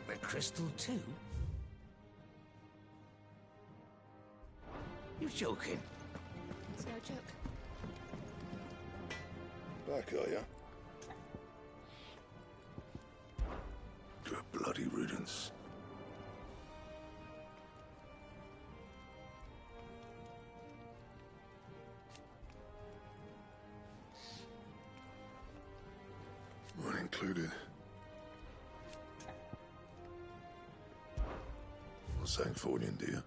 Red crystal too? You're joking. It's no joke. Back, are ya? Good bloody riddance. Mine included. Not saying for you, dear.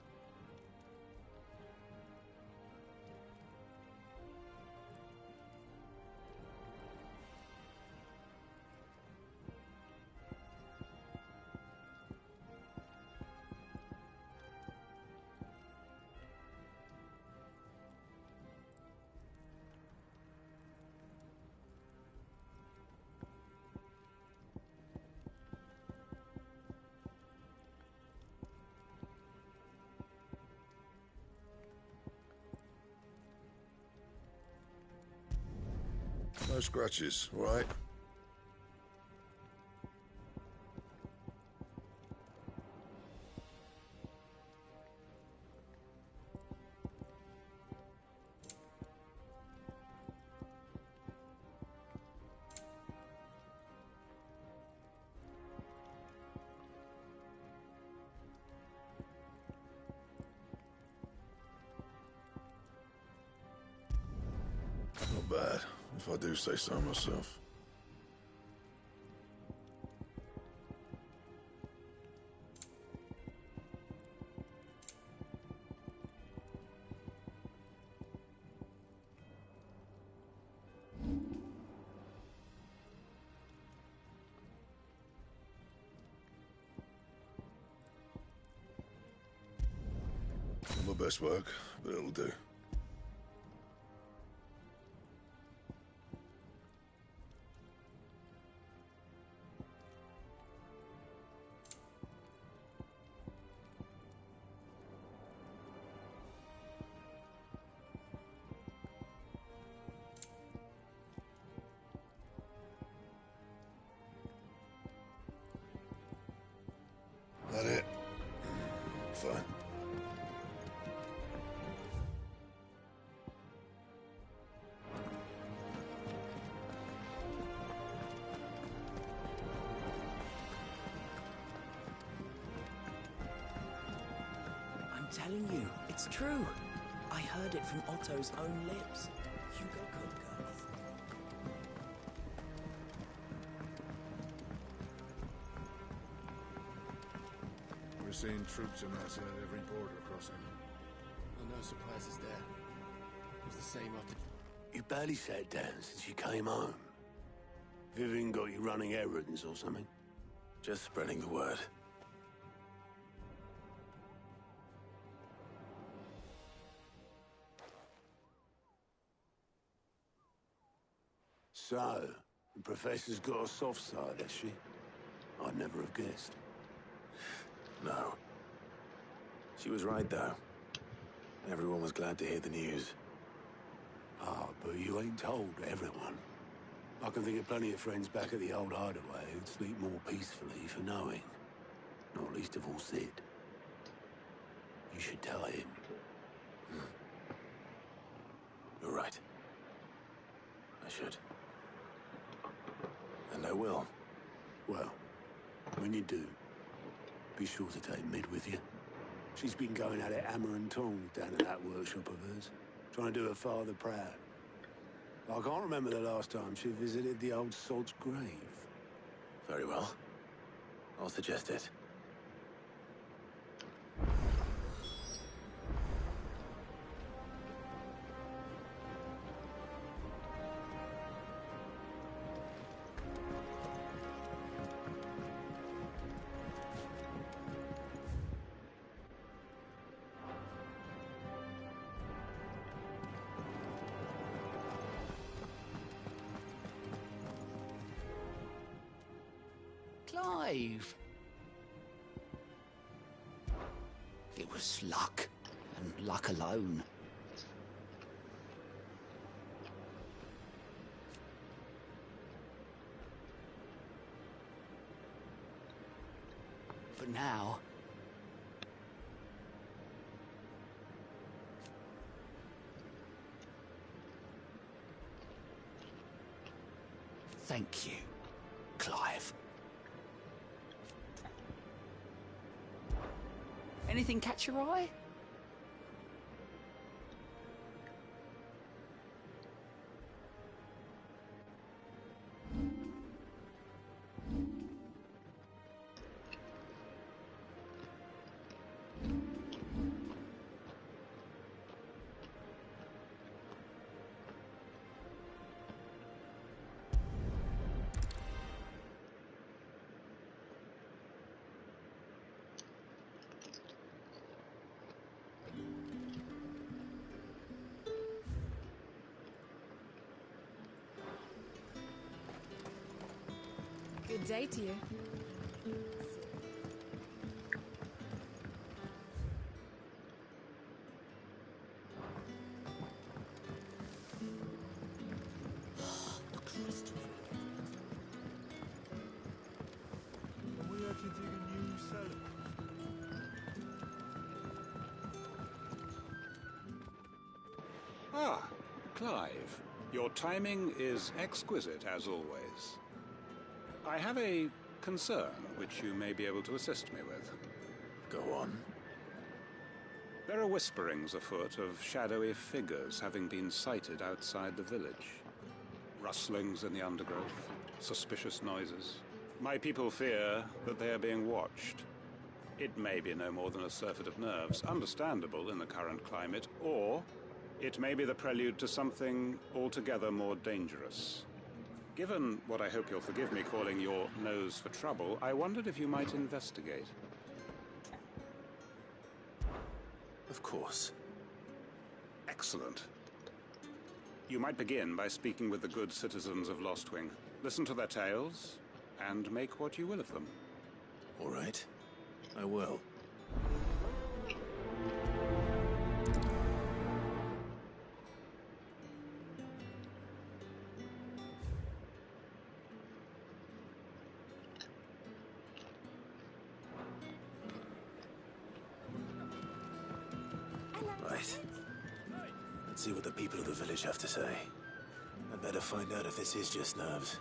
No scratches, all right? Not bad, if I do say so myself. Not my best work, but it'll do. That it? Fine. I'm telling you, it's true. I heard it from Otto's own lips. You go good, girl. We're seeing troops amassing at every border crossing. Well, no surprises there. It was the same after... You barely sat down since you came home. Vivian got you running errands or something? Just spreading the word. So, the Professor's got a soft side, has she? I'd never have guessed. No. She was right, though. Everyone was glad to hear the news. Ah, but you ain't told everyone. I can think of plenty of friends back at the old hideaway who'd sleep more peacefully for knowing. Not least of all Sid. You should tell him. You're right. I should. And I will. Well, when you do, be sure to take Mid with you. She's been going at it hammer and tongs down at that workshop of hers, trying to do her father proud. I can't remember the last time she visited the old sod's grave. Very well. I'll suggest it. Clive. It was luck, and luck alone. For now. Thank you, Clive. Anything catch your eye? Good day to you. The crystals. And we had to dig a new cellar. Ah, Clive. Your timing is exquisite, as always. I have a concern which you may be able to assist me with. Go on. There are whisperings afoot of shadowy figures having been sighted outside the village. Rustlings in the undergrowth, suspicious noises. My people fear that they are being watched. It may be no more than a surfeit of nerves, understandable in the current climate, or it may be the prelude to something altogether more dangerous. Given what I hope you'll forgive me calling your nose for trouble, I wondered if you might investigate. Of course. Excellent. You might begin by speaking with the good citizens of Lostwing. Listen to their tales, and make what you will of them. All right. I will. Right. Let's see what the people of the village have to say. I'd better find out if this is just nerves,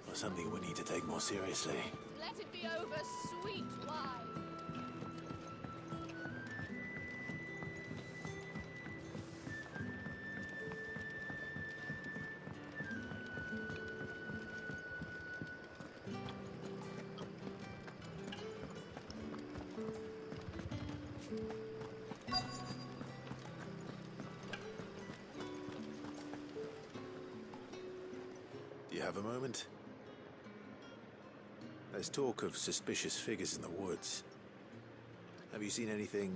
or something we need to take more seriously. Let it be over, sweet wine. Do you have a moment? There's talk of suspicious figures in the woods. Have you seen anything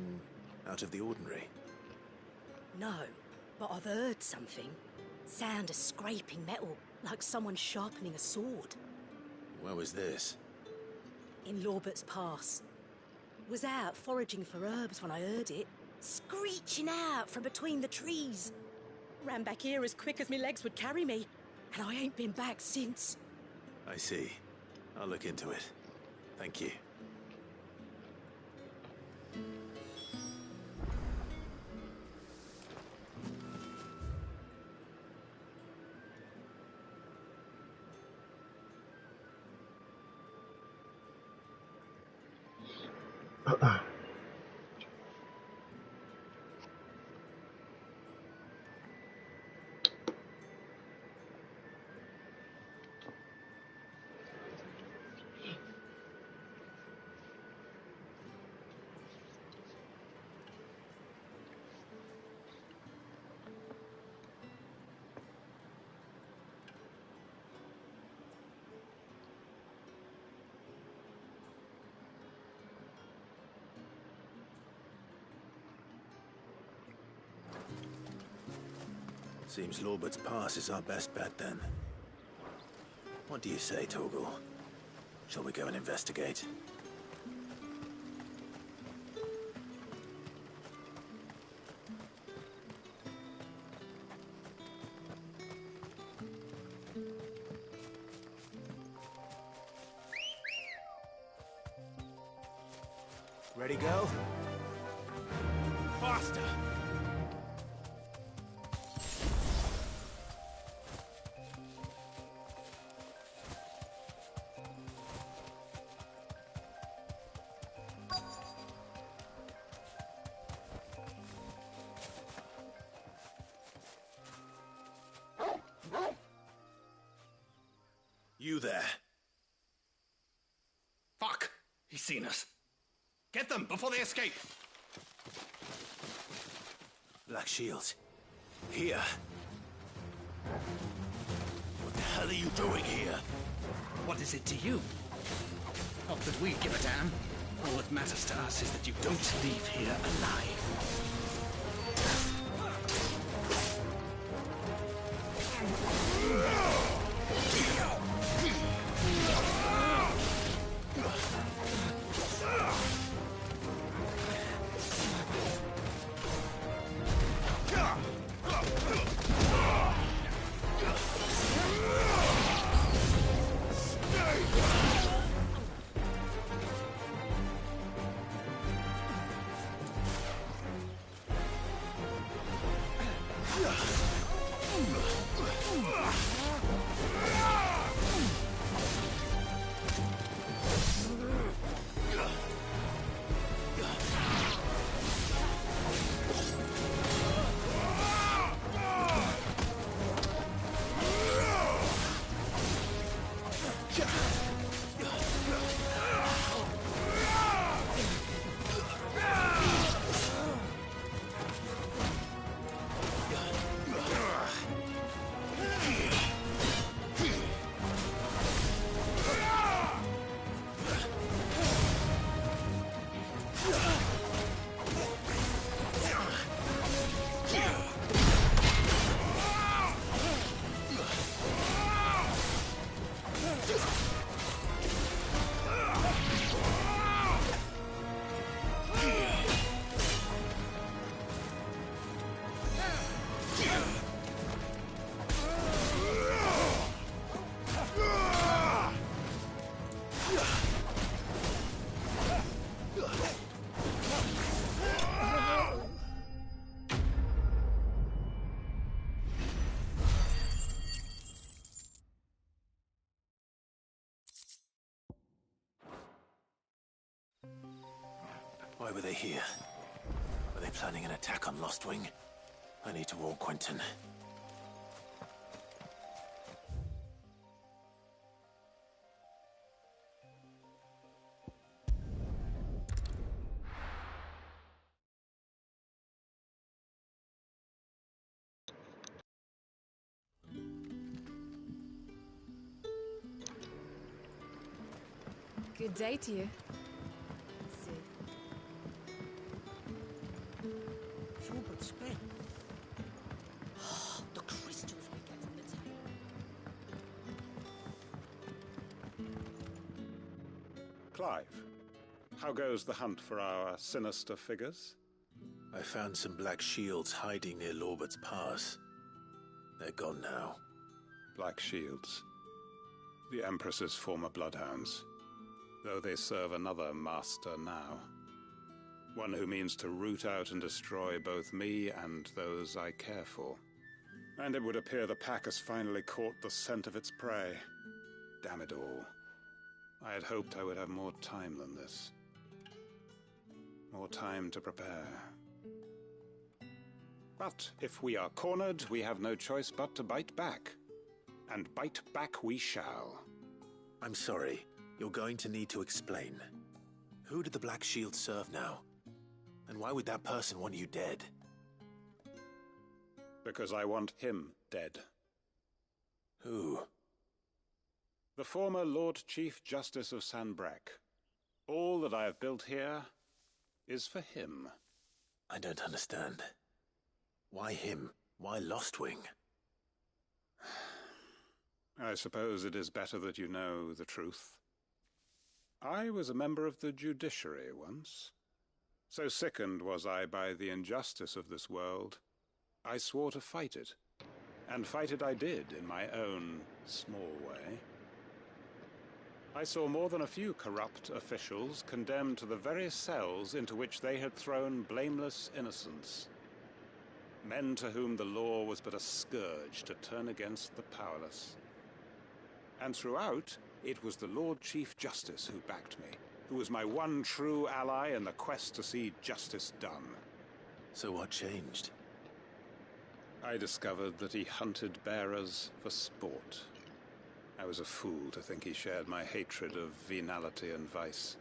out of the ordinary? No, but I've heard something. Sound of scraping metal, like someone sharpening a sword. Where was this? In Lorbert's Pass. Was out foraging for herbs when I heard it, screeching out from between the trees. Ran back here as quick as my legs would carry me, and I ain't been back since. I see. I'll look into it. Thank you. Seems Lorbert's Pass is our best bet then. What do you say, Torgal? Shall we go and investigate? Ready, girl? Faster! You there. Fuck! He's seen us. Get them before they escape! Black Shields. Here. What the hell are you doing here? What is it to you? Not that we give a damn. All that matters to us is that you don't leave here alive. Why were they here? Were they planning an attack on Lostwing? I need to warn Quentin. Good day to you. The crystals we get from the table. Clive, how goes the hunt for our sinister figures? I found some black shields hiding near Lorbert's Pass. They're gone now. Black Shields. The Empress's former bloodhounds. Though they serve another master now. One who means to root out and destroy both me and those I care for. And it would appear the pack has finally caught the scent of its prey. Damn it all. I had hoped I would have more time than this. More time to prepare. But if we are cornered, we have no choice but to bite back. And bite back we shall. I'm sorry. You're going to need to explain. Who did the Black Shield serve now? And why would that person want you dead? Because I want him dead. Who? The former Lord Chief Justice of Sanbreque. All that I have built here is for him. I don't understand. Why him? Why Lostwing? I suppose it is better that you know the truth. I was a member of the judiciary once. So sickened was I by the injustice of this world, I swore to fight it. And fight it I did in my own small way. I saw more than a few corrupt officials condemned to the very cells into which they had thrown blameless innocents. Men to whom the law was but a scourge to turn against the powerless. And throughout, it was the Lord Chief Justice who backed me, who was my one true ally in the quest to see justice done. So what changed? I discovered that he hunted bearers for sport. I was a fool to think he shared my hatred of venality and vice.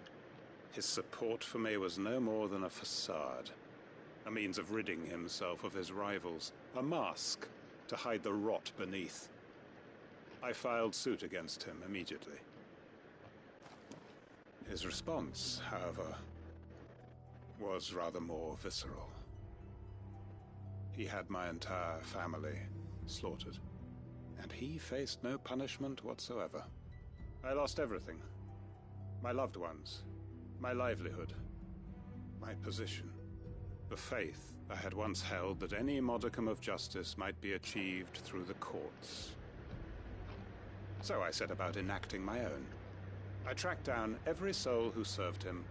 His support for me was no more than a facade, a means of ridding himself of his rivals, a mask to hide the rot beneath. I filed suit against him immediately. His response, however, was rather more visceral. He had my entire family slaughtered, and he faced no punishment whatsoever. I lost everything. My loved ones, my livelihood, my position, the faith I had once held that any modicum of justice might be achieved through the courts. So I set about enacting my own. I tracked down every soul who served him,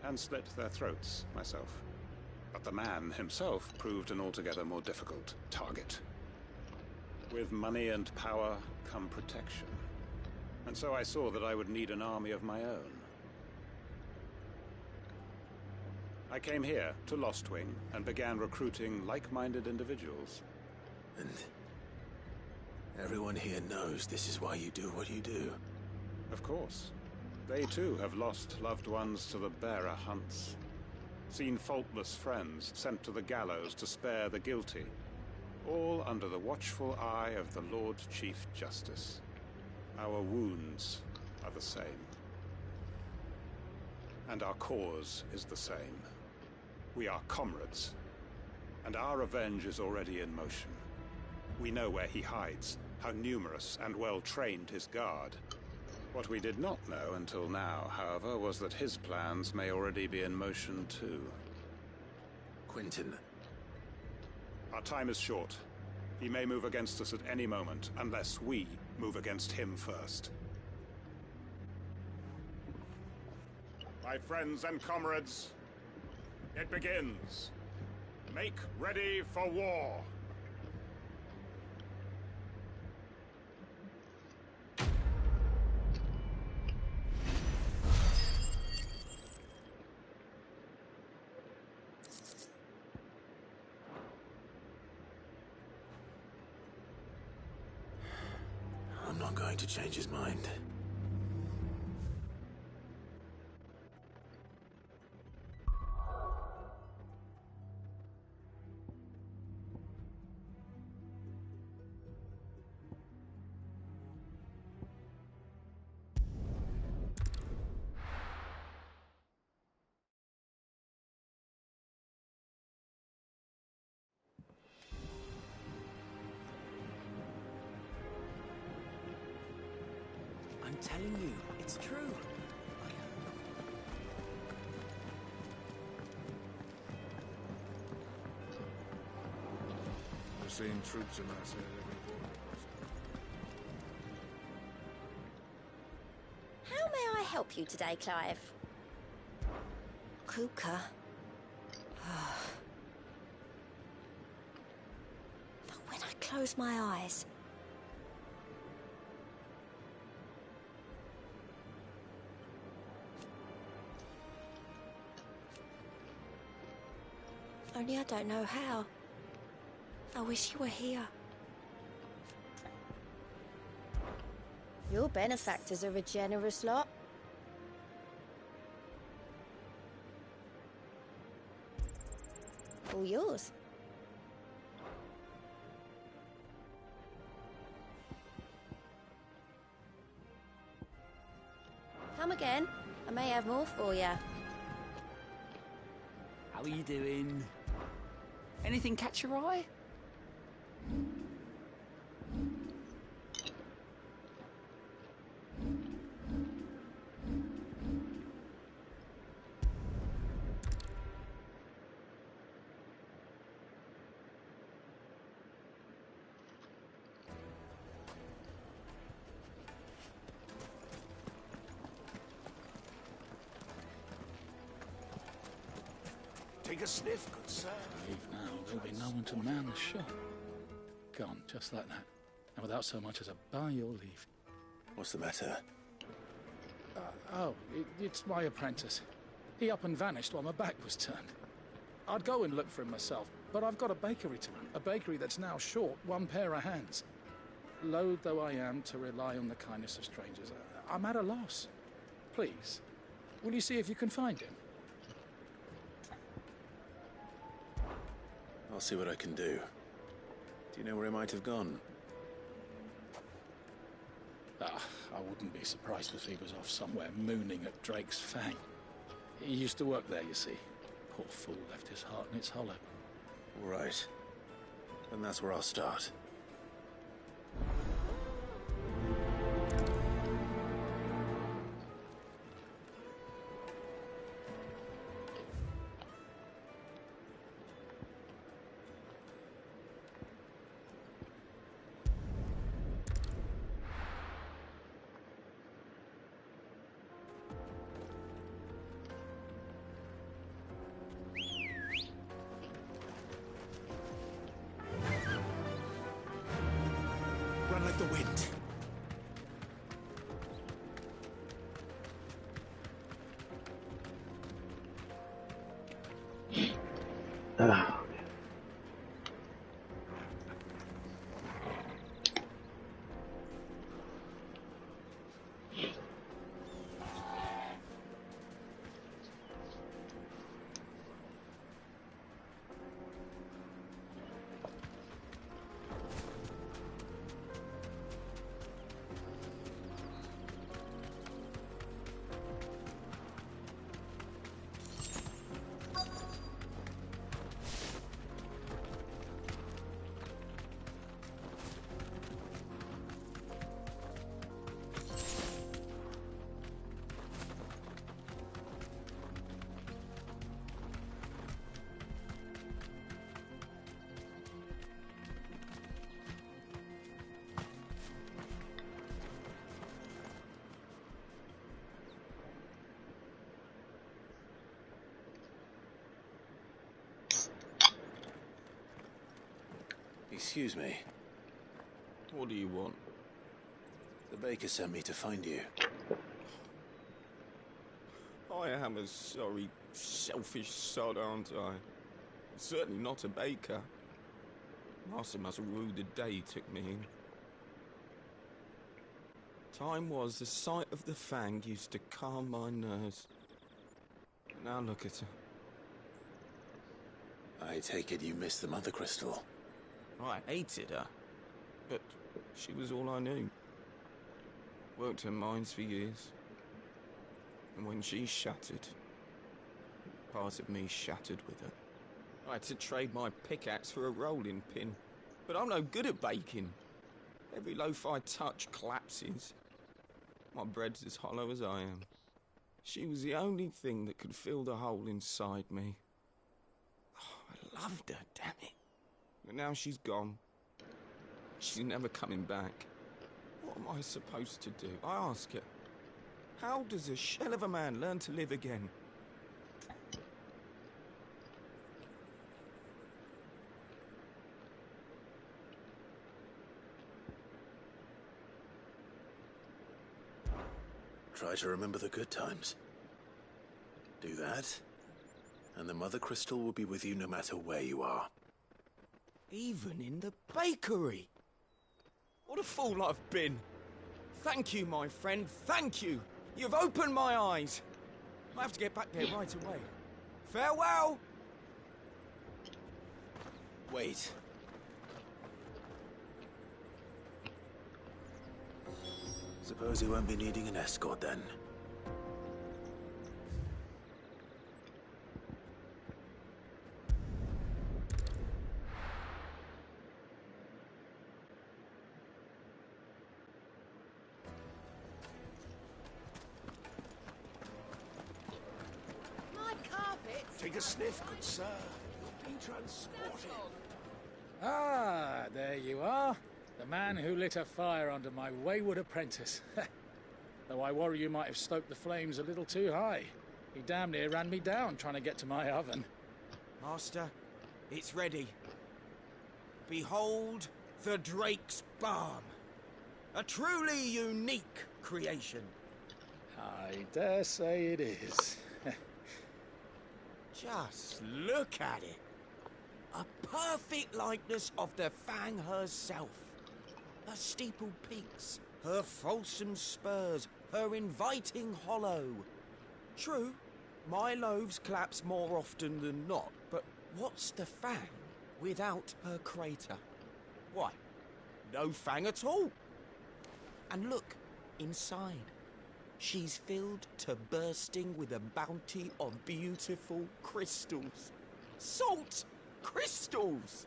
and slit their throats myself. But the man himself proved an altogether more difficult target. With money and power come protection. And so I saw that I would need an army of my own. I came here to Lostwing and began recruiting like-minded individuals. And everyone here knows this is why you do what you do. Of course. They too have lost loved ones to the bearer hunts. Seen faultless friends sent to the gallows to spare the guilty. All under the watchful eye of the Lord Chief Justice. Our wounds are the same. And our cause is the same. We are comrades. And our revenge is already in motion. We know where he hides, how numerous and well-trained his guard. What we did not know until now, however, was that his plans may already be in motion too. Quentin. Our time is short. He may move against us at any moment, unless we move against him first. My friends and comrades, it begins. Make ready for war. I'm not going to change his mind. I'm telling you, it's true. We're seeing troops amass at every border crossing. How may I help you today, Clive? Kuka. But when I close my eyes, only I don't know how. I wish you were here. Your benefactors are a generous lot. All yours. Come again. I may have more for you. How are you doing? Anything catch your eye? Take a sniff, good sir. Leave now, there'll be no one to man the shop. Gone, just like that. And without so much as a by your leave. What's the matter? It's my apprentice. He up and vanished while my back was turned. I'd go and look for him myself, but I've got a bakery to run. A bakery that's now short one pair of hands. Loath though I am to rely on the kindness of strangers, I'm at a loss. Please, will you see if you can find him? I'll see what I can do. Do you know where he might have gone? I wouldn't be surprised if he was off somewhere mooning at Drake's Fang. He used to work there, you see. Poor fool left his heart in its hollow. All right. Then that's where I'll start. Run like the wind. Excuse me. What do you want? The baker sent me to find you. I am a sorry, selfish sod, aren't I? Certainly not a baker. Master must rue the day he took me in. Time was the sight of the Fang used to calm my nerves. Now look at her. I take it you missed the Mother Crystal. I hated her, but she was all I knew. Worked her mines for years. And when she shattered, part of me shattered with her. I had to trade my pickaxe for a rolling pin, but I'm no good at baking. Every loaf I touch collapses. My bread's as hollow as I am. She was the only thing that could fill the hole inside me. Oh, I loved her, damn it. But now she's gone. She's never coming back. What am I supposed to do? I ask her. How does a shell of a man learn to live again? Try to remember the good times. Do that, and the Mother Crystal will be with you no matter where you are. Even in the bakery. What a fool I've been. Thank you, my friend, thank you. You've opened my eyes. I have to get back there right away. Farewell! Wait. Suppose you won't be needing an escort then. Take a sniff, good sir. You'll be transported. Ah, there you are. The man who lit a fire under my wayward apprentice. Though I worry you might have stoked the flames a little too high. He damn near ran me down trying to get to my oven. Master, it's ready. Behold the Drake's Balm. A truly unique creation. I dare say it is. Just look at it. A perfect likeness of the Fang herself. Her steepled peaks, her fulsome spurs, her inviting hollow. True, my loaves collapse more often than not, but what's the Fang without her crater? Why, no Fang at all. And look, inside. She's filled to bursting with a bounty of beautiful crystals. Salt crystals!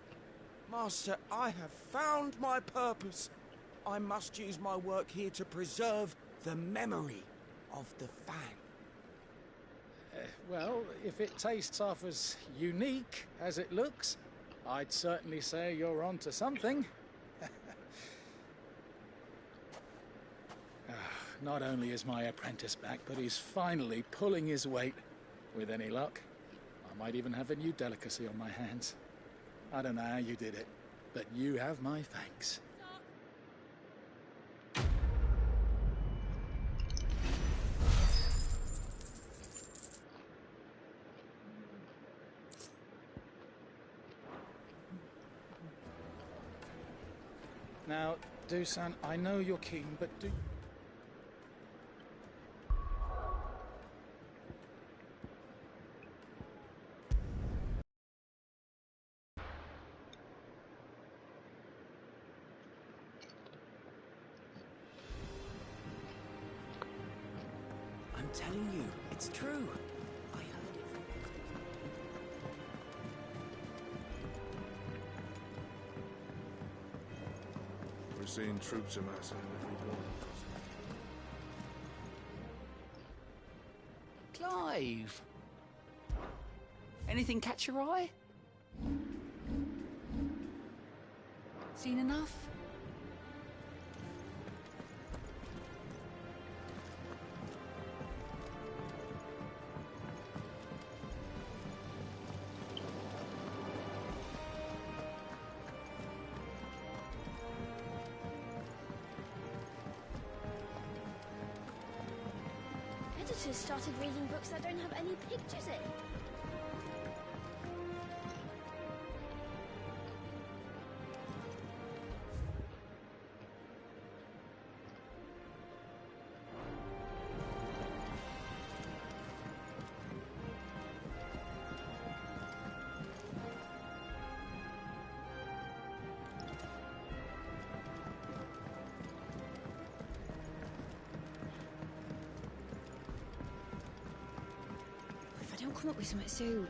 Master, I have found my purpose. I must use my work here to preserve the memory of the Fang. Well, if it tastes half as unique as it looks, I'd certainly say you're onto something. Not only is my apprentice back, but he's finally pulling his weight. With any luck, I might even have a new delicacy on my hands. I don't know how you did it, but you have my thanks. Now, Dusan, I know you're keen, but do... I'm telling you, it's true. I heard it from... We're seeing troops amassing at every corner. Clive! Anything catch your eye? Seen enough? Editors started reading books that don't have any pictures in. Don't come up with something soon.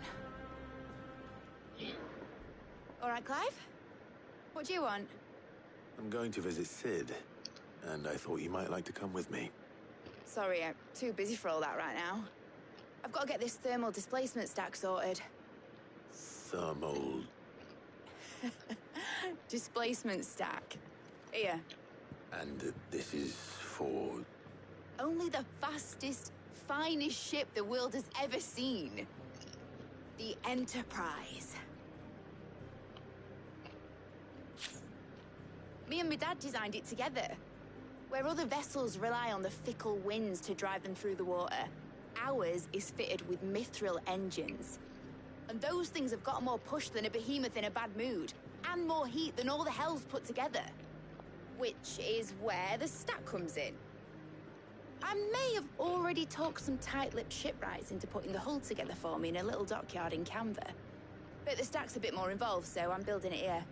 All right, Clive? What do you want? I'm going to visit Sid, and I thought you might like to come with me. Sorry, I'm too busy for all that right now. I've got to get this thermal displacement stack sorted. Thermal... Displacement stack. Here. And this is for... Only the fastest, finest ship the world has ever seen. The Enterprise. Me and my dad designed it together. Where other vessels rely on the fickle winds to drive them through the water, ours is fitted with mithril engines. And those things have got more push than a behemoth in a bad mood, and more heat than all the hells put together. Which is where the stack comes in. I may have already talked some tight-lipped shipwrights into putting the hull together for me in a little dockyard in Canva. But the stack's a bit more involved, so I'm building it here.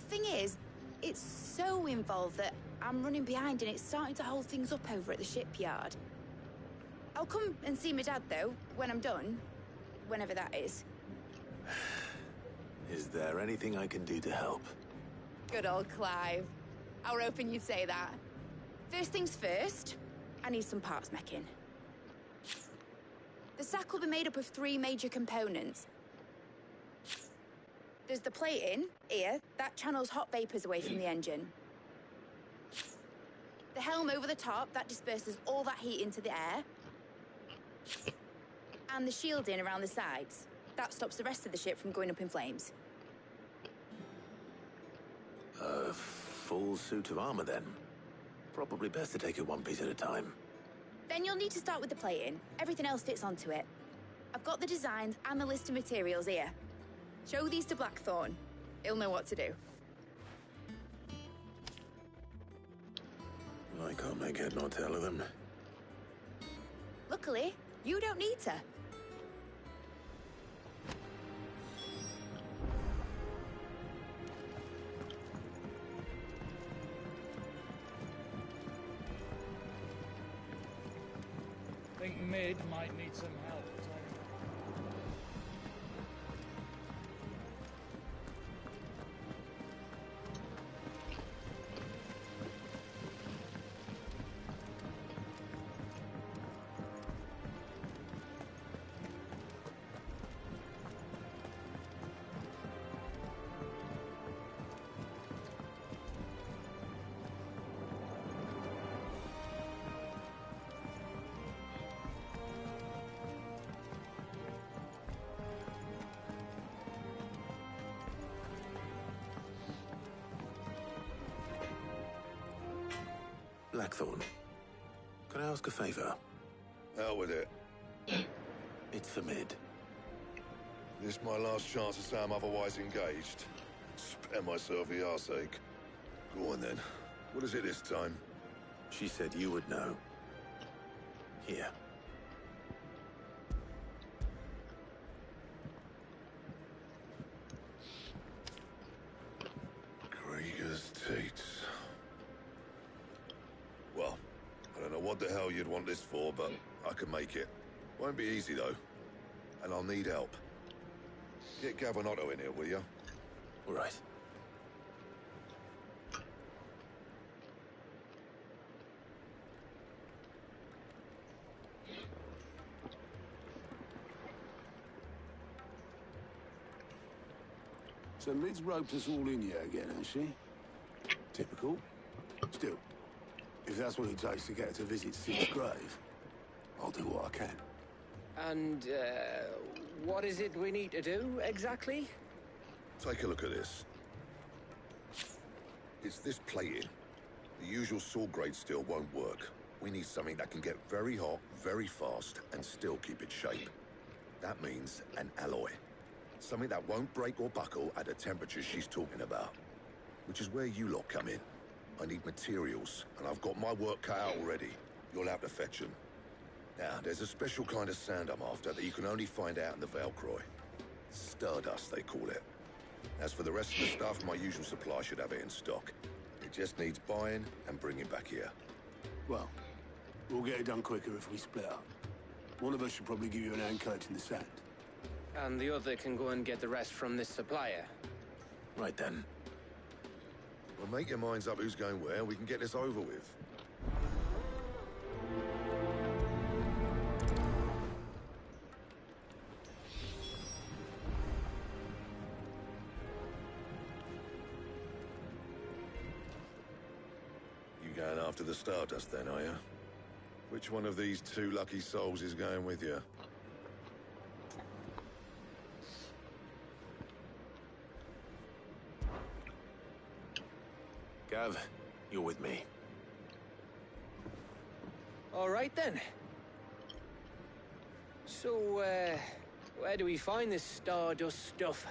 Thing is, it's so involved that I'm running behind and it's starting to hold things up over at the shipyard. I'll come and see my dad, though, when I'm done. Whenever that is. Is there anything I can do to help? Good old Clive. I were hoping you'd say that. First things first, I need some parts meching. The stack will be made up of 3 major components. There's the plating, here, that channels hot vapors away from the engine. The helm over the top, that disperses all that heat into the air. And the shielding around the sides. That stops the rest of the ship from going up in flames. A full suit of armor, then. Probably best to take it one piece at a time. Then you'll need to start with the plating. Everything else fits onto it. I've got the designs and the list of materials here. Show these to Blackthorn. He'll know what to do. I can't make head nor tail of them. Luckily, you don't need to. Think Mid might need some help. Blackthorn, can I ask a favor? Hell with it. It's for Mid. This my last chance to say I'm otherwise engaged. Spare myself the arseache. Go on then. What is it this time? She said you would know. Here. Krieger's teats. Well, I don't know what the hell you'd want this for, but I can make it. Won't be easy, though. And I'll need help. Get Gavin-Otto in here, will you? All right. So Mid's roped us all in here again, has she? Typical. Still, if that's what it takes to get her to visit Sid's grave, I'll do what I can. And, what is it we need to do, exactly? Take a look at this. It's this plating. The usual sword-grade steel won't work. We need something that can get very hot, very fast, and still keep its shape. That means an alloy. Something that won't break or buckle at the temperatures she's talking about. Which is where you lot come in. I need materials, and I've got my work cut out already. You'll have to fetch them. Now, there's a special kind of sand I'm after that you can only find out in the Valcroy. Stardust, they call it. As for the rest of the stuff, my usual supply should have it in stock. It just needs buying and bringing back here. Well, we'll get it done quicker if we split up. One of us should probably give you an hand coat in the sand. And the other can go and get the rest from this supplier. Right then. Well, make your minds up who's going where, and we can get this over with. You going after the Stardust then, are you? Which one of these two lucky souls is going with you? Gav, you're with me. All right, then. So, where do we find this Stardust stuff?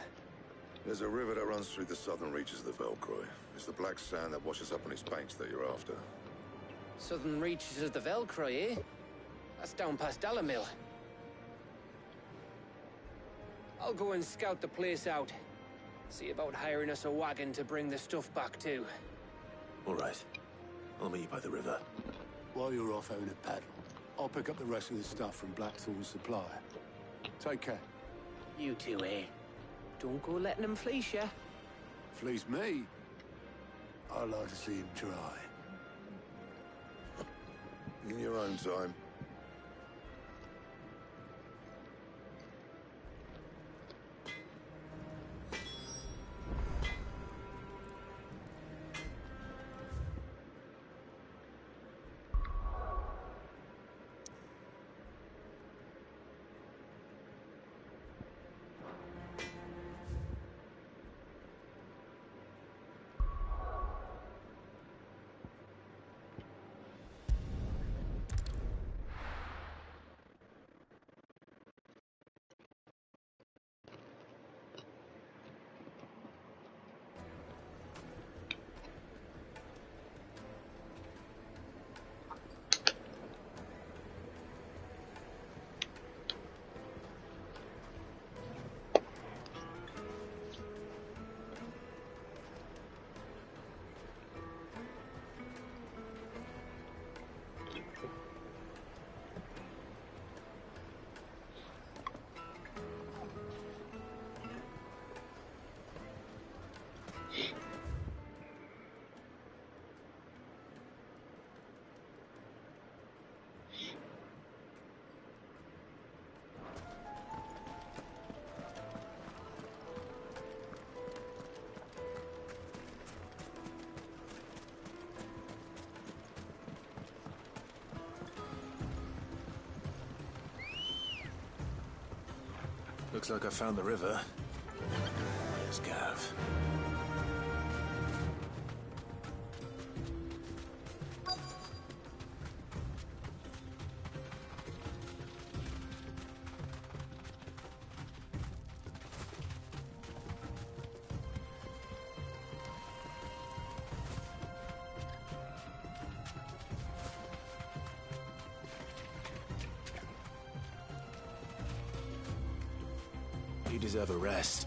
There's a river that runs through the southern reaches of the Valcroy. It's the black sand that washes up on its banks that you're after. Southern reaches of the Valcroy, eh? That's down past Dalamil. I'll go and scout the place out. See about hiring us a wagon to bring the stuff back to. All right. I'll meet you by the river. While you're off having a paddle, I'll pick up the rest of the stuff from Blackthorn's supply. Take care. You two, eh? Don't go letting them fleece ya. Fleece me? I'd like to see him try. In your own time. Looks like I found the river. Where's Gav? You deserve a rest.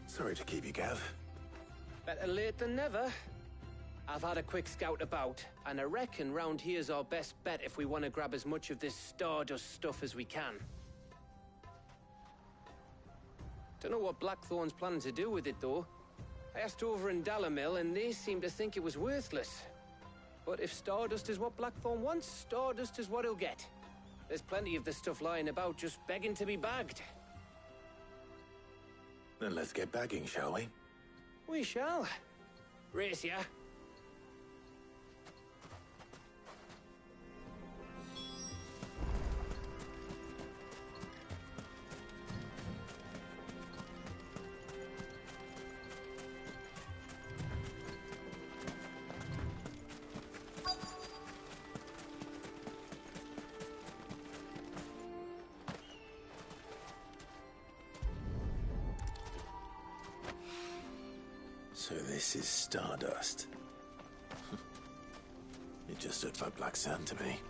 Sorry to keep you, Gav. Better late than never. I've had a quick scout about, and I reckon round here's our best bet if we want to grab as much of this Stardust stuff as we can. Don't know what Blackthorn's planning to do with it, though. I asked over in Dalamil, and they seem to think it was worthless. But if Stardust is what Blackthorn wants, Stardust is what he'll get. There's plenty of the stuff lying about just begging to be bagged. Then let's get bagging, shall we? We shall. Race ya. So this is Stardust. It just looked like black sand to me.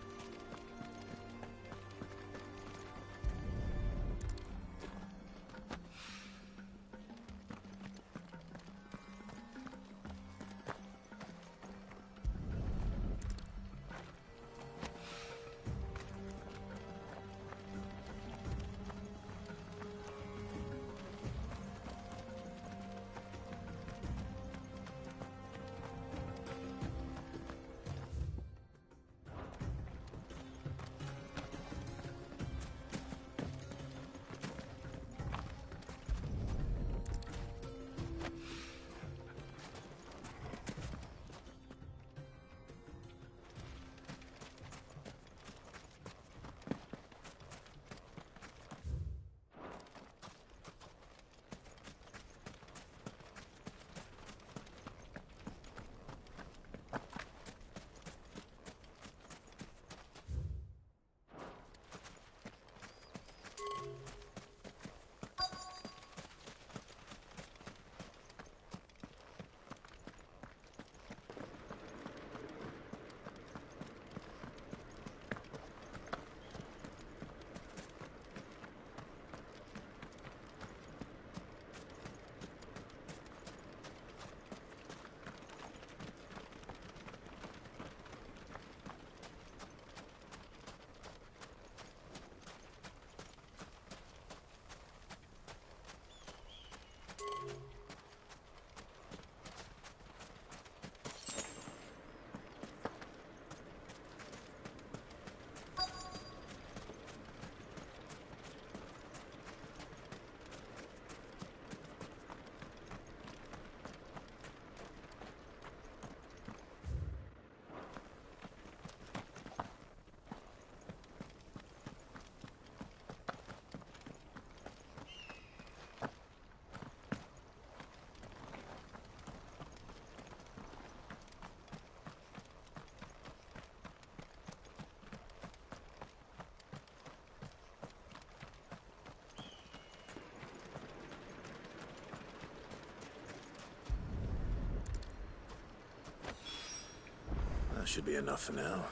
That should be enough for now.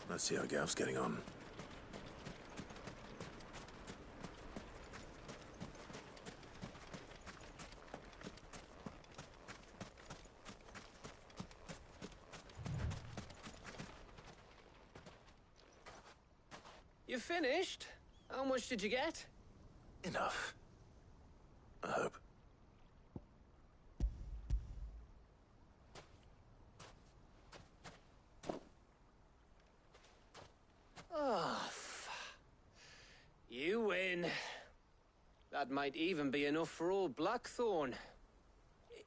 Let's see how Gav's getting on. You finished? How much did you get? Enough. I hope. Oh, you win. That might even be enough for old Blackthorn.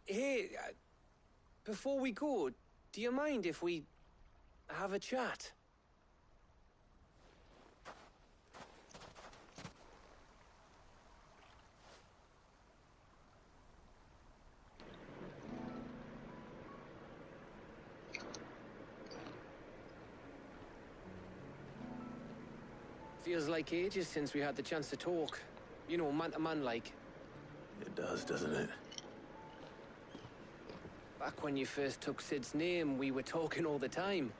Hey, before we go, do you mind if we have a chat? Feels like ages since we had the chance to talk. You know, man to man like. It does, doesn't it? Back when you first took Sid's name, we were talking all the time.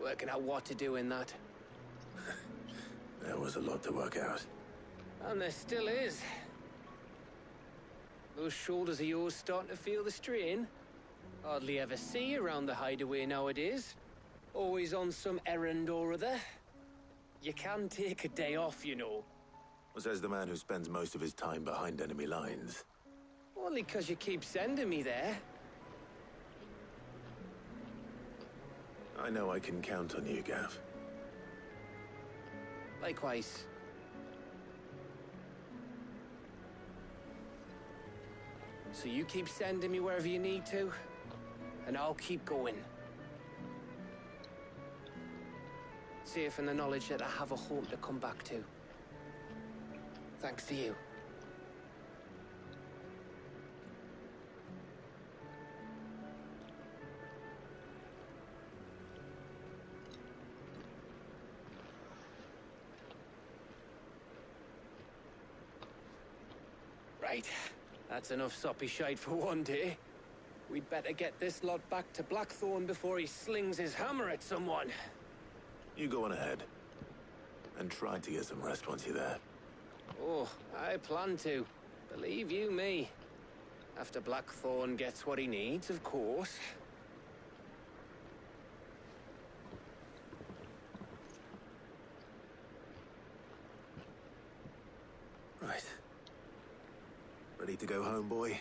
Working out what to do in that. There was a lot to work out. And there still is. Those shoulders of yours starting to feel the strain. Hardly ever see you around the hideaway nowadays. Always on some errand or other. You can take a day off, you know. Well, says the man who spends most of his time behind enemy lines. Only 'cause you keep sending me there. I know I can count on you, Gav. Likewise. So you keep sending me wherever you need to, and I'll keep going. Safe in the knowledge that I have a home to come back to. Thanks to you. Right. That's enough soppy shite for one day. We'd better get this lot back to Blackthorn before he slings his hammer at someone. You go on ahead. And try to get some rest once you're there. Oh, I plan to. Believe you me. After Blackthorn gets what he needs, of course. Right. Ready to go home, boy?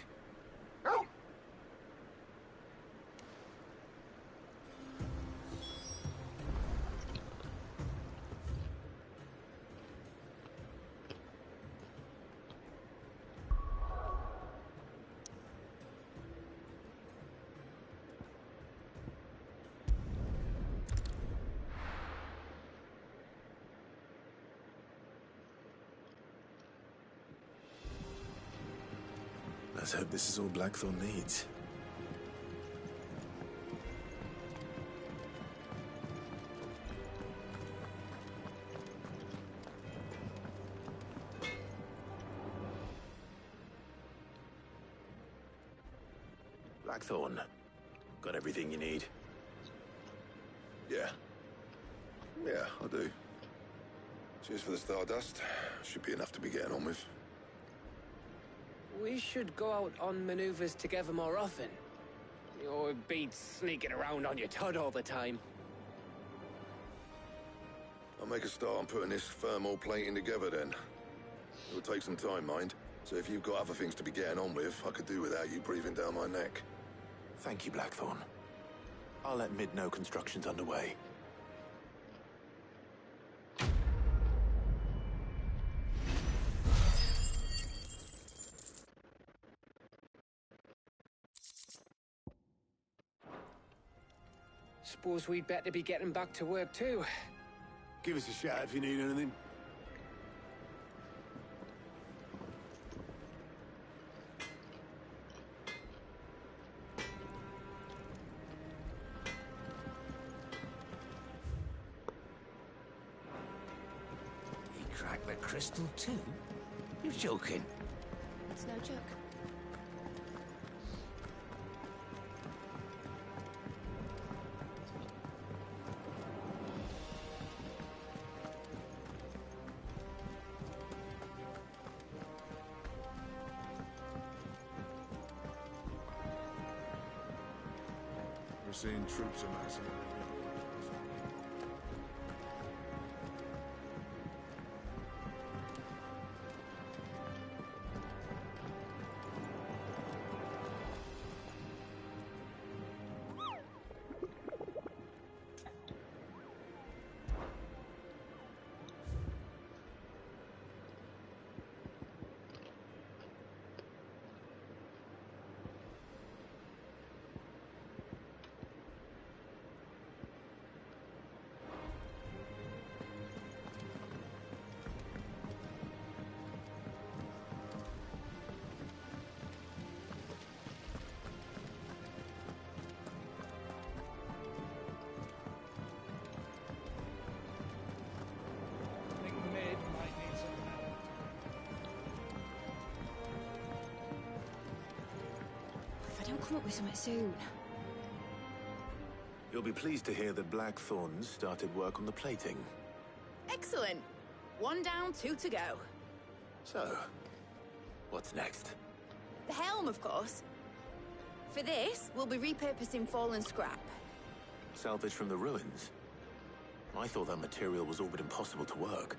Let's hope this is all Blackthorn needs. Blackthorn, got everything you need? Yeah. Yeah, I do. Cheers for the Stardust. Should be enough to be getting on with. We should go out on maneuvers together more often. You're beat sneaking around on your tud all the time. I'll make a start on putting this thermal plating together then. It'll take some time, mind. So if you've got other things to be getting on with, I could do without you breathing down my neck. Thank you, Blackthorn. I'll let Mid know construction's underway. Suppose we'd better be getting back to work too. Give us a shout if you need anything. He cracked the crystal too? You're joking. It's no joke. We're seeing troops amassing. come up with something soon. You'll be pleased to hear that Blackthorn started work on the plating. Excellent. 1 down, 2 to go. So, what's next? The helm, of course. For this, we'll be repurposing fallen scrap. Salvage from the ruins? I thought that material was all but impossible to work.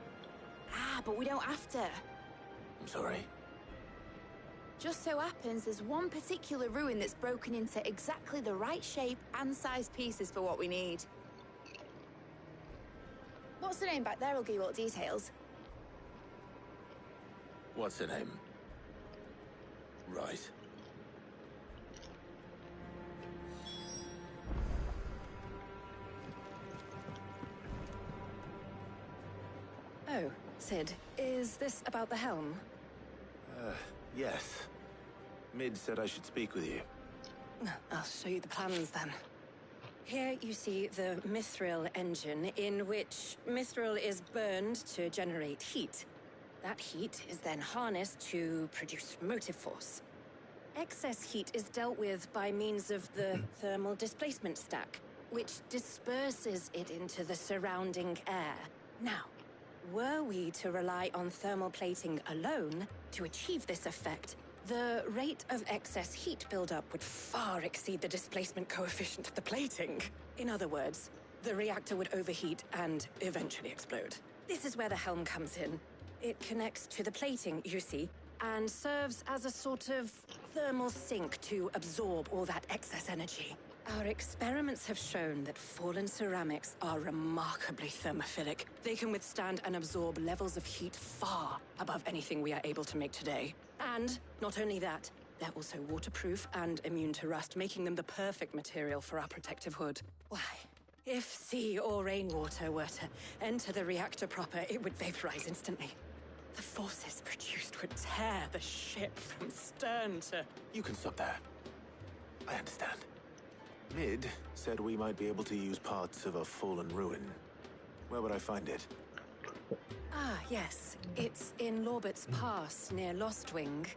Ah, but we don't have to. I'm sorry. Just so happens there's one particular ruin that's broken into exactly the right shape and size pieces for what we need. What's the name back there? I'll give you all the details. What's her name? Right. Oh, Sid, is this about the helm? Yes. Mid said I should speak with you. I'll show you the plans then. Here you see the mithril engine, in which mithril is burned to generate heat. That heat is then harnessed to produce motive force. Excess heat is dealt with by means of the thermal displacement stack, which disperses it into the surrounding air. Now, were we to rely on thermal plating alone to achieve this effect, the rate of excess heat buildup would far exceed the displacement coefficient of the plating. In other words, the reactor would overheat and eventually explode. This is where the helm comes in. It connects to the plating, you see, and serves as a sort of thermal sink to absorb all that excess energy. Our experiments have shown that fallen ceramics are remarkably thermophilic. They can withstand and absorb levels of heat far above anything we are able to make today. And not only that, they're also waterproof and immune to rust, making them the perfect material for our protective hood. Why, if sea or rainwater were to enter the reactor proper, it would vaporize instantly. The forces produced would tear the ship from stern to... You can stop there. I understand. Mid said we might be able to use parts of a fallen ruin. Where would I find it? Ah, yes. It's in Lorbert's Pass, near Lostwing.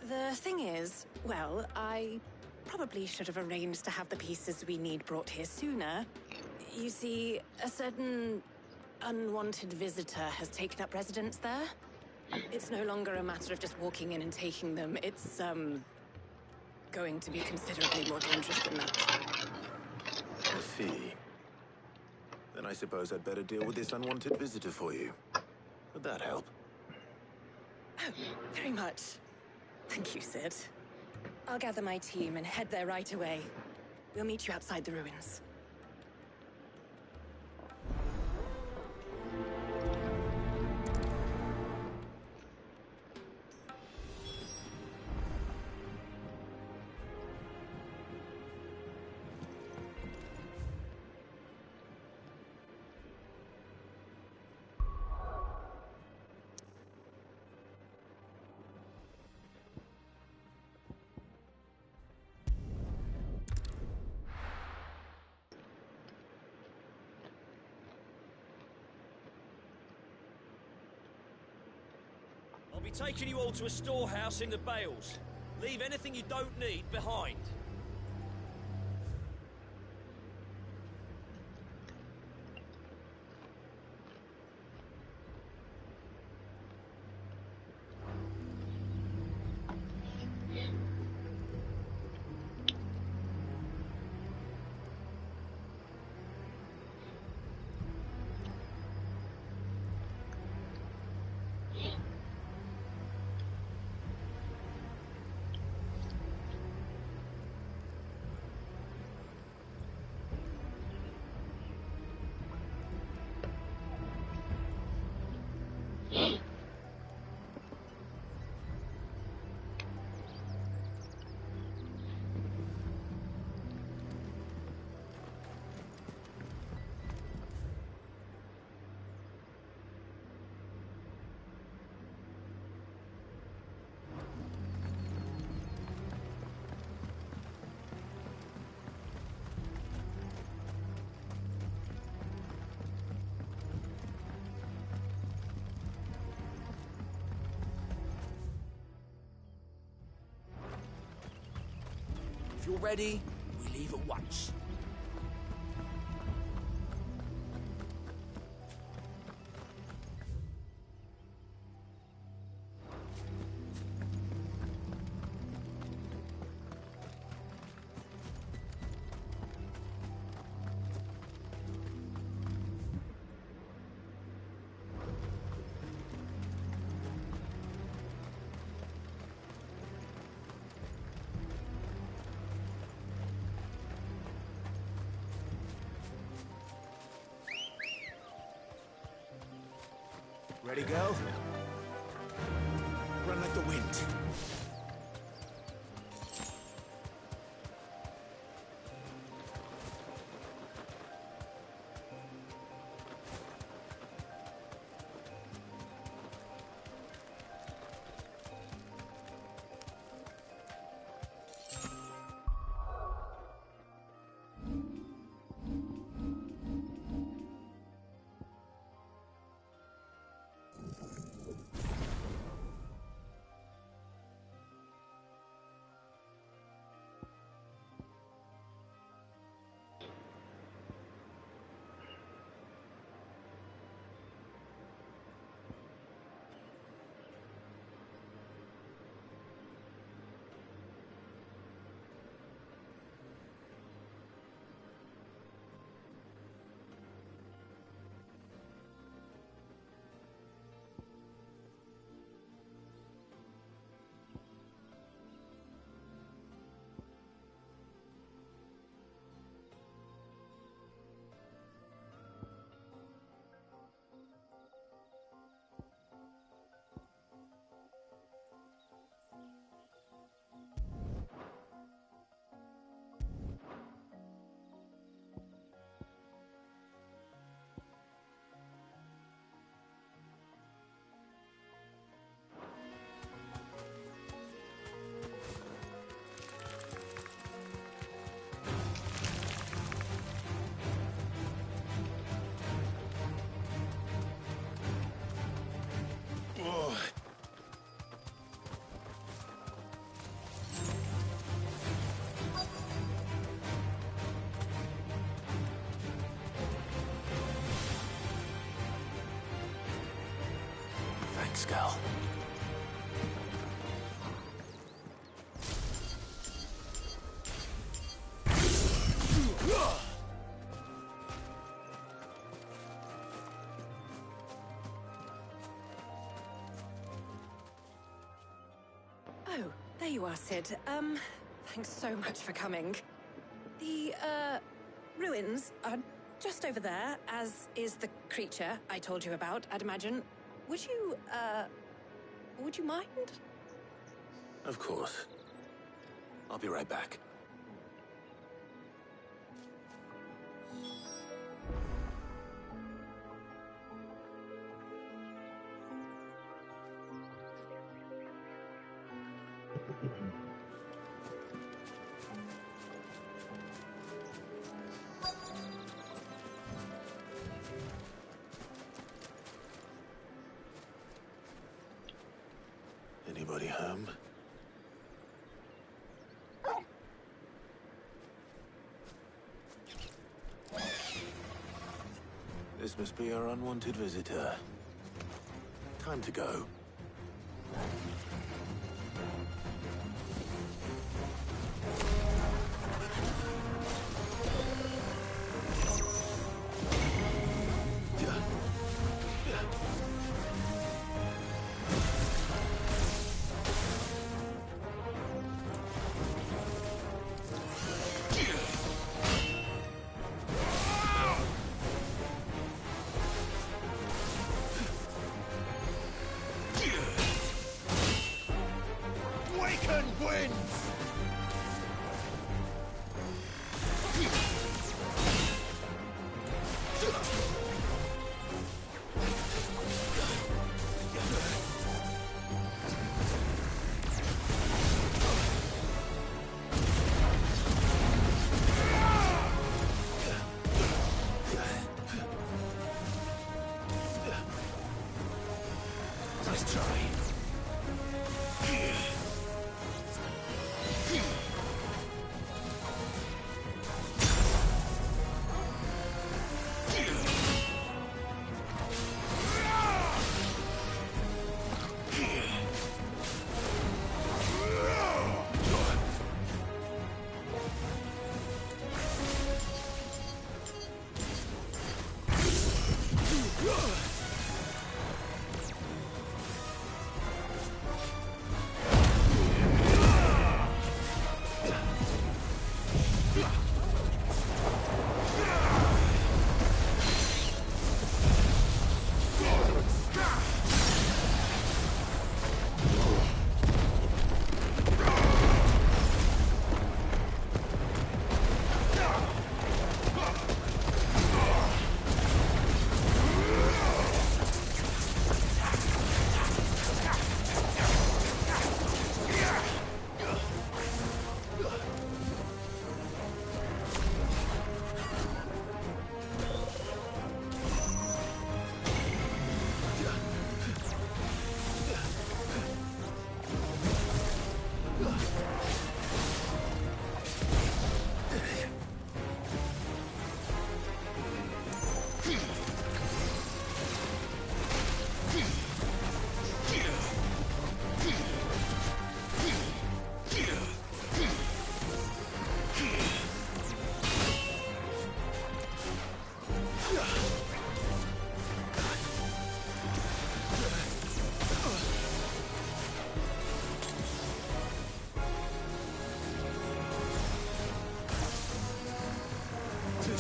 The thing is, well, I probably should have arranged to have the pieces we need brought here sooner. You see, a certain unwanted visitor has taken up residence there. It's no longer a matter of just walking in and taking them. It's, going to be considerably more dangerous than that. I see. Then I suppose I'd better deal with this unwanted visitor for you. Would that help? Oh, very much. Thank you, Sid. I'll gather my team and head there right away. We'll meet you outside the ruins. I'll be taking you all to a storehouse in the Bales. Leave anything you don't need behind. all ready, we leave at once. Ready, go? Run like the wind. Thanks, Gal. Oh, there you are, Sid. Thanks so much for coming. The, ruins are just over there, as is the creature I told you about, I'd imagine. Would you mind? Of course. I'll be right back. Anybody home? This must be our unwanted visitor. Time to go.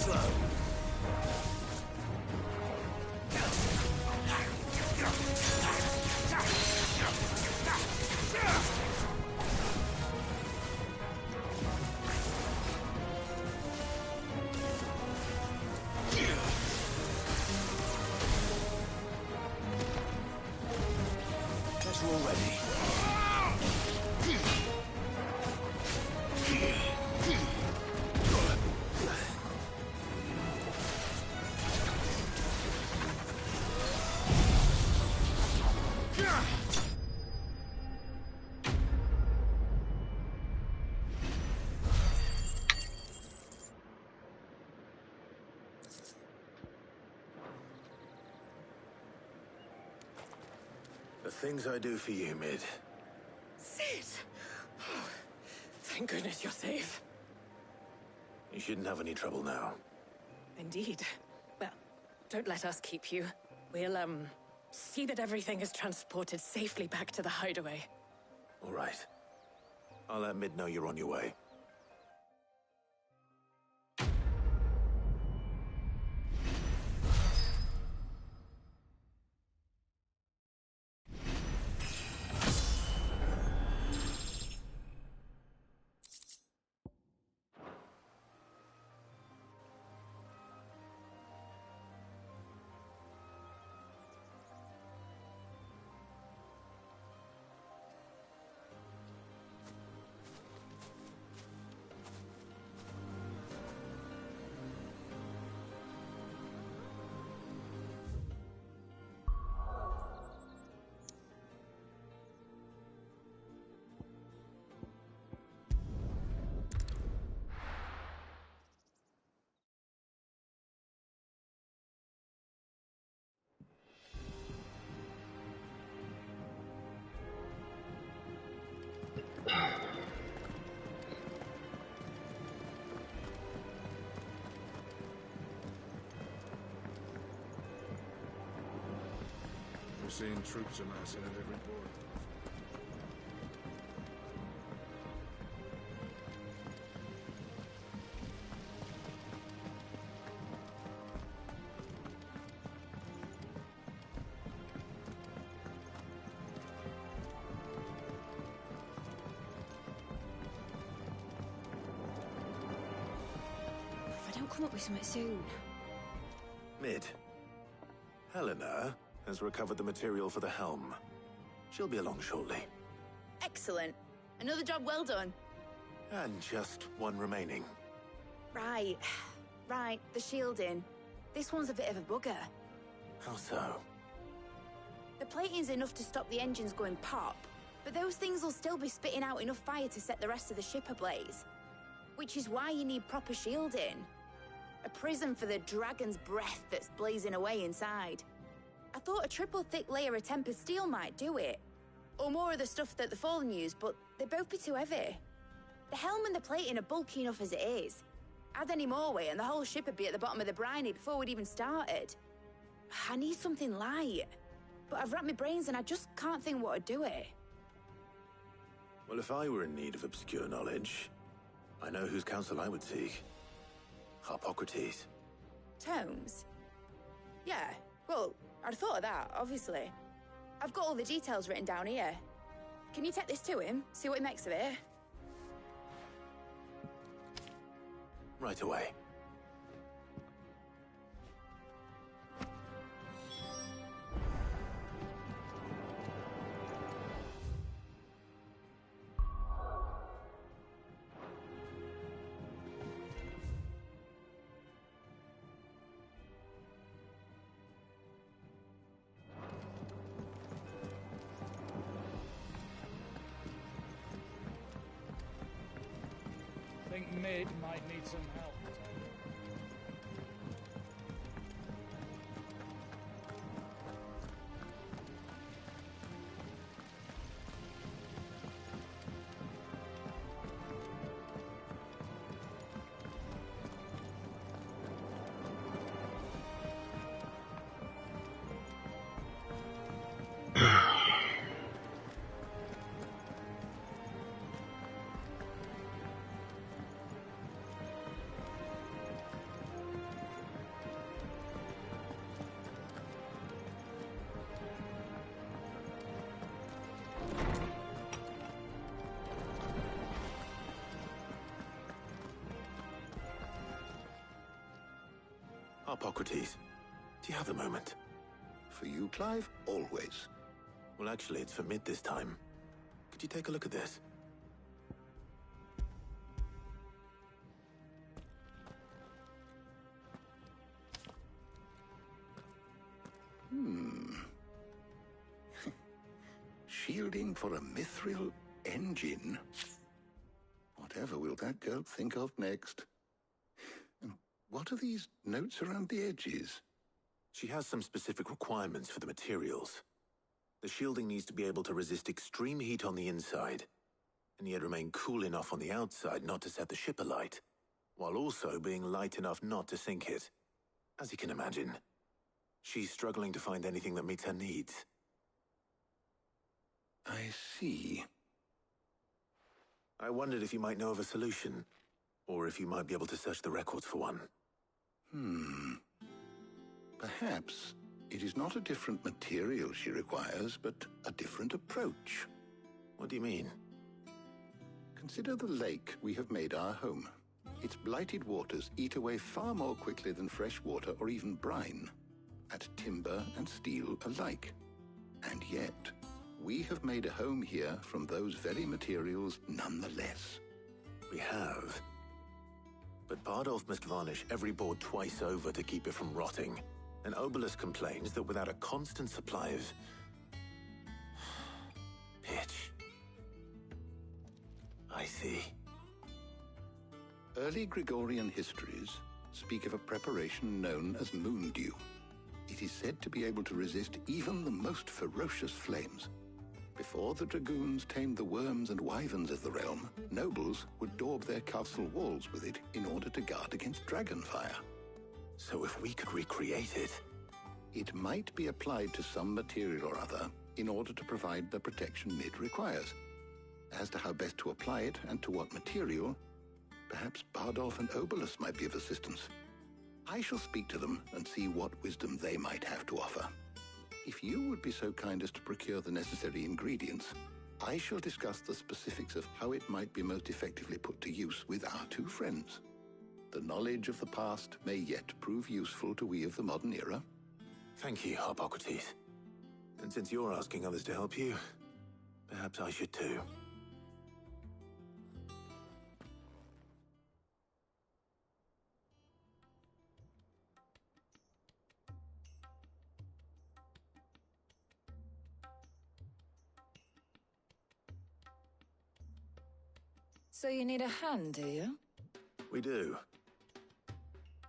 slow. Guess we're all ready. The things I do for you, Mid. Sid! Oh, thank goodness you're safe. You shouldn't have any trouble now. Indeed. Well, don't let us keep you. We'll, see that everything is transported safely back to the hideaway. All right. I'll let Mid know you're on your way. We're seeing troops amassing at every port. If I don't come up with something soon. Mid. Helena has recovered the material for the helm. She'll be along shortly. Excellent. Another job well done. And just one remaining. Right. Right, the shielding. This one's a bit of a bugger. How so? The plating's enough to stop the engines going pop, but those things will still be spitting out enough fire to set the rest of the ship ablaze. Which is why you need proper shielding. A prison for the dragon's breath that's blazing away inside. I thought a triple thick layer of tempered steel might do it. Or more of the stuff that the Fallen use, but they'd both be too heavy. The helm and the plating are bulky enough as it is. Add any more weight and the whole ship would be at the bottom of the briny before we'd even started. I need something light. But I've racked my brains and I just can't think what would do it. Well, if I were in need of obscure knowledge, I know whose counsel I would seek. Harpocrates. Tomes? Yeah, well, I'd thought of that, obviously. I've got all the details written down here. Can you take this to him, see what he makes of it? Right away. I think Mid might need some help. Harpocrates, do you have a moment? For you, Clive, always. Well, actually, it's for mid this time. Could you take a look at this? Shielding for a mithril engine? Whatever will that girl think of next? And what are these notes around the edges? She has some specific requirements for the materials. The shielding needs to be able to resist extreme heat on the inside, and yet remain cool enough on the outside not to set the ship alight, while also being light enough not to sink it. As you can imagine, she's struggling to find anything that meets her needs. I see. I wondered if you might know of a solution, or if you might be able to search the records for one. Perhaps it is not a different material she requires, but a different approach. What do you mean? Consider the lake we have made our home. Its blighted waters eat away far more quickly than fresh water or even brine, at timber and steel alike. And yet, we have made a home here from those very materials nonetheless. We have. But Bardolph must varnish every board twice over to keep it from rotting. And Obelus complains that without a constant supply of pitch. I see. Early Gregorian histories speak of a preparation known as moondew. It is said to be able to resist even the most ferocious flames. Before the dragoons tamed the worms and wyverns of the realm, nobles would daub their castle walls with it in order to guard against dragonfire. So if we could recreate it... It might be applied to some material or other in order to provide the protection it requires. As to how best to apply it and to what material, perhaps Bardolph and Obelus might be of assistance. I shall speak to them and see what wisdom they might have to offer. If you would be so kind as to procure the necessary ingredients, I shall discuss the specifics of how it might be most effectively put to use with our two friends. The knowledge of the past may yet prove useful to we of the modern era. Thank you, Harpocrates. And since you're asking others to help you, perhaps I should too. So you need a hand, do you? We do.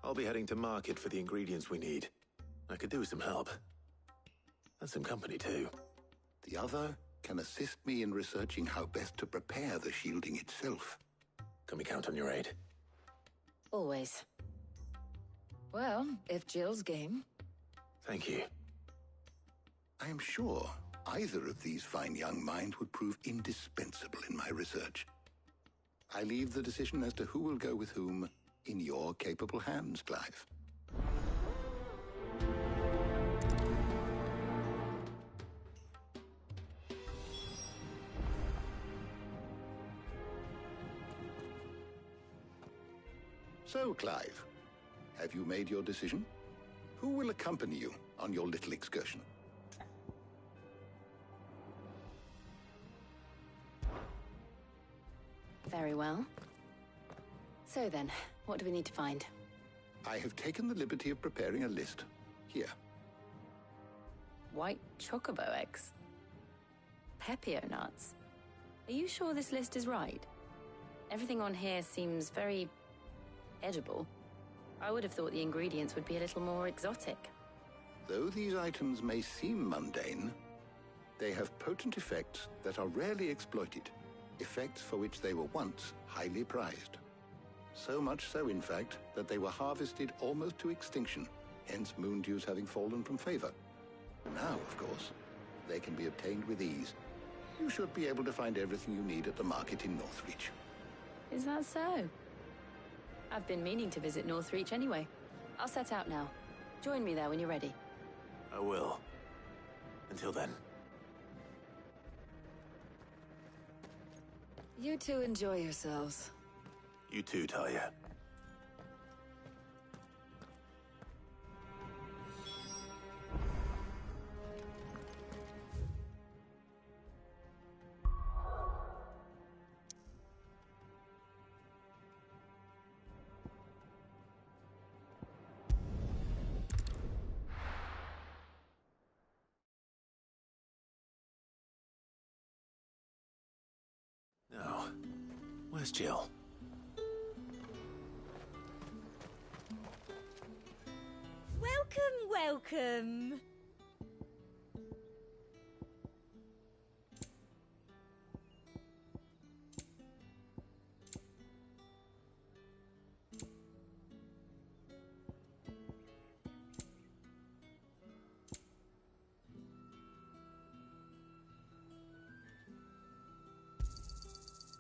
I'll be heading to market for the ingredients we need. I could do with some help. And some company, too. The other can assist me in researching how best to prepare the shielding itself. Can we count on your aid? Always. Well, if Jill's game. Thank you. I am sure either of these fine young minds would prove indispensable in my research. I leave the decision as to who will go with whom in your capable hands, Clive. So, Clive, have you made your decision? Who will accompany you on your little excursion? Very well. So then, what do we need to find? I have taken the liberty of preparing a list. Here. White chocobo eggs. Pepio nuts. Are you sure this list is right? Everything on here seems very edible. I would have thought the ingredients would be a little more exotic. Though these items may seem mundane, they have potent effects that are rarely exploited, effects for which they were once highly prized. So much so, in fact, that they were harvested almost to extinction, hence moondews having fallen from favor. Now, of course, they can be obtained with ease. You should be able to find everything you need at the market in Northreach. Is that so? I've been meaning to visit Northreach anyway. I'll set out now. Join me there when you're ready. I will. Until then. You two enjoy yourselves. You too, Talia. No. Where's Jill? Welcome.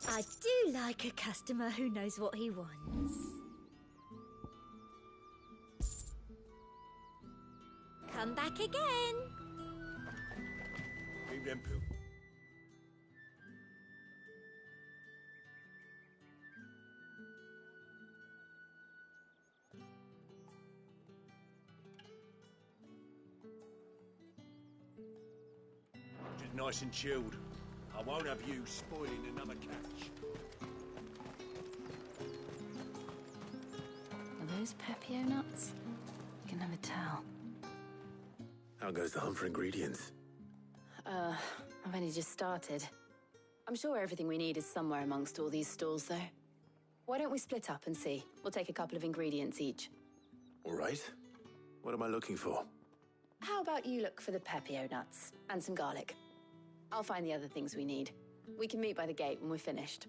I do like a customer who knows what he wants. Come back again. Leave them pills. Just nice and chilled. I won't have you spoiling another catch. Are those Pepio nuts? You can never tell. How goes the hunt for ingredients? I've only just started. I'm sure everything we need is somewhere amongst all these stalls, though. Why don't we split up and see? We'll take a couple of ingredients each. All right. What am I looking for? How about you look for the Pepio nuts and some garlic? I'll find the other things we need. We can meet by the gate when we're finished.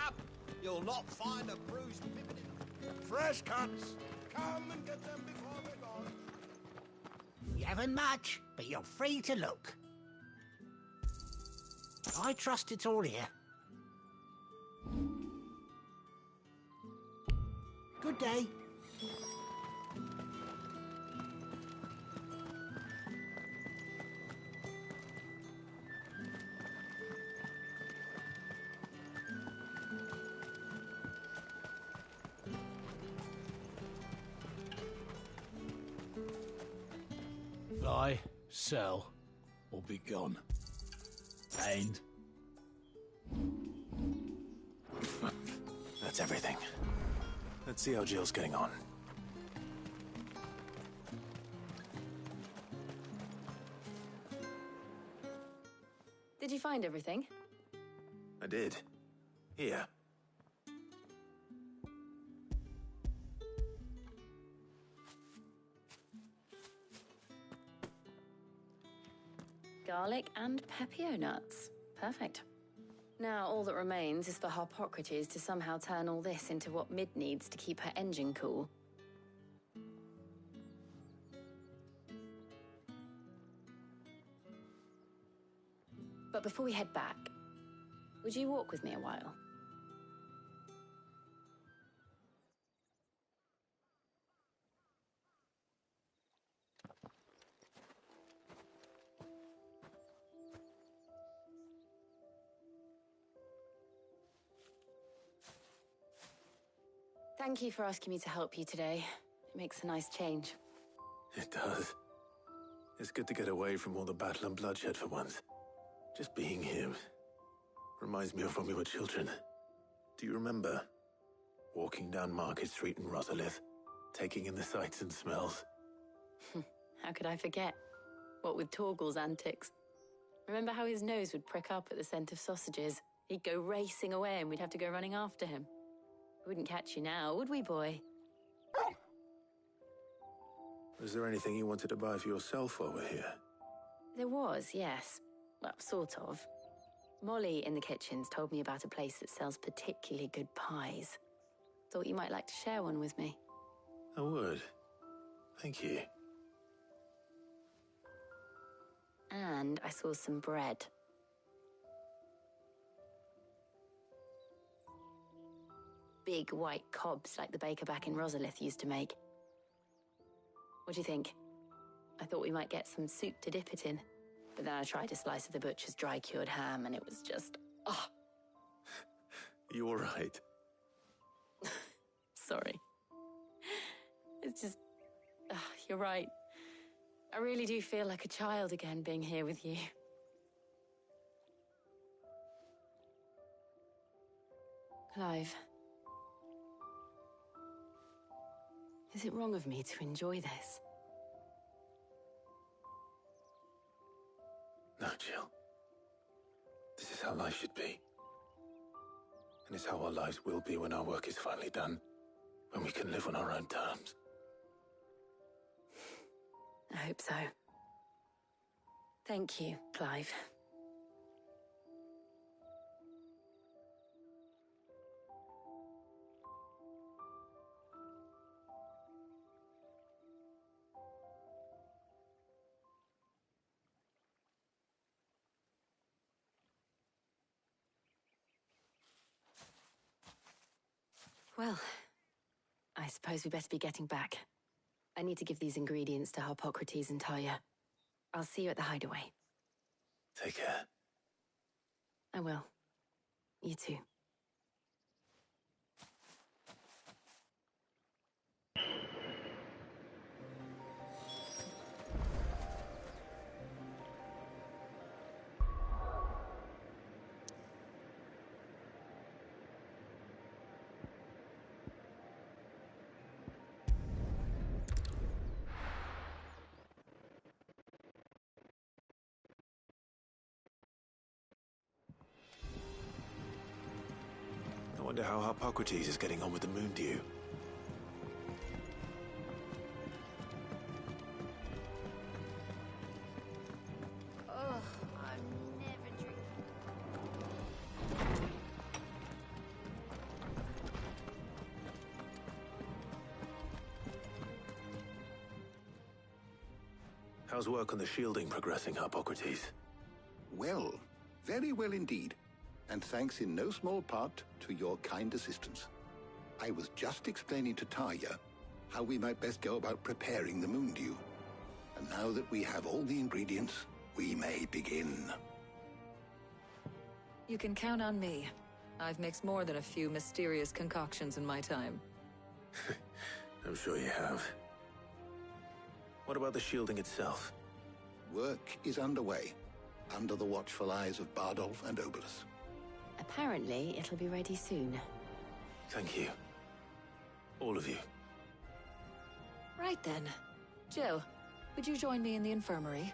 Up! You'll not find a bruised pippin in fresh cuts. Come and get them before they're gone. You haven't much, but you're free to look. I trust it's all here. Good day. Buy, sell, or be gone. And That's everything. Let's see how Jill's getting on. Did you find everything? I did. Here. Garlic and Pepio nuts. Perfect. Now all that remains is for Harpocrates to somehow turn all this into what Mid needs to keep her engine cool. But before we head back, would you walk with me a while? Thank you for asking me to help you today. It makes a nice change. It does. It's good to get away from all the battle and bloodshed for once. Just being here reminds me of when we were children. Do you remember? Walking down Market Street in Rosalith, taking in the sights and smells. How could I forget? What with Torgal's antics. Remember how his nose would prick up at the scent of sausages? He'd go racing away and we'd have to go running after him. We wouldn't catch you now, would we, boy? Was there anything you wanted to buy for yourself while we're here? There was, yes. Well, sort of. Molly in the kitchens told me about a place that sells particularly good pies. Thought you might like to share one with me. I would. Thank you. And I saw some bread. Big white cobs like the baker back in Rosalith used to make. What do you think? I thought we might get some soup to dip it in. But then I tried a slice of the butcher's dry-cured ham and it was just... oh. You all right? Sorry. It's just... you're right. I really do feel like a child again being here with you. Clive. Is it wrong of me to enjoy this? No, Jill. This is how life should be. And it's how our lives will be when our work is finally done. When we can live on our own terms. I hope so. Thank you, Clive. Well, I suppose we better be getting back. I need to give these ingredients to Harpocrates and Talia. I'll see you at the hideaway. Take care. I will. You too. I wonder how Harpocrates is getting on with the moon dew. Oh, I'm never drinking. How's work on the shielding progressing, Harpocrates? Well, very well indeed. And thanks in no small part to your kind assistance. I was just explaining to Talia how we might best go about preparing the moon dew. And now that we have all the ingredients, we may begin. You can count on me. I've mixed more than a few mysterious concoctions in my time. I'm sure you have. What about the shielding itself? Work is underway, under the watchful eyes of Bardolph and Obolus. Apparently, it'll be ready soon. Thank you. All of you. Right then. Jill, would you join me in the infirmary?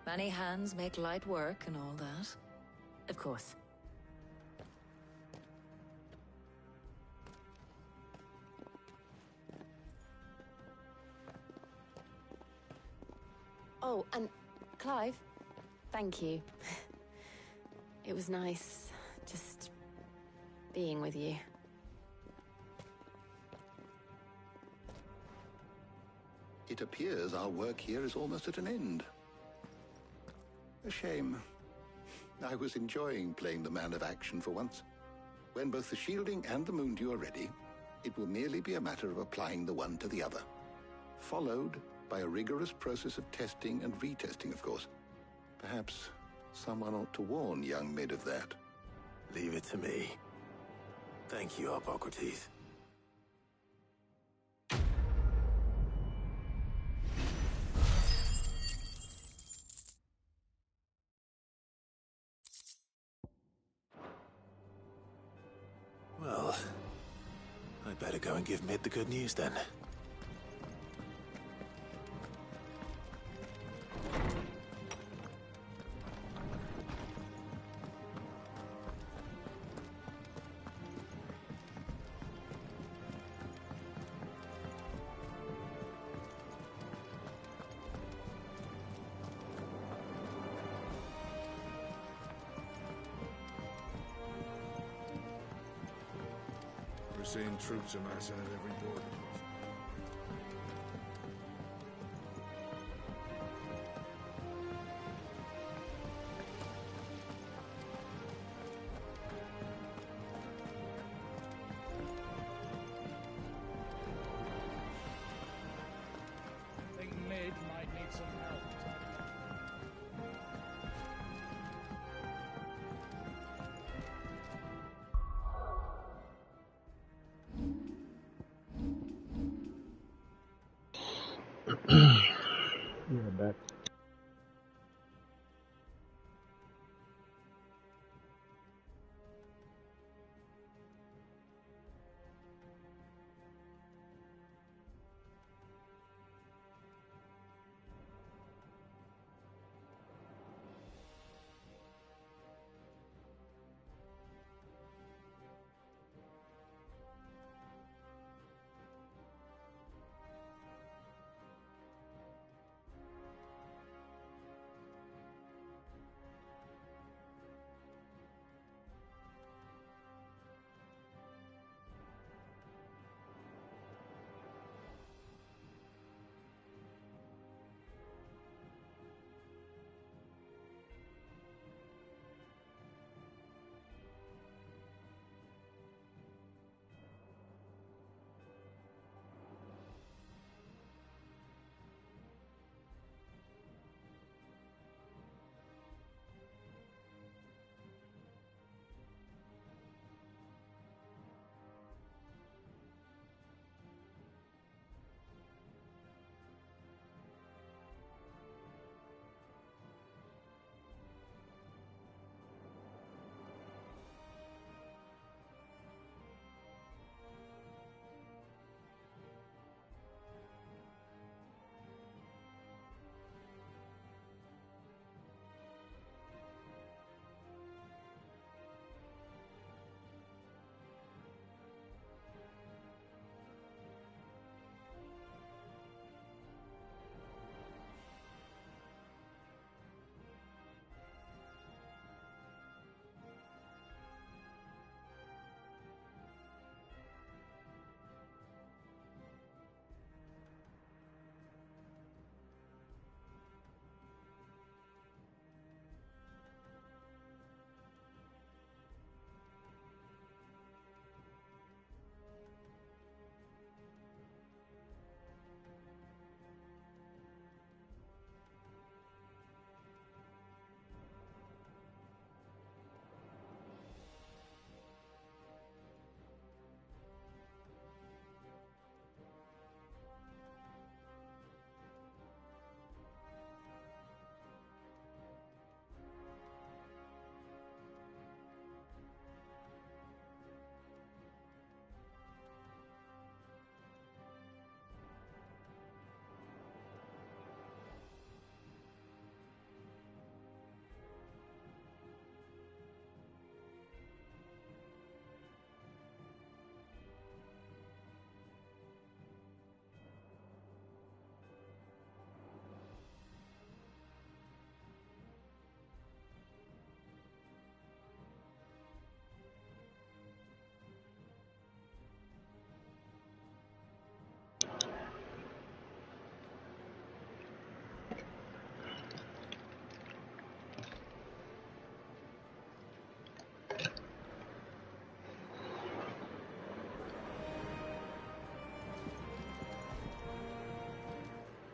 Many hands make light work and all that. Of course. Oh, and Clive, thank you. It was nice just being with you. It appears our work here is almost at an end. A shame. I was enjoying playing the man of action for once. When both the shielding and the moon dew are ready, it will merely be a matter of applying the one to the other. Followed by a rigorous process of testing and retesting, of course. Perhaps someone ought to warn young Mid of that. Leave it to me. Thank you, Harpocrates. Well, I'd better go and give Mid the good news then. We're seeing troops amassing at every border crossing. I think Mid might need some help. Yeah, back.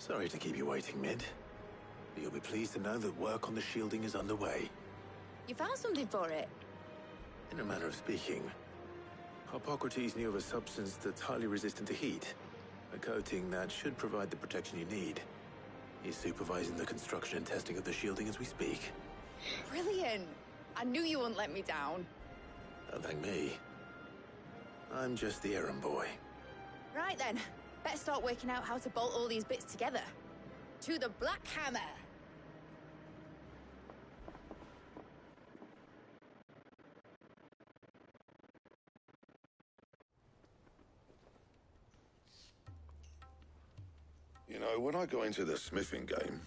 Sorry to keep you waiting, Mid. But you'll be pleased to know that work on the shielding is underway. You found something for it? In a manner of speaking, Hippocrates knew of a substance that's highly resistant to heat. A coating that should provide the protection you need. He's supervising the construction and testing of the shielding as we speak. Brilliant! I knew you wouldn't let me down. Don't thank me. I'm just the errand boy. Right then, better start working out how to bolt all these bits together. To the Black Hammer! You know, when I got into the smithing game,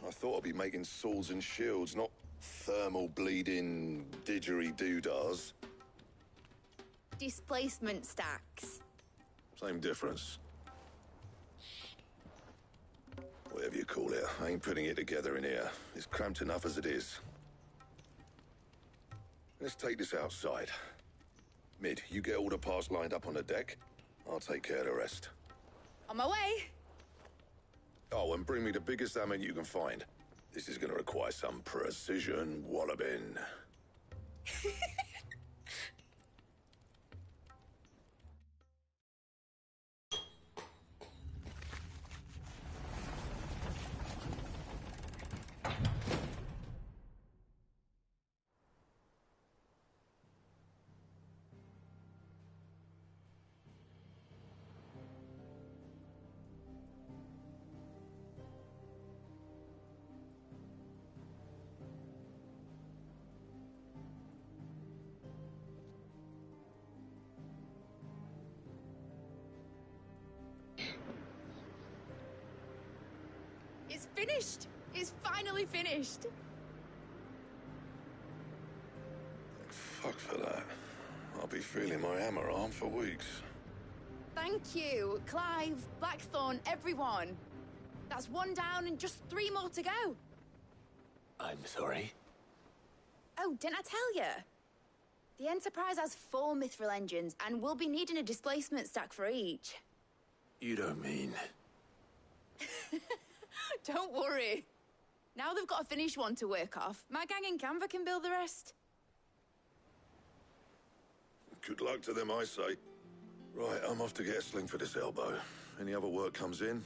I thought I'd be making swords and shields, not thermal bleeding didgeridoo-dahs. Displacement stacks. Same difference. Whatever you call it, I ain't putting it together in here. It's cramped enough as it is. Let's take this outside. Mid, you get all the parts lined up on the deck. I'll take care of the rest. On my way! Oh, and bring me the biggest hammer you can find. This is gonna require some precision walloping. It's finished! It's finally finished! Fuck for that. I'll be feeling my hammer arm for weeks. Thank you, Clive, Blackthorn, everyone. That's one down and just 3 more to go. I'm sorry. Oh, didn't I tell you? The Enterprise has 4 mithril engines, and we'll be needing a displacement stack for each. You don't mean... Don't worry. Now they've got a finished one to work off. My gang in Canva can build the rest. Good luck to them, I say. Right, I'm off to get a sling for this elbow. Any other work comes in,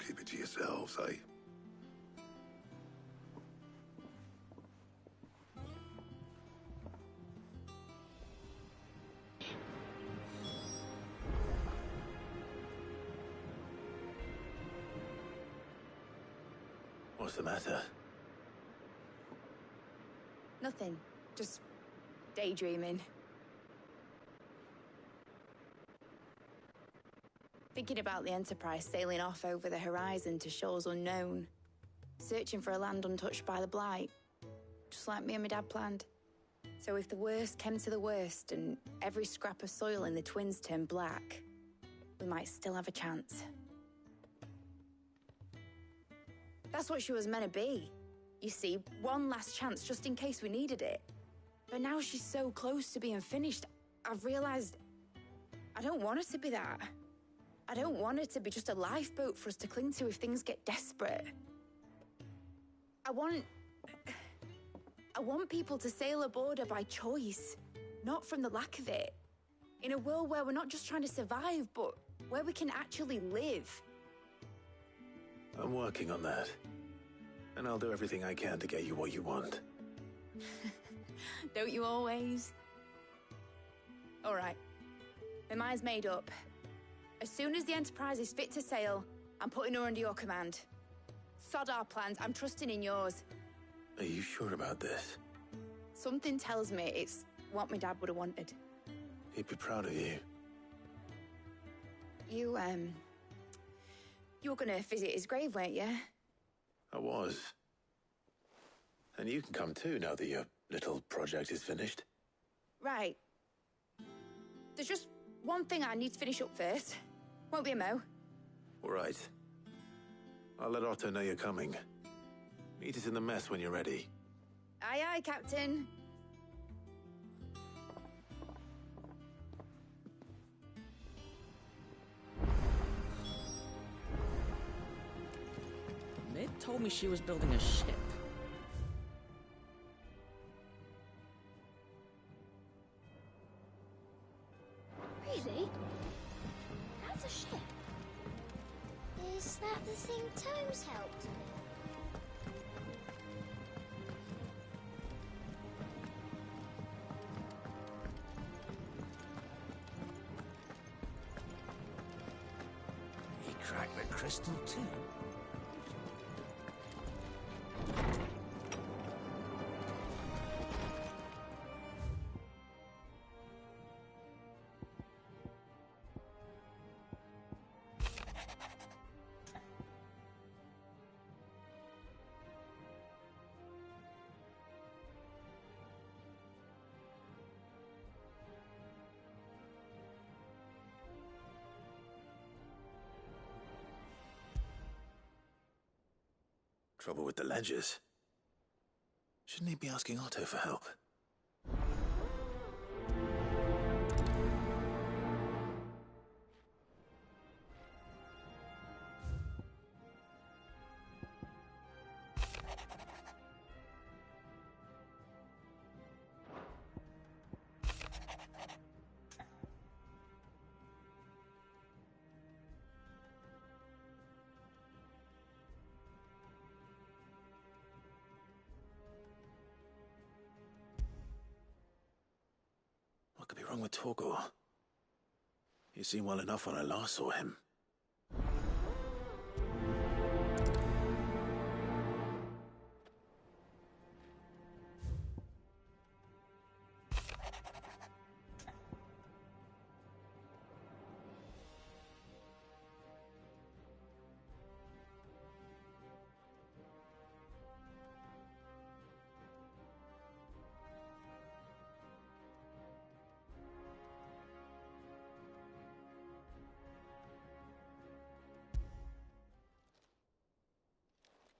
keep it to yourselves, eh? What's the matter? Nothing. Just daydreaming. Thinking about the Enterprise sailing off over the horizon to shores unknown. Searching for a land untouched by the Blight. Just like me and my dad planned. So if the worst came to the worst and every scrap of soil in the Twins turned black, we might still have a chance. That's what she was meant to be. You see, one last chance just in case we needed it. But now she's so close to being finished, I've realized I don't want her to be that. I don't want her to be just a lifeboat for us to cling to if things get desperate. I want people to sail aboard her by choice, not from the lack of it. In a world where we're not just trying to survive, but where we can actually live. I'm working on that. And I'll do everything I can to get you what you want. Don't you always? All right. My mind's made up. As soon as the Enterprise is fit to sail, I'm putting her under your command. Sod our plans, I'm trusting in yours. Are you sure about this? Something tells me it's what my dad would have wanted. He'd be proud of you. You were gonna visit his grave, weren't you? I was. And you can come too now that your little project is finished. Right. There's just one thing I need to finish up first. Won't be a mo. All right. I'll let Otto know you're coming. Meet us in the mess when you're ready. Aye, aye, Captain. told me she was building a ship. Really? That's a ship. Is that the thing Tomes helped with? He cracked the crystal too. Trouble with the ledgers. Shouldn't he be asking Otto for help? What could be wrong with Torgor? He seemed well enough when I last saw him.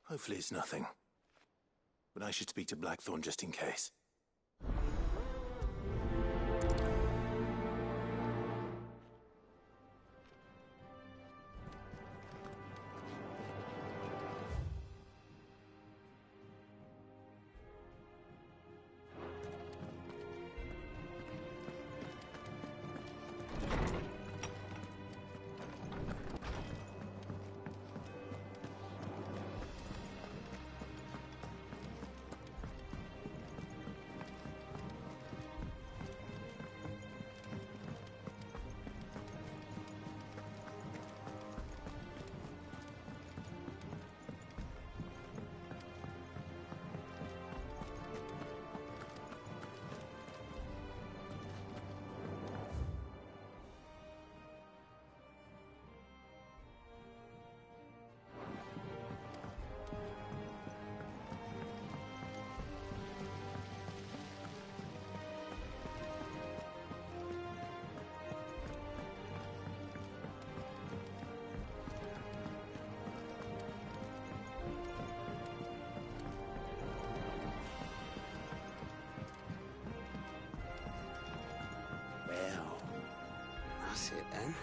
Hopefully it's nothing. But I should speak to Blackthorn just in case. That's it then.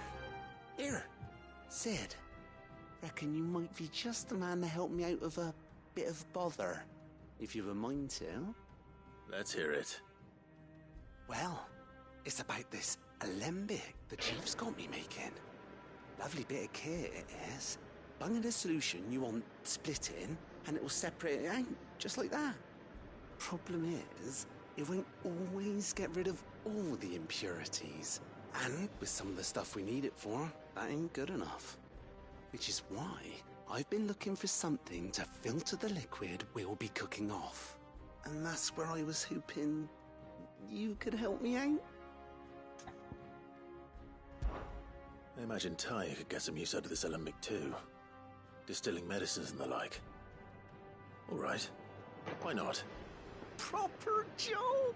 Here, Sid. Reckon you might be just the man to help me out of a bit of bother, if you've a mind to. Let's hear it. Well, it's about this alembic the chief's got me making. Lovely bit of kit it is. Bung in a solution you want splitting, and it will separate it out, just like that. Problem is, it won't always get rid of all the impurities. And with some of the stuff we need it for, that ain't good enough. Which is why I've been looking for something to filter the liquid we'll be cooking off. And that's where I was hoping you could help me out. I imagine Ty could get some use out of this alembic too. Distilling medicines and the like. All right. Why not? Proper job!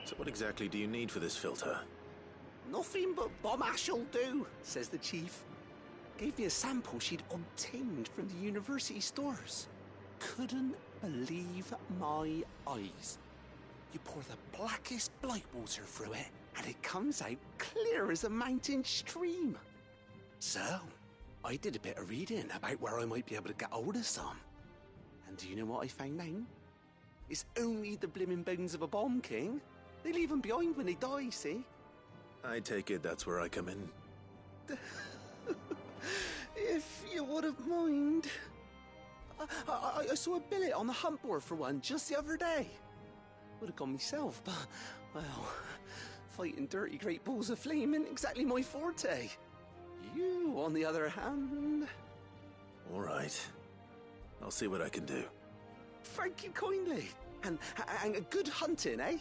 So what exactly do you need for this filter? Nothing but bomb ash'll do, says the chief. Gave me a sample she'd obtained from the university stores. Couldn't believe my eyes. You pour the blackest blight water through it, and it comes out clear as a mountain stream. So, I did a bit of reading about where I might be able to get hold of some. And do you know what I found out? It's only the blimmin' bones of a bomb king. They leave them behind when they die, see? I take it that's where I come in. If you wouldn't mind. I saw a billet on the hunt board for one just the other day. Would have gone myself, but, well, fighting dirty great balls of flame ain't exactly my forte. You, on the other hand... All right. I'll see what I can do. Thank you kindly. And a good hunting, eh?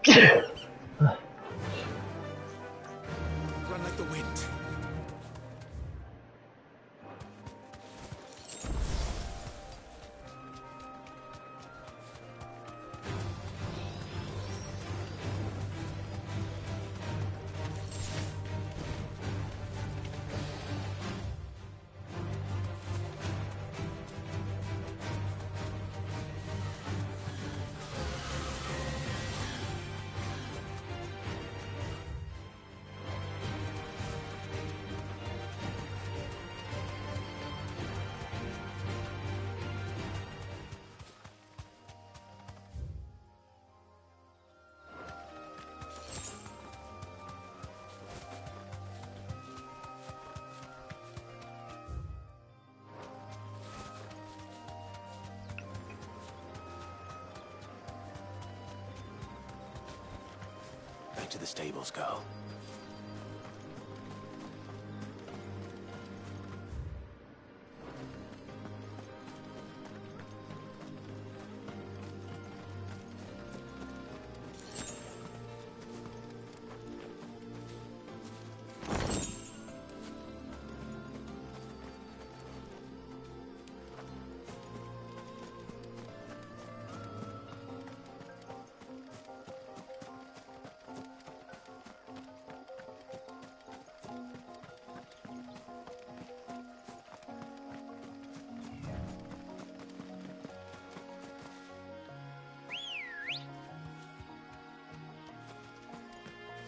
Run like the wind. Back to the stables, girl.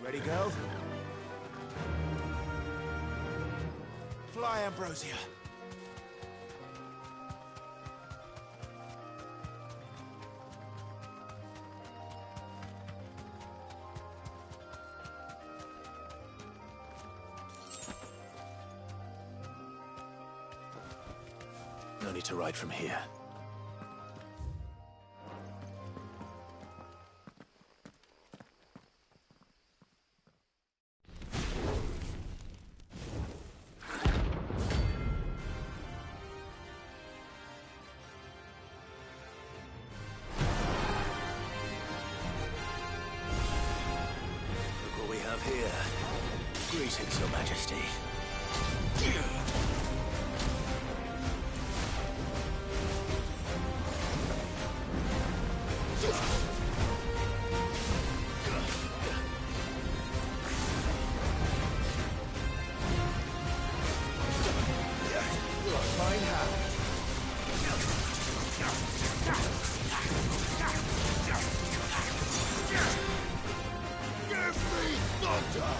Ready, girl? Fly, Ambrosia. No need to ride from here. Look what we have here. Greetings, Your Majesty. Fine hand. Give me thunder!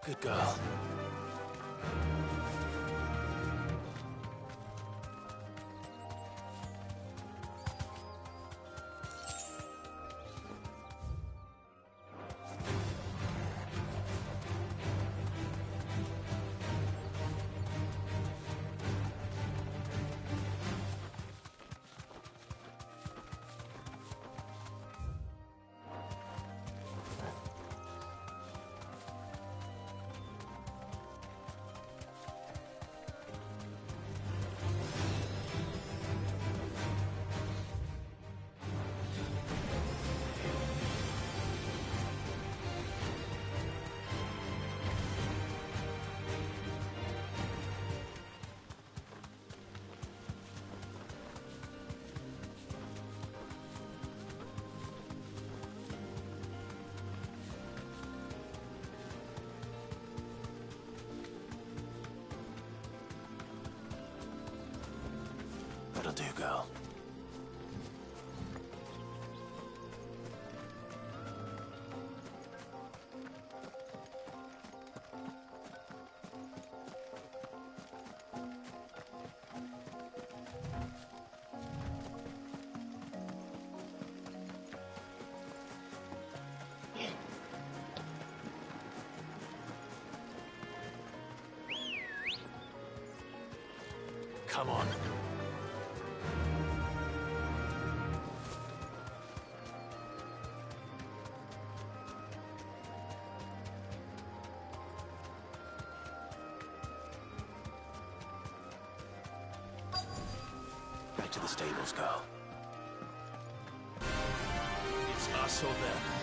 Good girl. girl. Come on. Back to the stables, girl. It's us or them.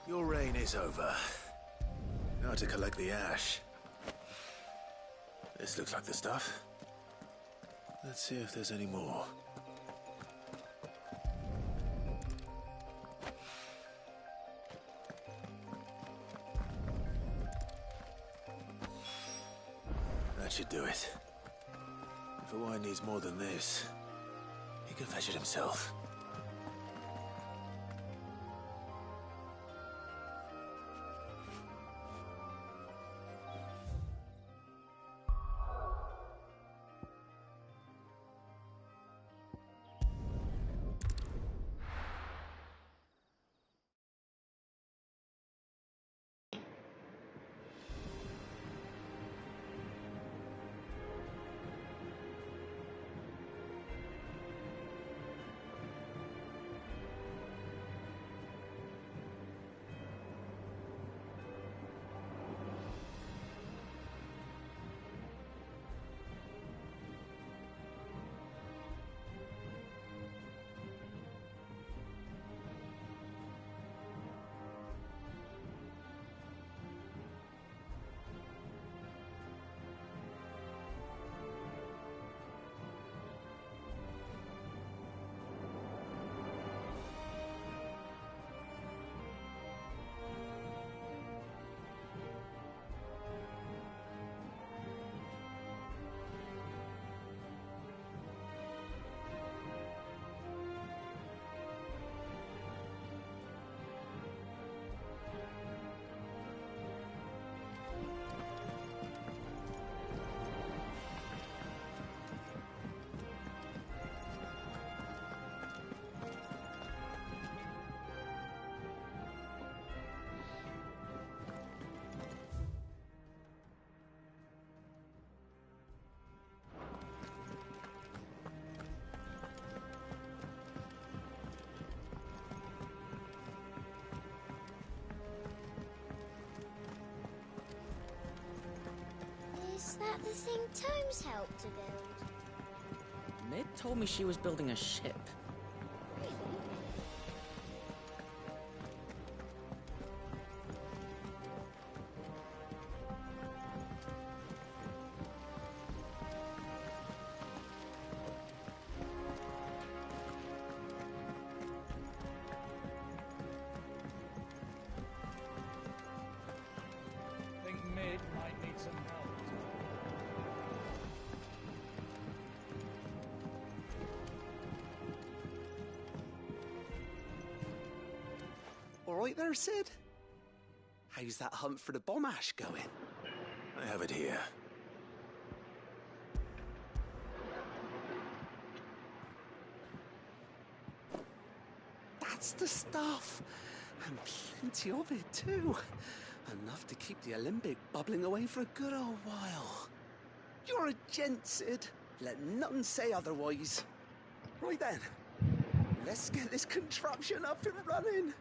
Your reign is over. Now to collect the ash. This looks like the stuff. Let's see if there's any more. That should do it. If Hawaii needs more than this, he can fetch it himself. that the thing Tomes helped to build? Mid told me she was building a ship. Really? Think Mid might need some help. All right there, Sid? How's that hunt for the bomb ash going? I have it here. That's the stuff. And plenty of it, too. Enough to keep the Alembic bubbling away for a good old while. You're a gent, Sid. Let nothing say otherwise. Right then. Let's get this contraption up and running.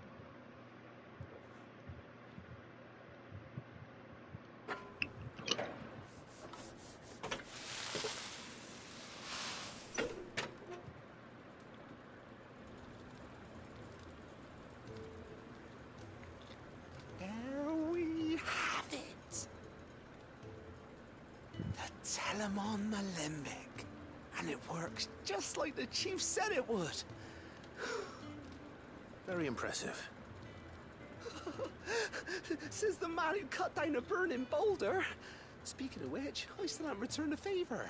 There we have it. The Telemon Alembic. And it works just like the chief said it would. Very impressive. Says the man who cut down a burning boulder. Speaking of which, I still haven't returned the favor.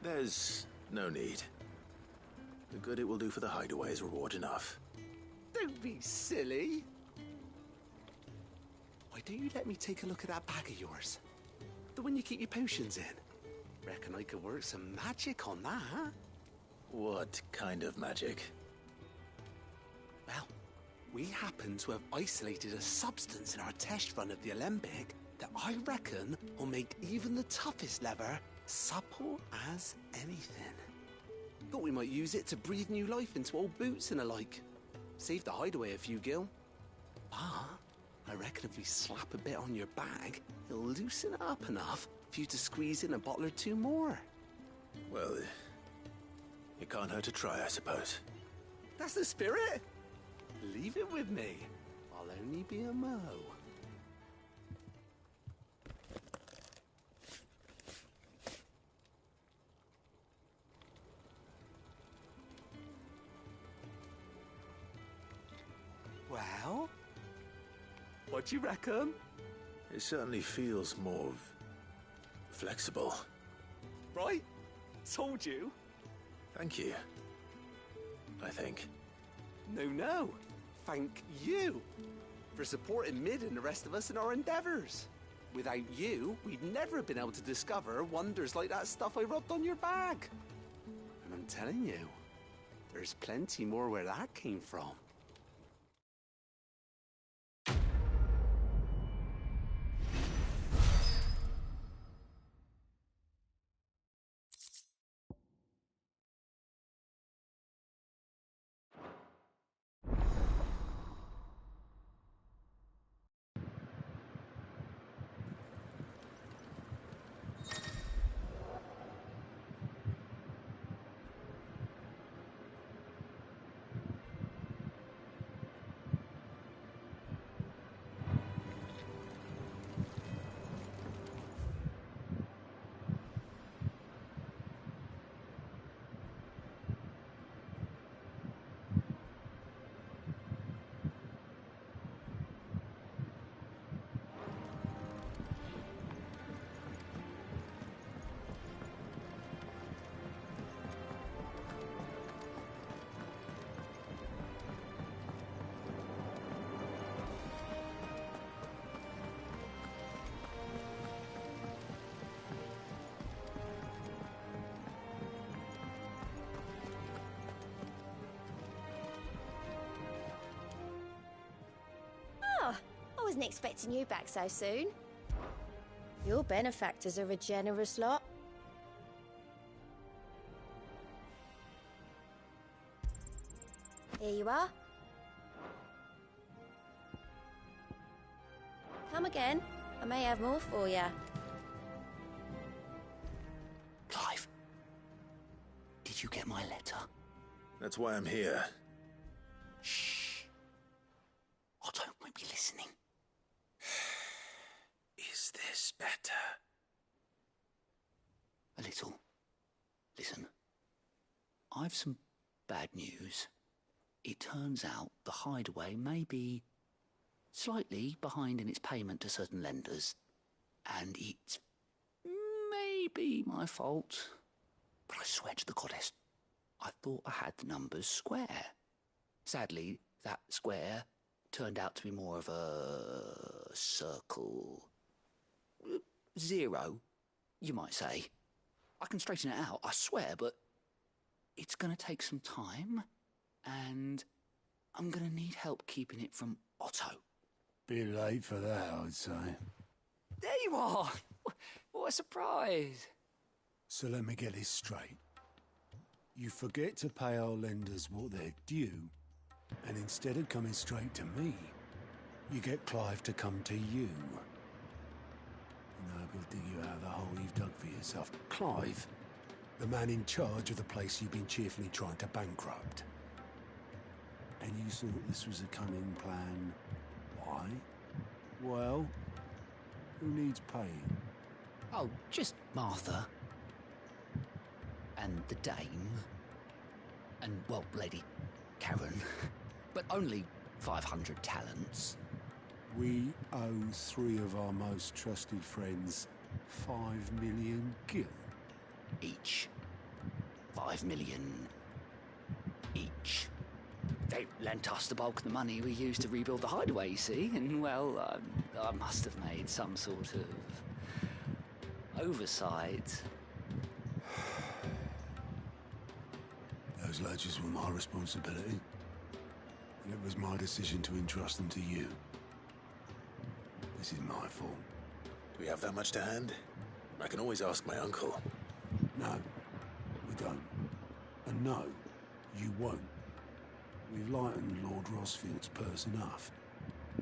There's no need. The good it will do for the hideaway is reward enough. Don't be silly. Why don't you let me take a look at that bag of yours? The one you keep your potions in. Reckon I could work some magic on that, huh? What kind of magic? Well, we happen to have isolated a substance in our test run of the Alembic that I reckon will make even the toughest leather supple as anything. Thought we might use it to breathe new life into old boots and the like. Save the hideaway a few gil. But I reckon if we slap a bit on your bag, it'll loosen it up enough for you to squeeze in a bottle or two more. Well, it can't hurt to try, I suppose. That's the spirit. Leave it with me. I'll only be a mo. Well, what do you reckon? It certainly feels more flexible. Right? Told you. Thank you. I think. No. Thank you for supporting Mid and the rest of us in our endeavors. Without you, we'd never have been able to discover wonders like that stuff I rubbed on your bag. And I'm telling you, there's plenty more where that came from. I wasn't expecting you back so soon. Your benefactors are a generous lot. Here you are. Come again. I may have more for you. That's why I'm here. Shh. Otto might be listening. Is this better? A little. Listen. I've some bad news. It turns out the hideaway may be slightly behind in its payment to certain lenders, and it may be my fault. But I swear to the goddess, I thought I had the numbers square. Sadly, that square turned out to be more of a circle. 0, you might say. I can straighten it out, I swear, but it's going to take some time, and I'm going to need help keeping it from Otto. Bit late for that, I'd say. There you are! What a surprise! So let me get this straight. You forget to pay our lenders what they're due, and instead of coming straight to me, you get Clive to come to you. And he'll dig you out of the hole you've dug for yourself. Clive, the man in charge of the place you've been cheerfully trying to bankrupt. And you thought this was a cunning plan. Why? Well, who needs paying? Oh, just Martha. And the Dame. And, well, Lady Karen. But only 500 talents. We owe 3 of our most trusted friends 5 million gil. Each. 5 million each. They lent us the bulk of the money we used to rebuild the hideaway, you see, and, well, I must have made some sort of oversight. Those ledgers were my responsibility. And it was my decision to entrust them to you. This is my fault. Do we have that much to hand? I can always ask my uncle. No, we don't. And no, you won't. We've lightened Lord Rosfield's purse enough.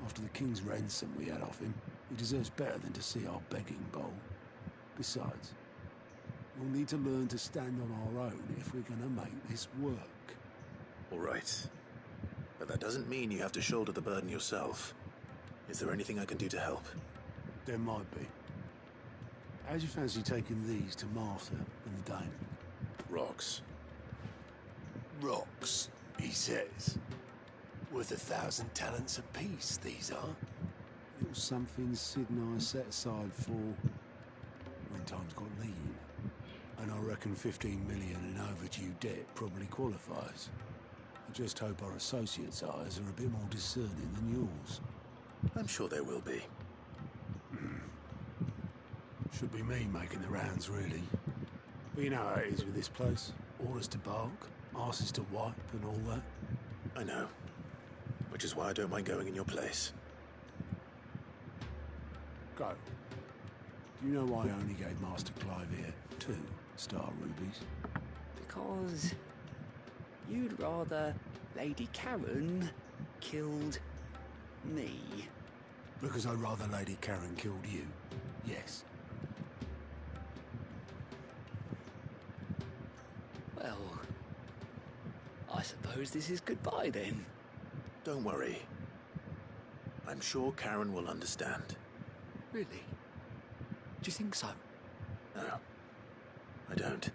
After the King's ransom we had off him, he deserves better than to see our begging bowl. Besides, we'll need to learn to stand on our own if we're gonna make this work. All right. But that doesn't mean you have to shoulder the burden yourself. Is there anything I can do to help? There might be. How'd you fancy taking these to Martha and the Dame? Rocks. Rocks, he says. Worth 1,000 talents apiece, these are. Little something Sid and I set aside for when times got lean. And I reckon 15 million in overdue debt probably qualifies. I just hope our associates' eyes are a bit more discerning than yours. I'm sure there will be. Should be me making the rounds, really. But you know how it is with this place. Orders to bark, arses to wipe, and all that. I know. Which is why I don't mind going in your place. Go. Do you know why I only gave Master Clive here 2 star rubies? Because you'd rather Lady Karen killed me. Because I'd rather Lady Karen killed you. Yes. Well, I suppose this is goodbye then. Don't worry. I'm sure Karen will understand. Really? Do you think so? No, I don't.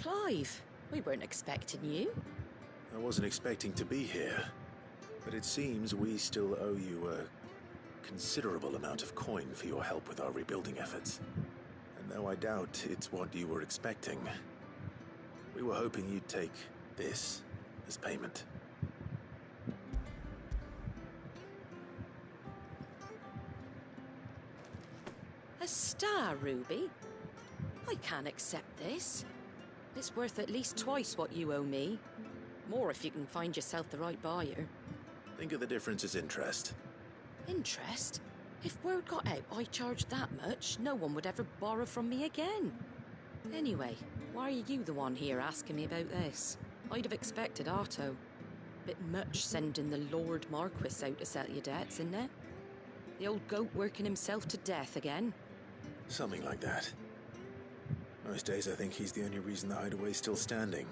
Clive, we weren't expecting you. I wasn't expecting to be here, but it seems we still owe you a considerable amount of coin for your help with our rebuilding efforts. And though I doubt it's what you were expecting, we were hoping you'd take this as payment. A star ruby? I can't accept this. It's worth at least twice what you owe me. More if you can find yourself the right buyer. Think of the difference as interest. Interest? If word got out I charged that much, no one would ever borrow from me again. Anyway, why are you the one here asking me about this? I'd have expected Otto. Bit much sending the Lord Marquis out to settle your debts, isn't it? The old goat working himself to death again? Something like that. Most days I think he's the only reason the hideaway's still standing.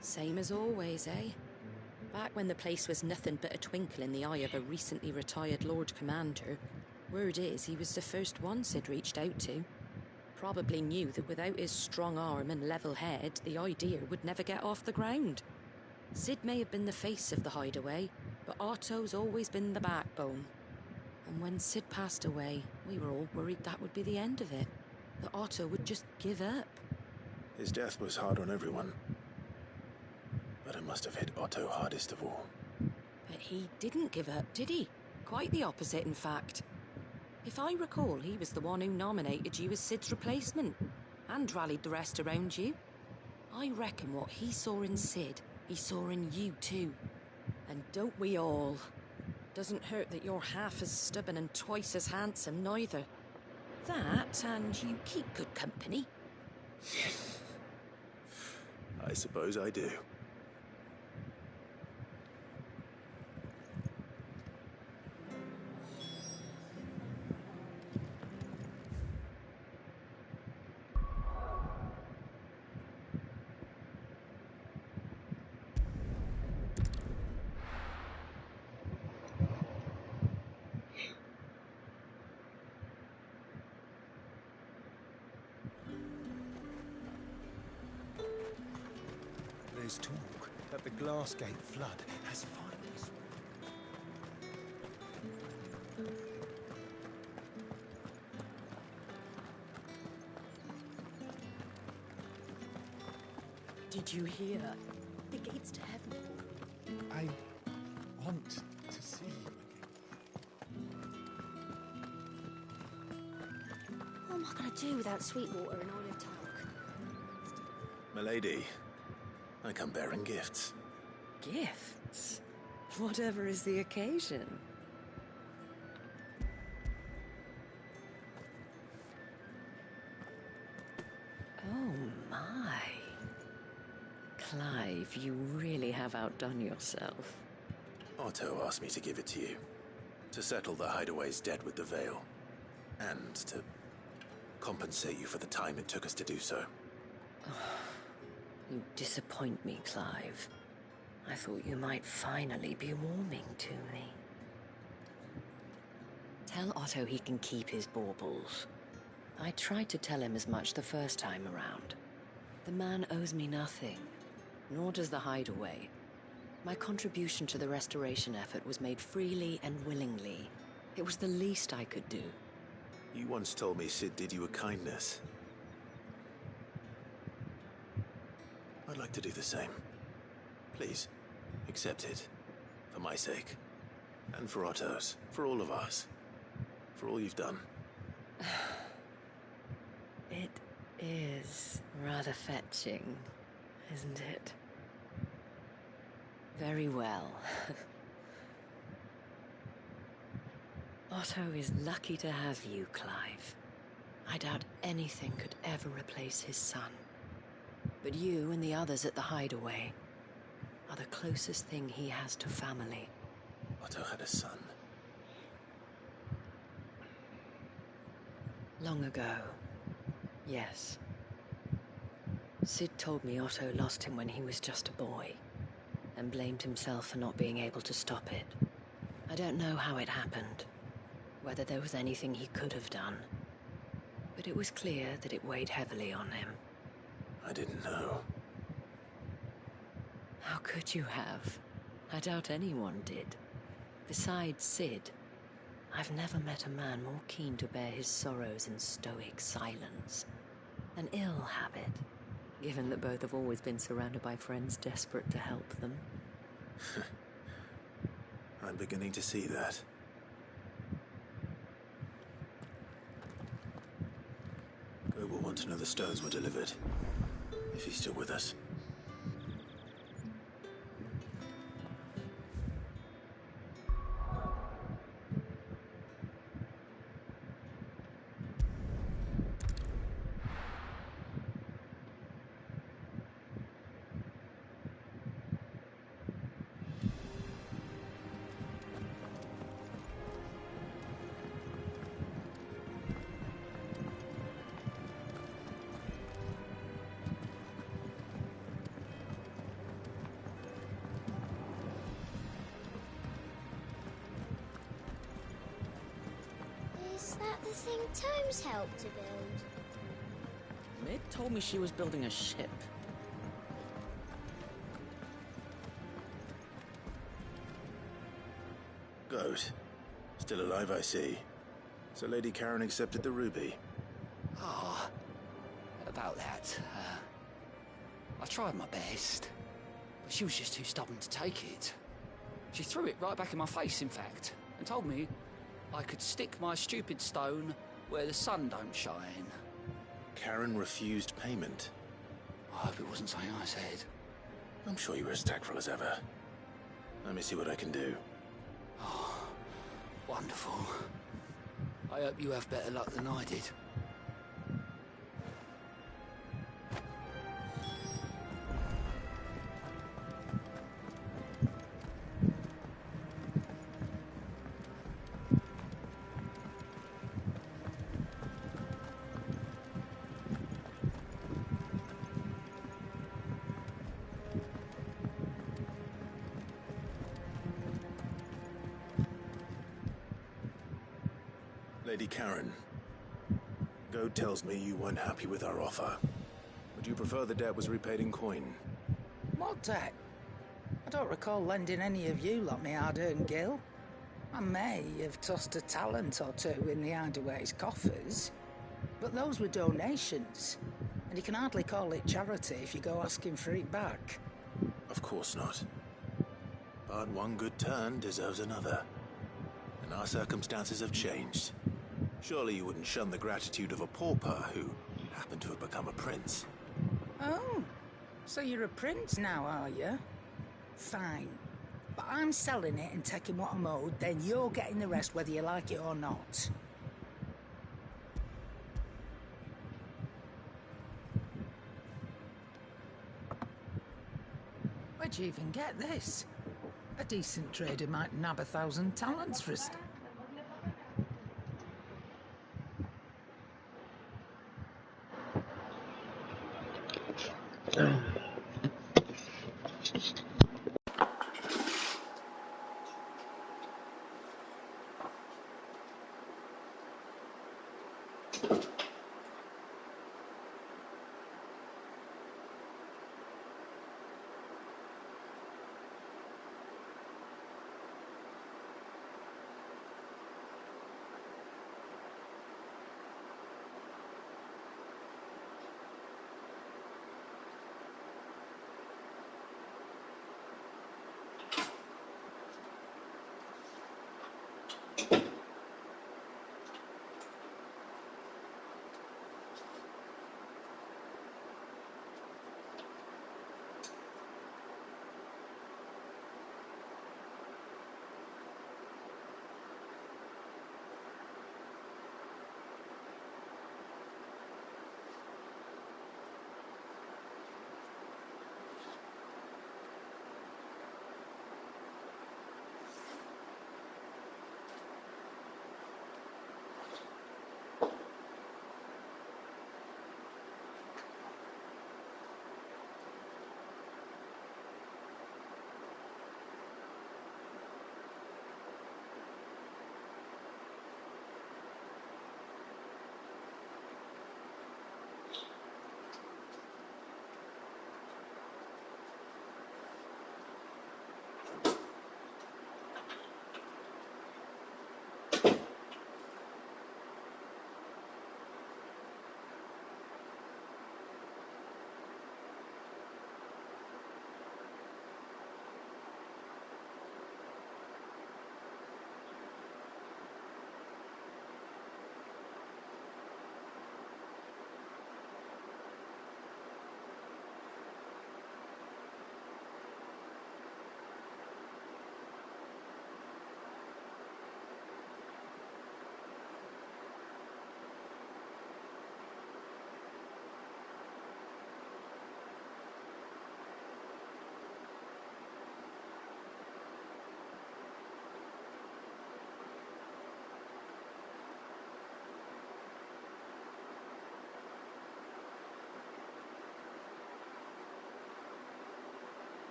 Same as always, eh? Back when the place was nothing but a twinkle in the eye of a recently retired Lord Commander, word is he was the first one Sid reached out to. Probably knew that without his strong arm and level head, the idea would never get off the ground. Sid may have been the face of the hideaway, but Otto's always been the backbone. And when Sid passed away, we were all worried that would be the end of it. That Otto would just give up. His death was hard on everyone. But it must have hit Otto hardest of all. But he didn't give up, did he? Quite the opposite, in fact. If I recall, he was the one who nominated you as Sid's replacement, and rallied the rest around you. I reckon what he saw in Sid, he saw in you too. And don't we all? Doesn't hurt that you're half as stubborn and twice as handsome, neither. That, and you keep good company. I suppose I do. There's talk that the Glassgate flood has finally spread. Did you hear? The gates to heaven. I want to see you again. What am I going to do without Sweetwater and Olive Talk? Milady, I come bearing gifts. Gifts? Whatever is the occasion. Oh my. Clive, you really have outdone yourself. Otto asked me to give it to you. To settle the hideaway's debt with the Veil. And to compensate you for the time it took us to do so. You disappoint me, Clive. I thought you might finally be warming to me. Tell Otto he can keep his baubles. I tried to tell him as much the first time around. The man owes me nothing, nor does the hideaway. My contribution to the restoration effort was made freely and willingly. It was the least I could do. You once told me Sid did you a kindness. I'd like to do the same. Please, accept it. For my sake. And for Otto's. For all of us. For all you've done. It is rather fetching, isn't it? Very well. Otto is lucky to have you, Clive. I doubt anything could ever replace his son. But you and the others at the hideaway are the closest thing he has to family. Otto had a son. Long ago, yes. Sid told me Otto lost him when he was just a boy, and blamed himself for not being able to stop it. I don't know how it happened, whether there was anything he could have done, but it was clear that it weighed heavily on him. I didn't know. How could you have? I doubt anyone did. Besides Sid, I've never met a man more keen to bear his sorrows in stoic silence. An ill habit, Given that both have always been surrounded by friends desperate to help them. I'm beginning to see that. Go will want to know the stones were delivered. If he's still with us. Is that the thing Tomes helped to build? Mid told me she was building a ship. Goat. Still alive, I see. So Lady Karen accepted the ruby. Ah, about that. I tried my best, but she was just too stubborn to take it. She threw it right back in my face, in fact, and told me I could stick my stupid stone where the sun don't shine. Karen refused payment. I hope it wasn't something I said. I'm sure you were as tactful as ever. Let me see what I can do. Oh, wonderful. I hope you have better luck than I did. Lady Karen, Goad tells me you weren't happy with our offer. Would you prefer the debt was repaid in coin? What debt? I don't recall lending any of you lot me hard-earned gil. I may have tossed a talent or two in the Hideaway's coffers, but those were donations, and you can hardly call it charity if you go asking for it back. Of course not. But one good turn deserves another. And our circumstances have changed. Surely you wouldn't shun the gratitude of a pauper who happened to have become a prince. Oh, so you're a prince now, are you? Fine. But I'm selling it and taking what I'm owed, then you're getting the rest whether you like it or not. Where'd you even get this? A decent trader might nab 1,000 talents for us.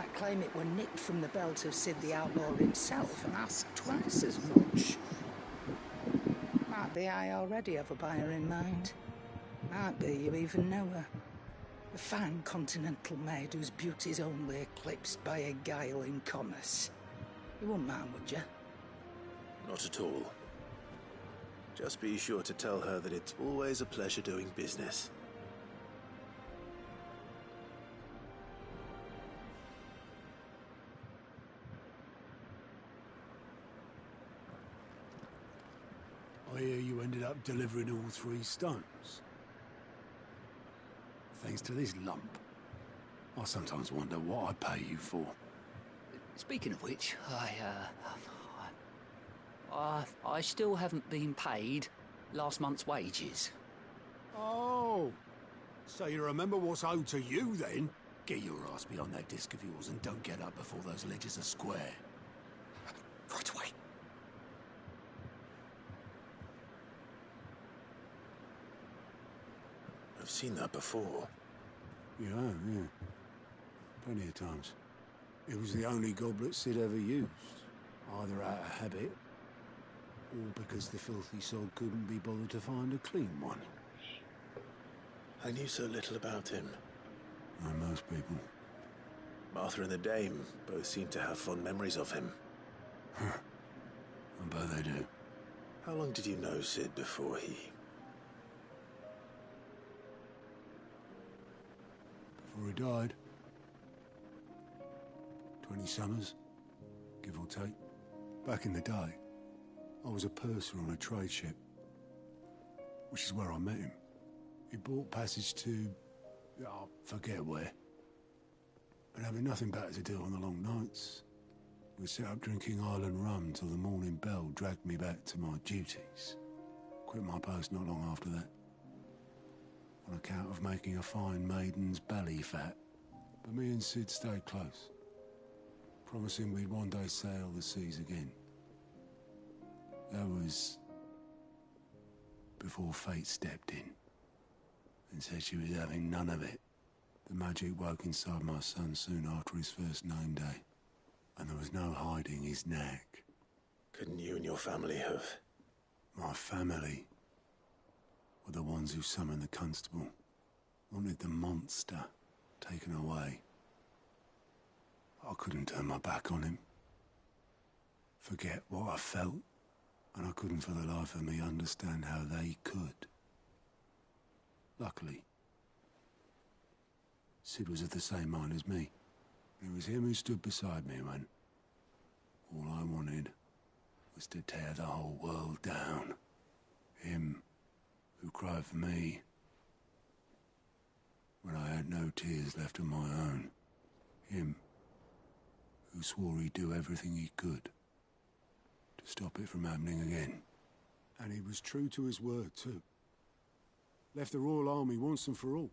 might claim it were nicked from the belt of Sid the Outlaw himself and ask twice as much. Might be I already have a buyer in mind. Might be you even know her. A fine continental maid whose beauty's only eclipsed by a guile in commerce. You wouldn't mind, would you? Not at all. Just be sure to tell her that it's always a pleasure doing business. I hear you ended up delivering all 3 stones. Thanks to this lump. I sometimes wonder what I pay you for. Speaking of which, I still haven't been paid last month's wages. Oh, so you remember what's owed to you then? Get your ass behind that disc of yours and don't get up before those ledgers are square. Right away. I've seen that before. You have, yeah. Plenty of times. It was the only goblet Sid ever used, either out of habit or because the filthy sod couldn't be bothered to find a clean one. I knew so little about him. Like most people. Martha and the Dame both seem to have fond memories of him. I bet they do. How long did you know Sid before he... Before he died. 20 summers, give or take. Back in the day, I was a purser on a trade ship, which is where I met him. He bought passage to... I forget where. But having nothing better to do on the long nights, we set up drinking island rum till the morning bell dragged me back to my duties. Quit my post not long after that, on account of making a fine maiden's belly fat. But me and Sid stayed close, promising we'd one day sail the seas again. That was before fate stepped in and said she was having none of it. The magic woke inside my son soon after his first name day, and there was no hiding his knack. Couldn't you and your family have... My family were the ones who summoned the constable, wanted the monster taken away. I couldn't turn my back on him, forget what I felt, and I couldn't for the life of me understand how they could. Luckily, Sid was of the same mind as me. It was him who stood beside me when all I wanted was to tear the whole world down. Him who cried for me when I had no tears left of my own. Him who swore he'd do everything he could to stop it from happening again. And he was true to his word, too. Left the Royal Army once and for all.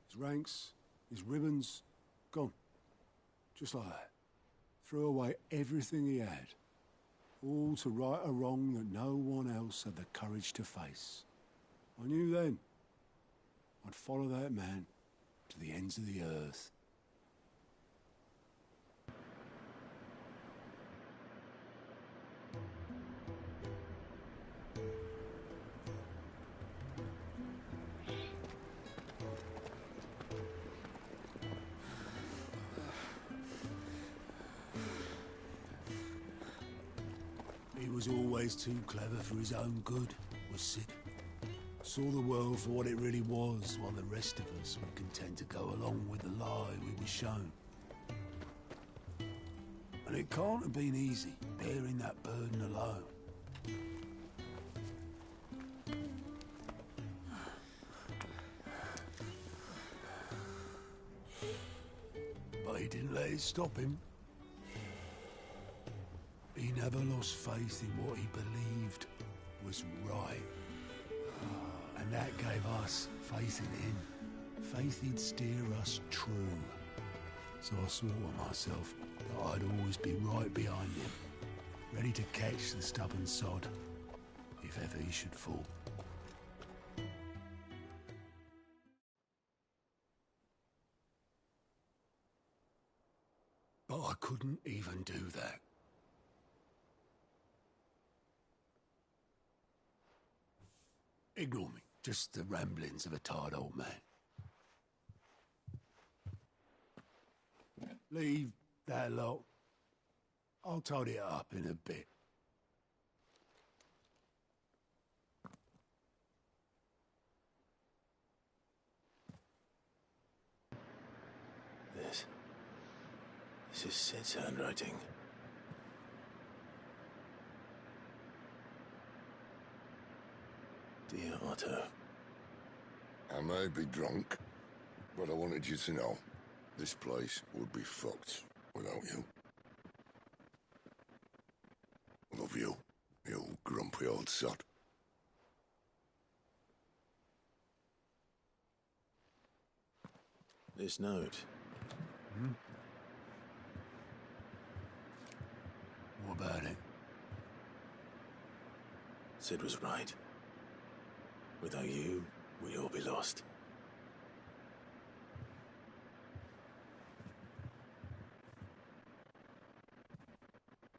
His ranks, his ribbons, gone. Just like that. Threw away everything he had. All to right a wrong that no one else had the courage to face. I knew then I'd follow that man to the ends of the earth. He was always too clever for his own good, was Sid. Saw the world for what it really was, while the rest of us were content to go along with the lie we were shown. And it can't have been easy, bearing that burden alone. But he didn't let it stop him. He never lost faith in what he believed was right. And that gave us faith in him. Faith he'd steer us true. So I swore to myself that I'd always be right behind him, ready to catch the stubborn sod, if ever he should fall. I couldn't even do that. Ignore me. Just the ramblings of a tired old man. Leave that lot. I'll tidy it up in a bit. This is Sid's handwriting. Dear Otto. I may be drunk, but I wanted you to know this place would be fucked without you. Love you, you grumpy old sod. This note. What about it? Sid was right. Without you, we'd all be lost.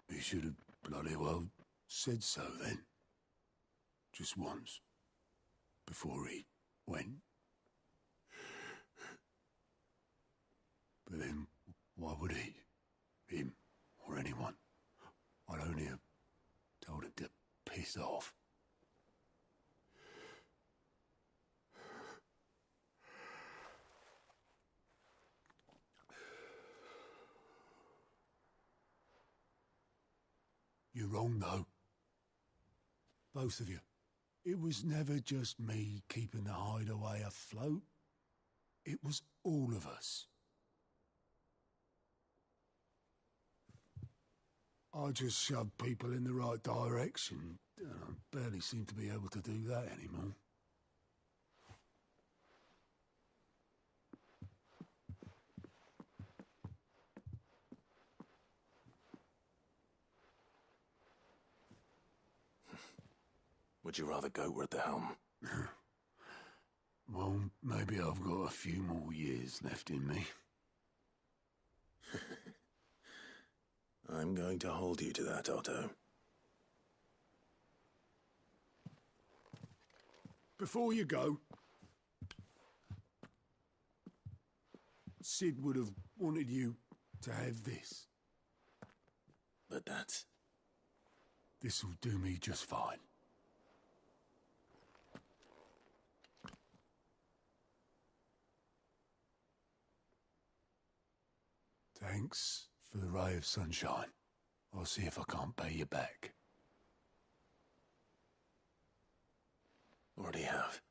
He should have bloody well said so then. Just once. Before he went. But then, why would he? Him, or anyone? I'd only have told him to piss off. You're wrong, though. Both of you. It was never just me keeping the hideaway afloat. It was all of us. I just shoved people in the right direction. I barely seem to be able to do that anymore. Would you rather go at the helm? Well, maybe I've got a few more years left in me. I'm going to hold you to that, Otto. Before you go, Sid would have wanted you to have this. But that's... This'll do me just fine. Thanks for the ray of sunshine. I'll see if I can't pay you back. Already have.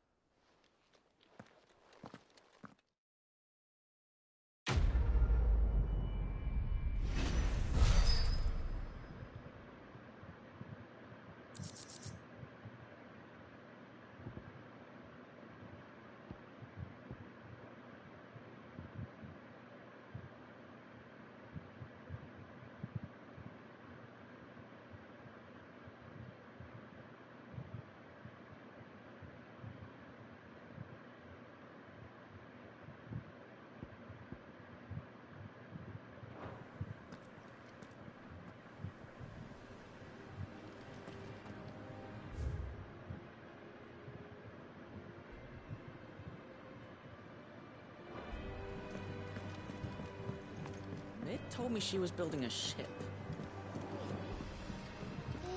Ned told me she was building a ship.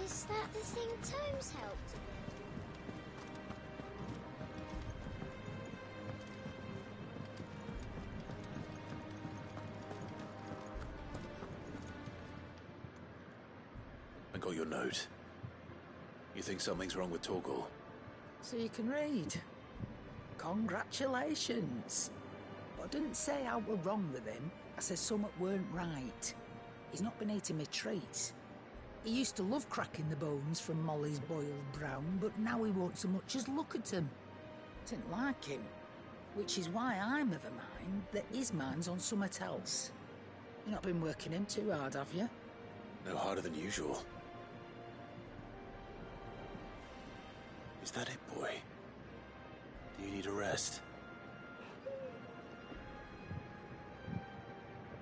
Is that the thing Tomes helped with? I got your note. You think something's wrong with Torgal? So you can read. Congratulations. But I didn't say I were wrong with him. I said something weren't right. He's not been eating my treats. He used to love cracking the bones from Molly's boiled brown, but now he won't so much as look at him. Didn't like him. Which is why I'm of a mind that his mind's on something else. You've not been working him too hard, have you? No harder than usual. Is that it, boy? Do you need a rest?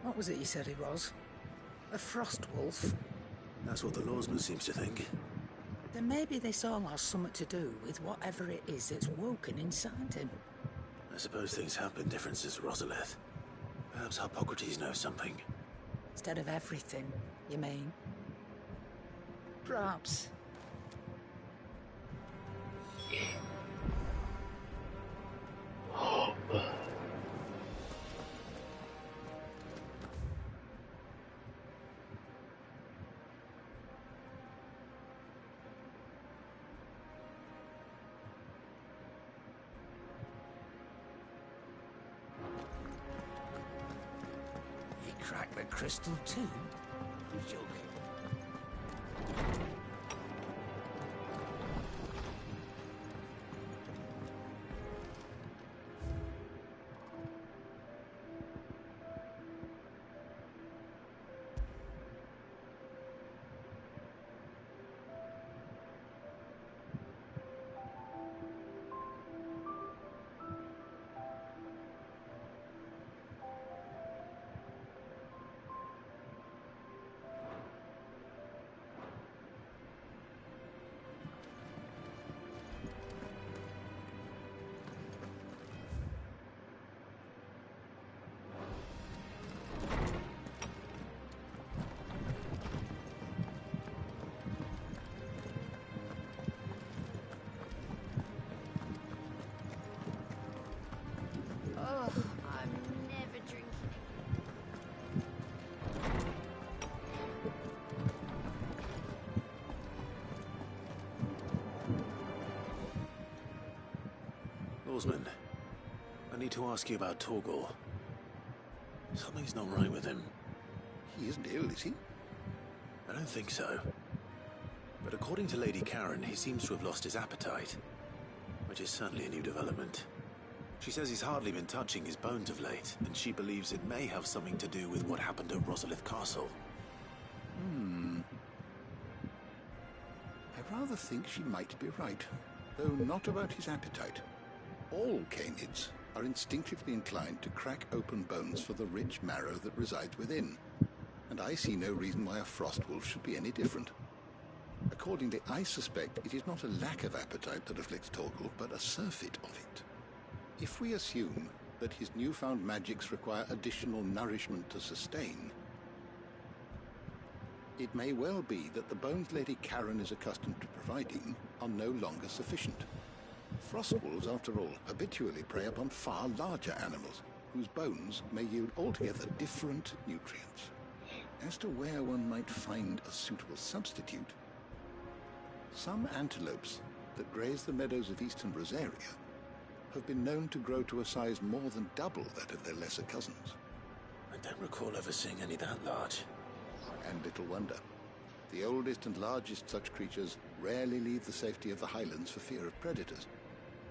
What was it you said he was? A frost wolf? That's what the lawsman seems to think. Then maybe this all has something to do with whatever it is that's woken inside him. I suppose things have been different since Rosalith. Perhaps Hippocrates knows something. Instead of everything, you mean? Perhaps. He cracked the crystal too? Joking. Oh, I'm never drinking Lawsman, I need to ask you about Torgal. Something's not right with him. He isn't ill, is he? I don't think so. But according to Lady Karen, he seems to have lost his appetite, which is certainly a new development. She says he's hardly been touching his bones of late, and she believes it may have something to do with what happened at Rosalith Castle. I rather think she might be right, though not about his appetite. All canids are instinctively inclined to crack open bones for the rich marrow that resides within, and I see no reason why a frost wolf should be any different. Accordingly, I suspect it is not a lack of appetite that afflicts Torgal, but a surfeit of it. If we assume that his newfound magics require additional nourishment to sustain, it may well be that the bones Lady Karen is accustomed to providing are no longer sufficient. Frost wolves, after all, habitually prey upon far larger animals, whose bones may yield altogether different nutrients. As to where one might find a suitable substitute, some antelopes that graze the meadows of eastern Rosaria have been known to grow to a size more than double that of their lesser cousins. I don't recall ever seeing any that large. And little wonder. The oldest and largest such creatures rarely leave the safety of the highlands for fear of predators.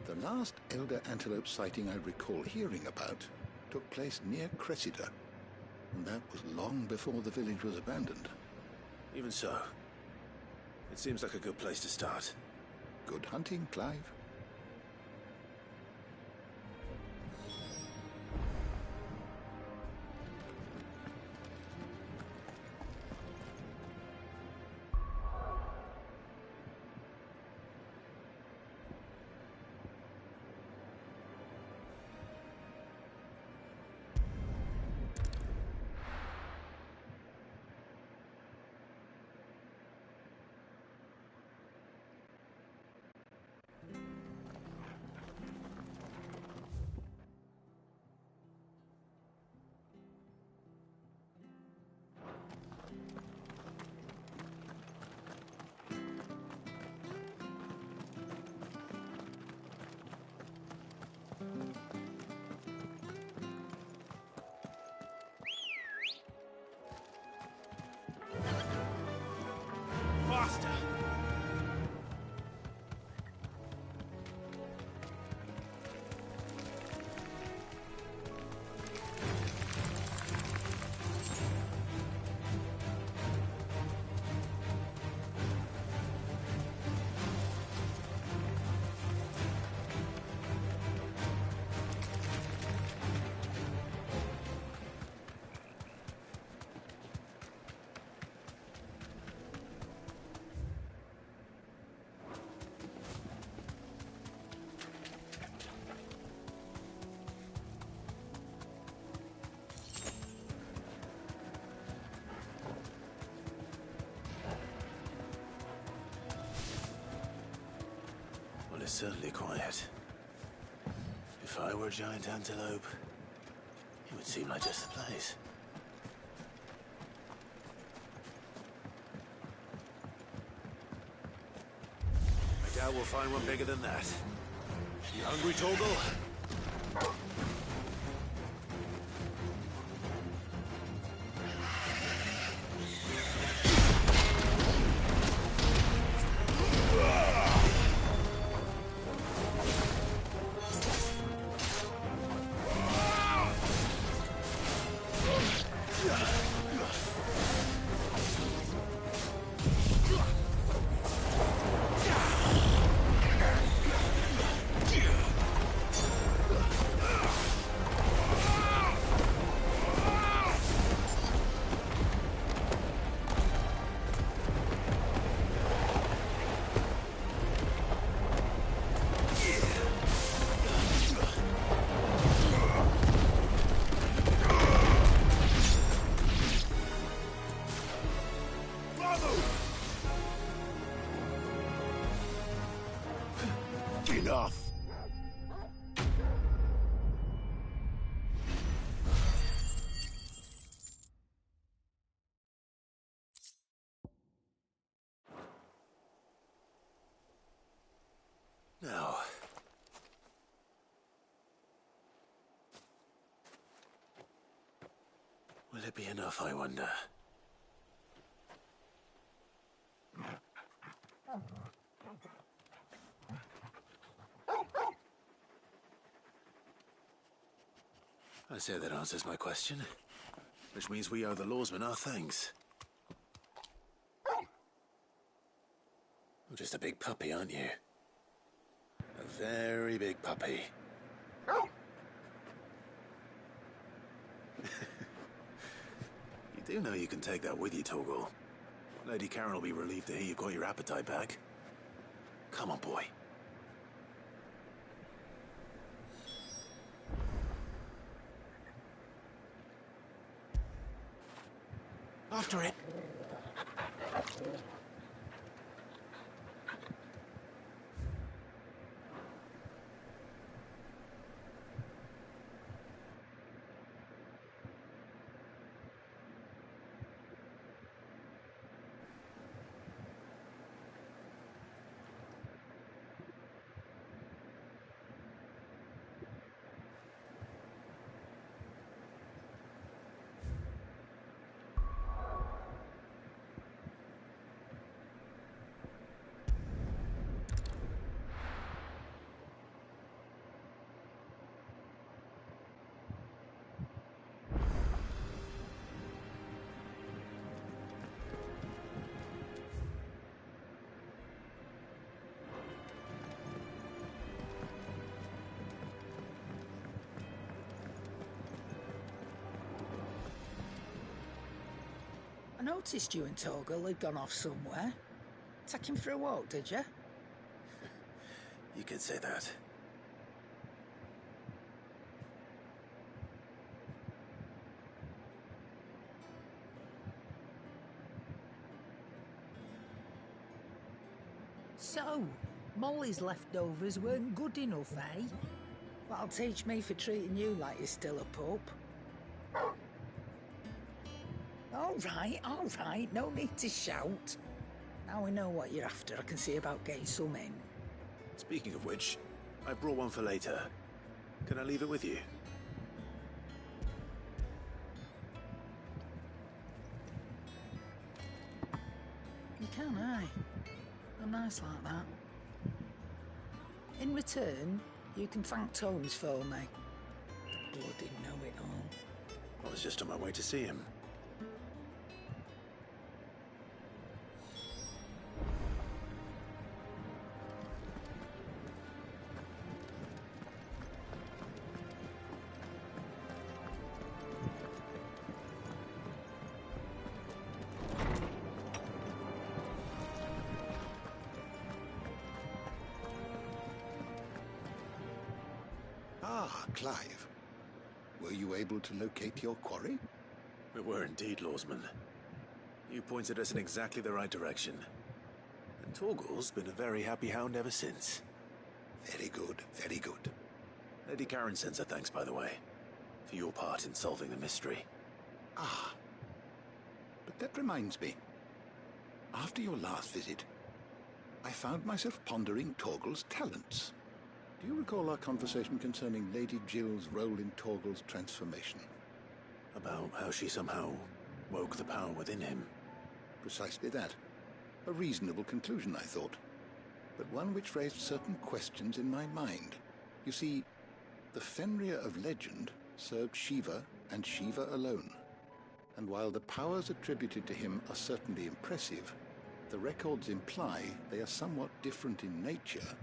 The last elder antelope sighting I recall hearing about took place near Cressida, and that was long before the village was abandoned. Even so, it seems like a good place to start. Good hunting, Clive. certainly quiet. If I were a giant antelope, it would seem like just the place. I doubt we'll find one bigger than that. You hungry, Torgal? Enough. Now. Will it be enough, I wonder? I say that answers my question. Which means we owe the lawsmen our thanks. You're just a big puppy, aren't you? A very big puppy. You do know you can take that with you, Torgal. Lady Karen will be relieved to hear you got your appetite back. Come on, boy. After it. I noticed you and Torgal had gone off somewhere. Take him for a walk, did you? You could say that. So, Molly's leftovers weren't good enough, eh? That'll teach me for treating you like you're still a pup. All right, no need to shout. Now we know what you're after, I can see about getting some in. Speaking of which, I brought one for later. Can I leave it with you? You can, aye. I'm nice like that. In return, you can thank Tones for me. The bloody know-it-all. I was just on my way to see him. Ah, Clive. Were you able to locate your quarry? We were indeed, Lawsman. You pointed us in exactly the right direction. And Torgal's been a very happy hound ever since. Very good, very good. Lady Karen sends her thanks, by the way, for your part in solving the mystery. Ah. But that reminds me. After your last visit, I found myself pondering Torgal's talents. Do you recall our conversation concerning Lady Jill's role in Torgal's transformation? About how she somehow woke the power within him. Precisely that. A reasonable conclusion, I thought. But one which raised certain questions in my mind. You see, the Fenrir of legend served Shiva and Shiva alone. And while the powers attributed to him are certainly impressive, the records imply they are somewhat different in nature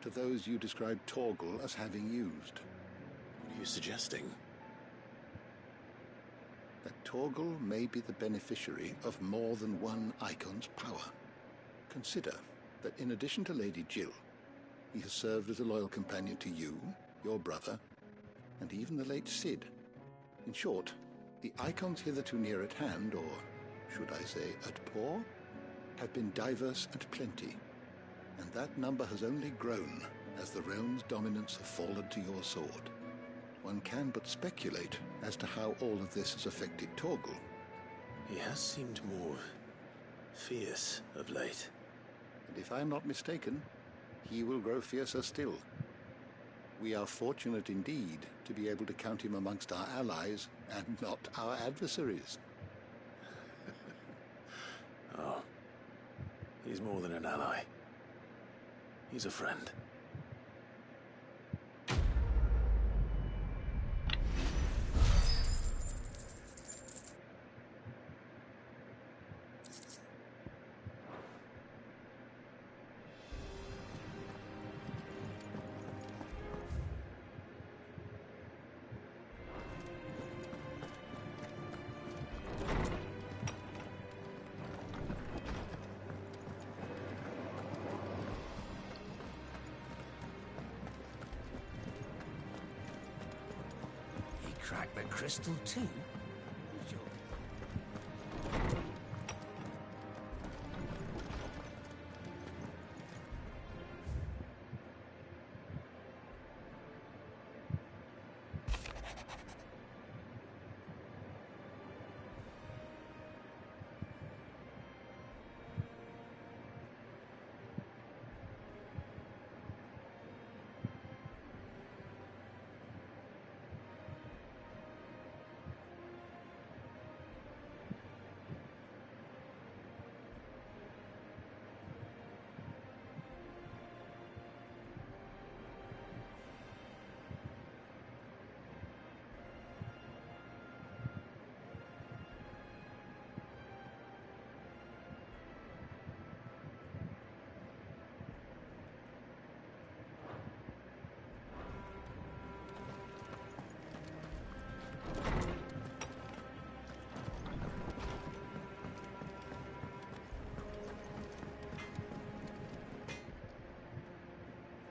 to those you described Torgal as having used. What are you suggesting? That Torgal may be the beneficiary of more than one icon's power. Consider that in addition to Lady Jill, he has served as a loyal companion to you, your brother, and even the late Cid. In short, the icons hitherto near at hand, or should I say at paw, have been diverse and plenty, and that number has only grown as the realm's dominance have fallen to your sword. One can but speculate as to how all of this has affected Torgal. He has seemed more fierce of late. And if I'm not mistaken, he will grow fiercer still. We are fortunate indeed to be able to count him amongst our allies and not our adversaries. Oh, he's more than an ally. He's a friend. Crack the crystal too?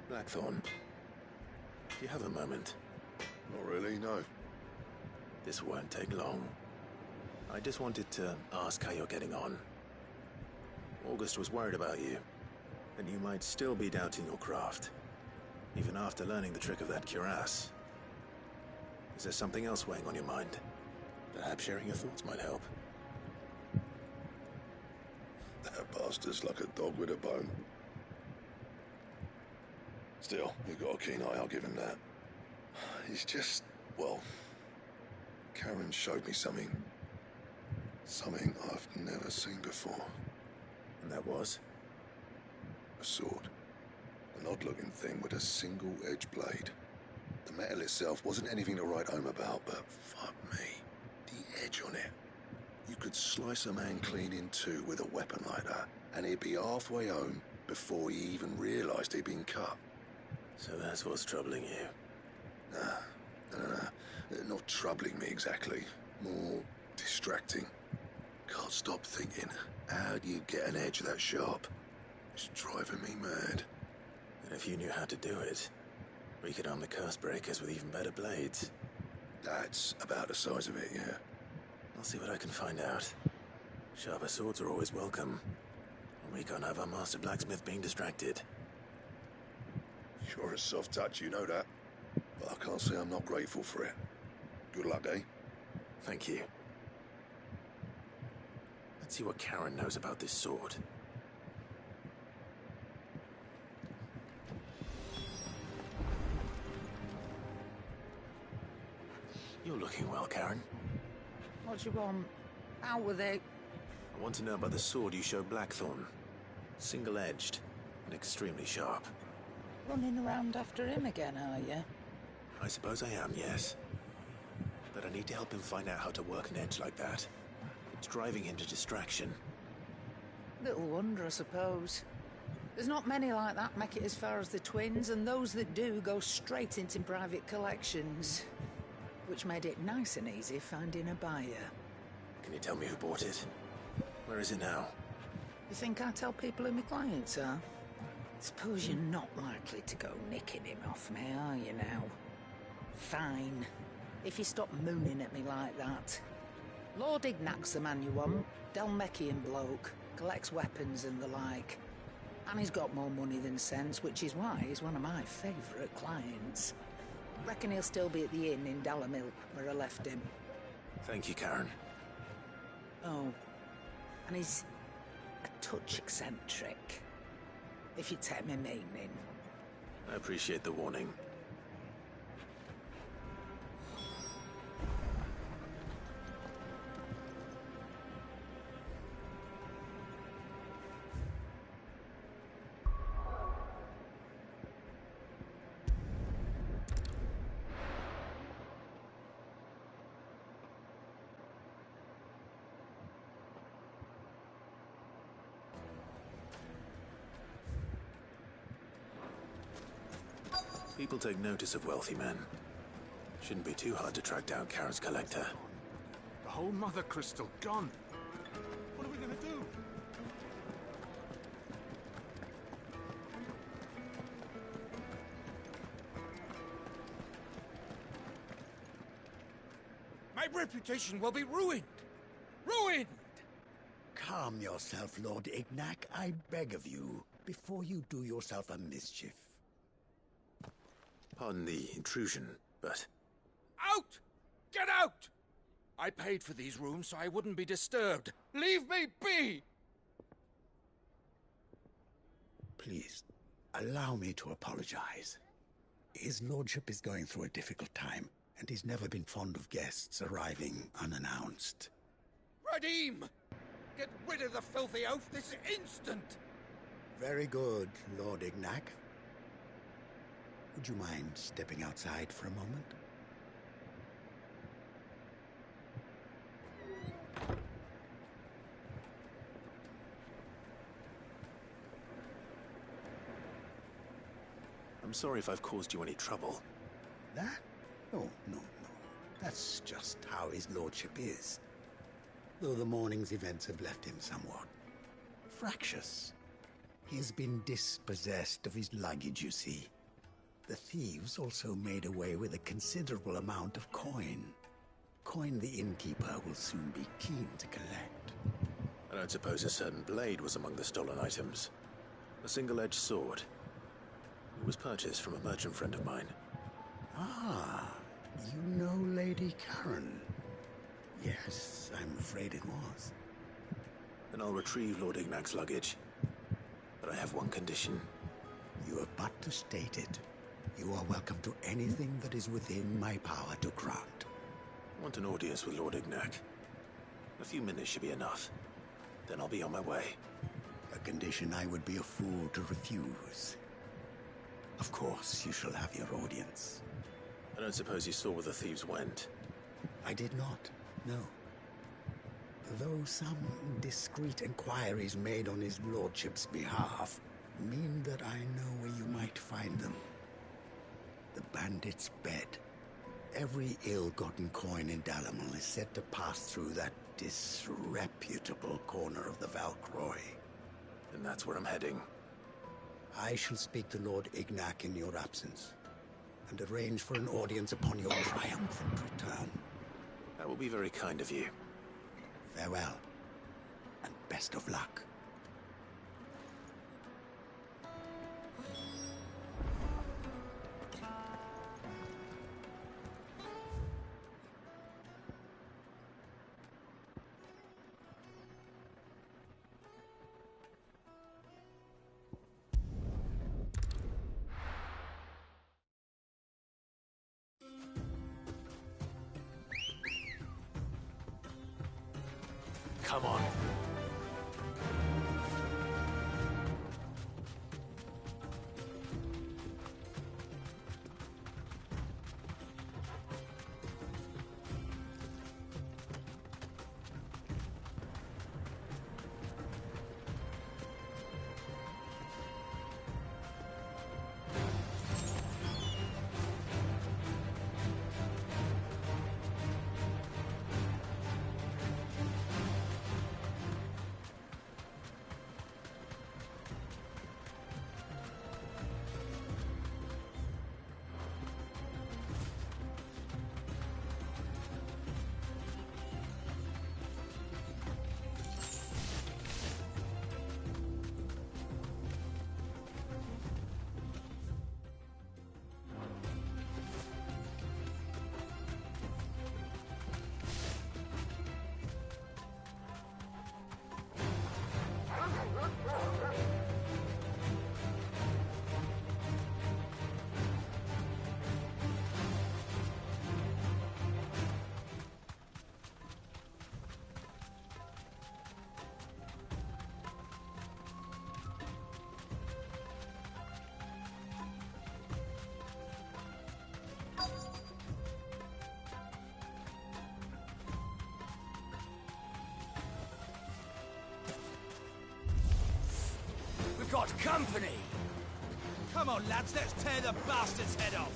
Blackthorn, do you have a moment? Not really, no. This won't take long. I just wanted to ask how you're getting on. August was worried about you, and you might still be doubting your craft, even after learning the trick of that cuirass. Is there something else weighing on your mind? Perhaps sharing your thoughts might help. That bastard's like a dog with a bone. Still, he's got a keen eye, I'll give him that. He's just, well, Karen showed me something I've never seen before. And that was? A sword. An odd-looking thing with a single-edged blade. The metal itself wasn't anything to write home about, but fuck me, the edge on it. You could slice a man clean in two with a weapon like that, and he'd be halfway home before he even realised he'd been cut. So that's what's troubling you? No. Not troubling me exactly. More distracting. Can't stop thinking, how do you get an edge that sharp? It's driving me mad. And if you knew how to do it, we could arm the curse breakers with even better blades. That's about the size of it, yeah. I'll see what I can find out. Sharper swords are always welcome. And we can't have our master blacksmith being distracted. Sure a soft touch, you know that. But I can't say I'm not grateful for it. Good luck, eh? Thank you. Let's see what Karen knows about this sword. You're looking well, Karen. What do you want? Out with it. I want to know about the sword you showed Blackthorn. Single-edged and extremely sharp. Running around after him again, are you? I suppose I am, yes. But I need to help him find out how to work an edge like that. It's driving him to distraction. Little wonder, I suppose. There's not many like that make it as far as the twins, and those that do go straight into private collections. Which made it nice and easy finding a buyer. Can you tell me who bought it? Where is it now? You think I tell people who my clients are? Suppose you're not likely to go nicking him off me, are you now? Fine. If you stop mooning at me like that. Lord Ignac's the man you want. Dalmekian bloke. Collects weapons and the like. And he's got more money than sense, which is why he's one of my favourite clients. Reckon he'll still be at the inn in Dalamil, where I left him. Thank you, Karen. Oh. And he's a touch eccentric. If you take me meaning. I appreciate the warning. People take notice of wealthy men. Shouldn't be too hard to track down Karen's collector. The whole mother crystal gone. What are we gonna do? My reputation will be ruined! Ruined! Calm yourself, Lord Ignac, I beg of you, before you do yourself a mischief. Pardon the intrusion, but... Out! Get out! I paid for these rooms so I wouldn't be disturbed. Leave me be! Please, allow me to apologize. His lordship is going through a difficult time, and he's never been fond of guests arriving unannounced. Radim! Get rid of the filthy oaf this instant! Very good, Lord Ignac. Would you mind stepping outside for a moment? I'm sorry if I've caused you any trouble. That? Oh, no. That's just how his lordship is. Though the morning's events have left him somewhat fractious. He has been dispossessed of his luggage, you see. The thieves also made away with a considerable amount of coin. Coin the innkeeper will soon be keen to collect. I don't suppose a certain blade was among the stolen items. A single-edged sword. It was purchased from a merchant friend of mine. Ah, you know Lady Karen. Yes, I'm afraid it was. Then I'll retrieve Lord Ignac's luggage. But I have one condition. You have but to state it. You are welcome to anything that is within my power to grant. I want an audience with Lord Ignac. A few minutes should be enough. Then I'll be on my way. A condition I would be a fool to refuse. Of course, you shall have your audience. I don't suppose you saw where the thieves went. I did not, no. Though some discreet inquiries made on his lordship's behalf mean that I know where you might find them. The bandit's bed. Every ill-gotten coin in Dalamil is said to pass through that disreputable corner of the Valcroy. And that's where I'm heading. I shall speak to Lord Ignac in your absence, and arrange for an audience upon your triumphant return. That will be very kind of you. Farewell, and best of luck. Come on. We've got company! Come on, lads, let's tear the bastard's head off!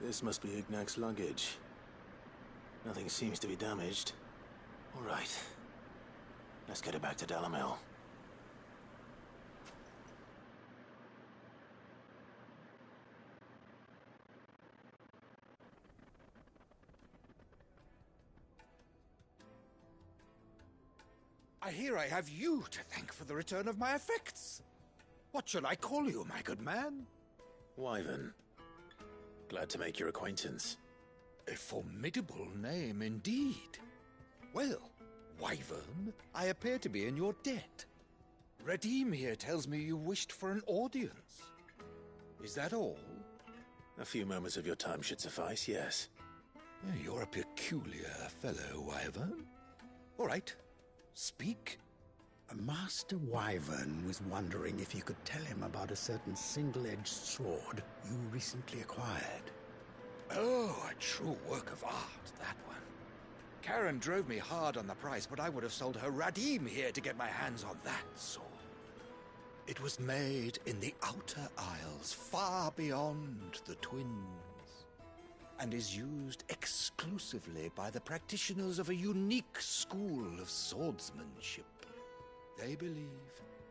This must be Ignac's luggage. Nothing seems to be damaged. All right. Let's get it back to Dalamel. I hear I have you to thank for the return of my effects. What shall I call you, my good man? Wyvern. Glad to make your acquaintance. A formidable name indeed. Well, Wyvern, I appear to be in your debt. Redeem here tells me you wished for an audience. Is that all? A few moments of your time should suffice, yes. You're a peculiar fellow, Wyvern. All right, speak. Master Wyvern was wondering if you could tell him about a certain single-edged sword you recently acquired. Oh, a true work of art, that one. Karen drove me hard on the price, but I would have sold her Radim here to get my hands on that sword. It was made in the Outer Isles, far beyond the Twins, and is used exclusively by the practitioners of a unique school of swordsmanship. They believe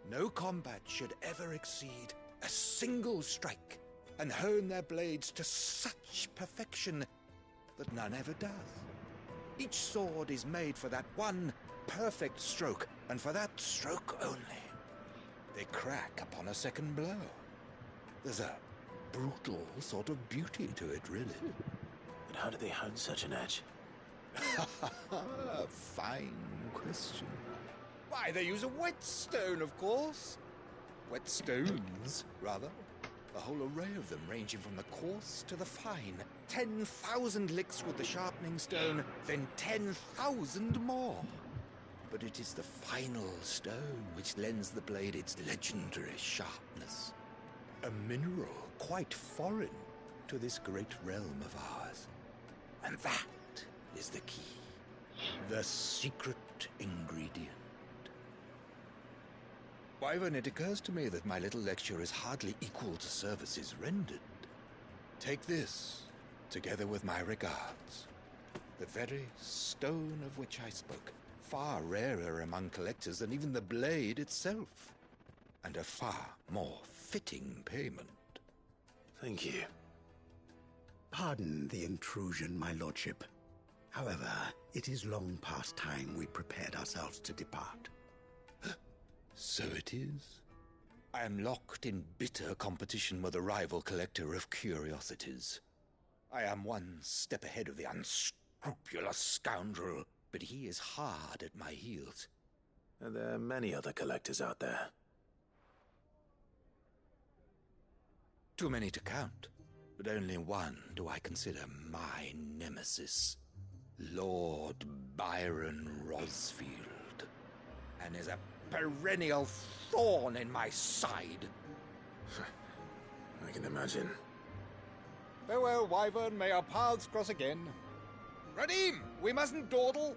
no combat should ever exceed a single strike, and hone their blades to such perfection that none ever does. Each sword is made for that one perfect stroke, and for that stroke only. They crack upon a second blow. There's a brutal sort of beauty to it, really. And how do they hone such an edge? Fine question. Why, they use a whetstone, of course. Whetstones, rather. A whole array of them, ranging from the coarse to the fine. 10,000 licks with the sharpening stone, then 10,000 more. But it is the final stone which lends the blade its legendary sharpness. A mineral quite foreign to this great realm of ours. And that is the key. The secret ingredient. Wyvern, it occurs to me that my little lecture is hardly equal to services rendered. Take this, together with my regards. The very stone of which I spoke, far rarer among collectors than even the blade itself, and a far more fitting payment. Thank you. Pardon the intrusion, my lordship. However, it is long past time we prepared ourselves to depart. So it is. I am locked in bitter competition with a rival collector of curiosities. I am one step ahead of the unscrupulous scoundrel, but he is hard at my heels. Are there many other collectors out there? Too many to count, but only one do I consider my nemesis. Lord Byron Rosfield. And is a perennial thorn in my side. I can imagine. Farewell, Wyvern. May our paths cross again. Radim, we mustn't dawdle.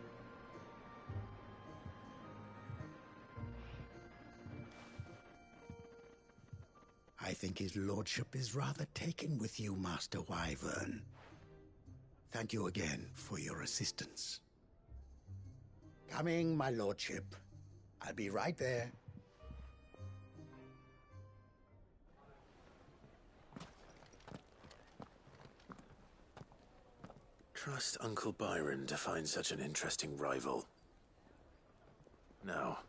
I think his lordship is rather taken with you, Master Wyvern. Thank you again for your assistance. Coming, my lordship. I'll be right there. Trust Uncle Byron to find such an interesting rival. Now,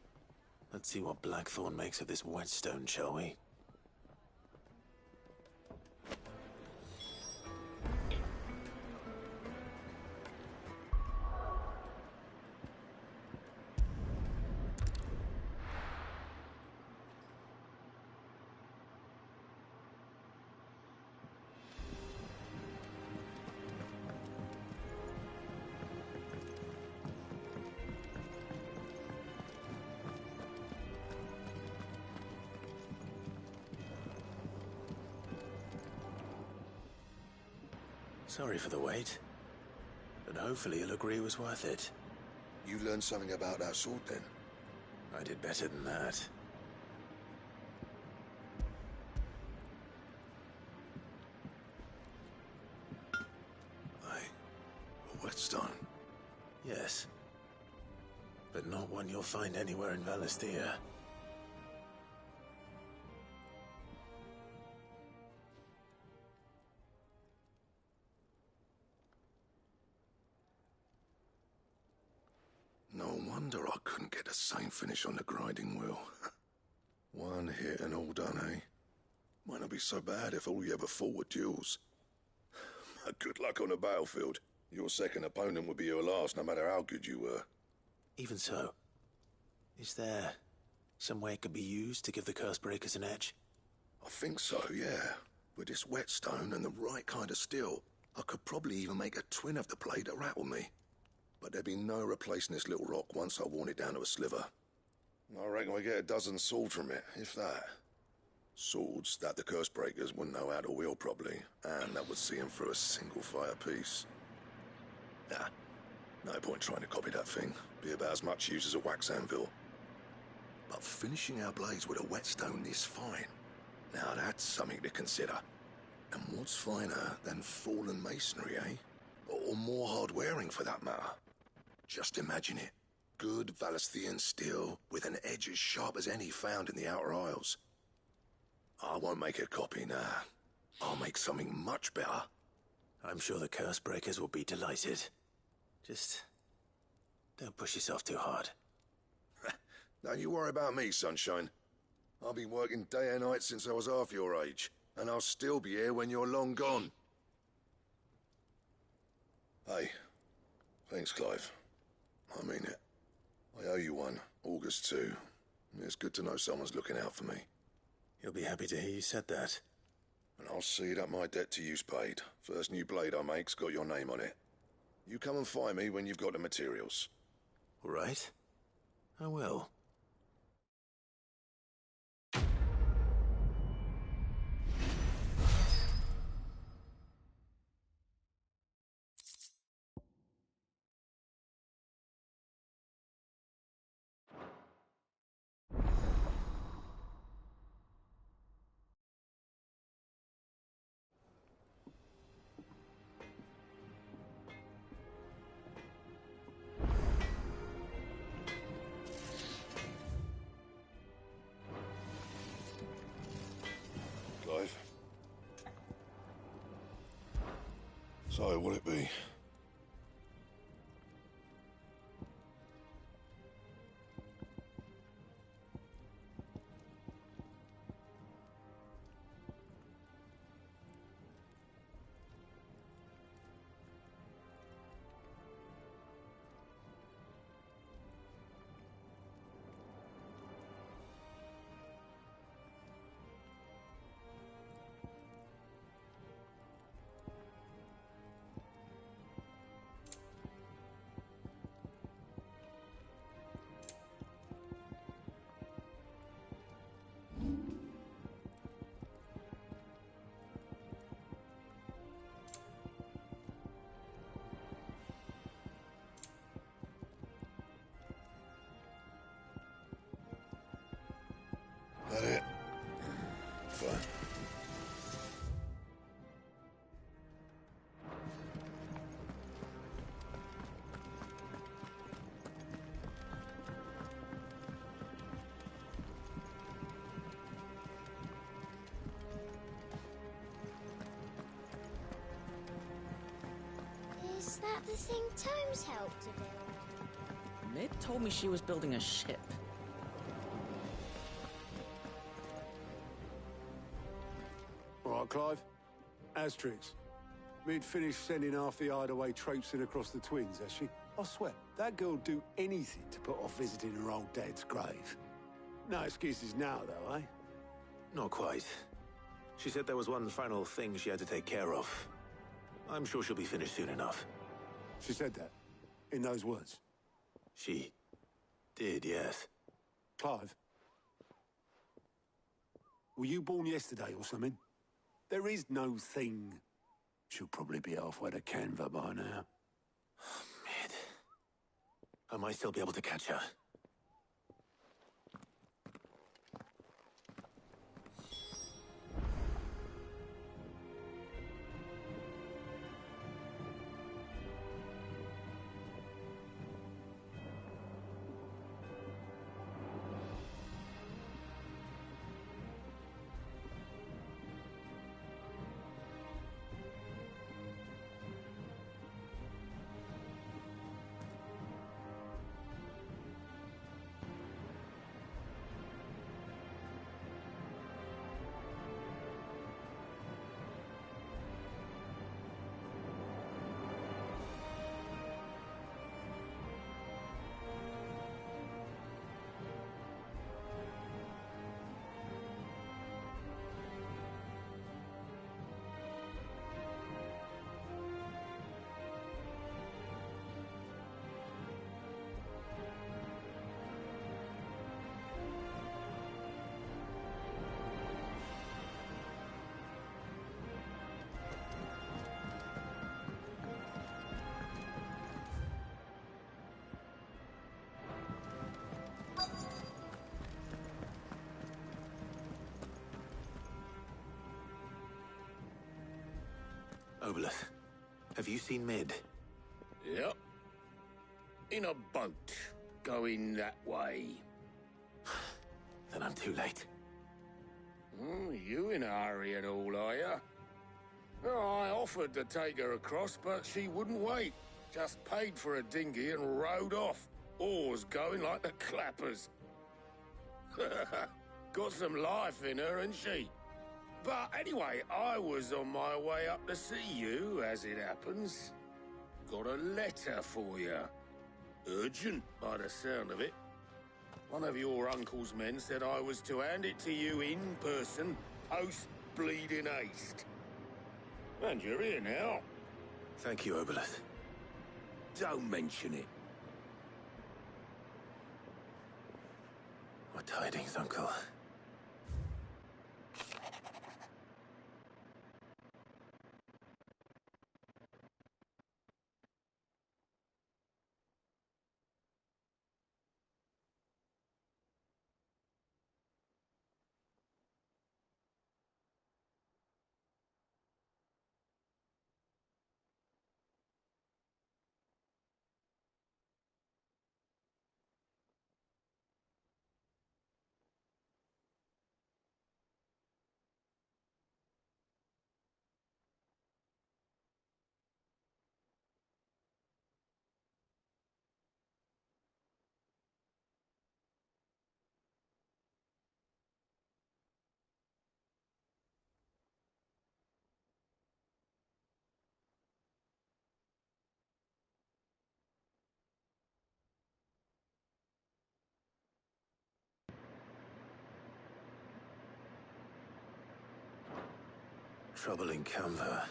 let's see what Blackthorn makes of this whetstone, shall we? Sorry for the wait, but hopefully you'll agree it was worth it. You learned something about that sword, then? I did better than that. A whetstone? Yes. But not one you'll find anywhere in Valisthea. No wonder I couldn't get the same finish on the grinding wheel. One hit and all done, eh? Might not be so bad if all you ever fought were duels. Good luck on the battlefield. Your second opponent would be your last, no matter how good you were. Even so, is there some way it could be used to give the Cursebreakers an edge? I think so, yeah. With this whetstone and the right kind of steel, I could probably even make a twin of the blade that rattled me. But there'd be no replacing this little rock once I worn it down to a sliver. I reckon we get a dozen swords from it, if that. Swords that the Cursebreakers wouldn't know how to wield properly, and that would see them through a single fire piece. Nah, no point trying to copy that thing. Be about as much use as a wax anvil. But finishing our blades with a whetstone this fine, now that's something to consider. And what's finer than fallen masonry, eh? Or more hard-wearing, for that matter. Just imagine it. Good Valisthean steel with an edge as sharp as any found in the Outer Isles. I won't make a copy, nah. I'll make something much better. I'm sure the Cursebreakers will be delighted. Just don't push yourself too hard. Don't you worry about me, sunshine. I've been working day and night since I was half your age. And I'll still be here when you're long gone. Hey, thanks, Clive. I mean it. I owe you one, August too. It's good to know someone's looking out for me. He'll be happy to hear you said that. And I'll see that my debt to you's paid. First new blade I make's got your name on it. You come and find me when you've got the materials. All right. I will. Clive? So, will it be? That it? Fine. Is that the thing Tomes helped to build? Mid told me she was building a ship. All right, Clive. Asterix. Mid finished sending half the hideaway traipsing across the twins, has she? I swear, that girl'd do anything to put off visiting her old dad's grave. No excuses now, though, eh? Not quite. She said there was one final thing she had to take care of. I'm sure she'll be finished soon enough. She said that? In those words? She did, yes. Clive? Were you born yesterday or something? There is no thing. She'll probably be halfway to Canva by now. Mid. I might still be able to catch her. Oboleth, have you seen Mid? Yep. In a boat, going that way. Then I'm too late. You in a hurry and all, are ya? Oh, I offered to take her across, but she wouldn't wait. Just paid for a dinghy and rowed off. Oars going like the clappers. Got some life in her, ain't she? But anyway, I was on my way up to see you, as it happens. Got a letter for you. Urgent, by the sound of it. One of your uncle's men said I was to hand it to you in person, post-bleeding haste. And you're here now. Thank you, Oboleth. Don't mention it. What tidings, Uncle? Trouble in Canva.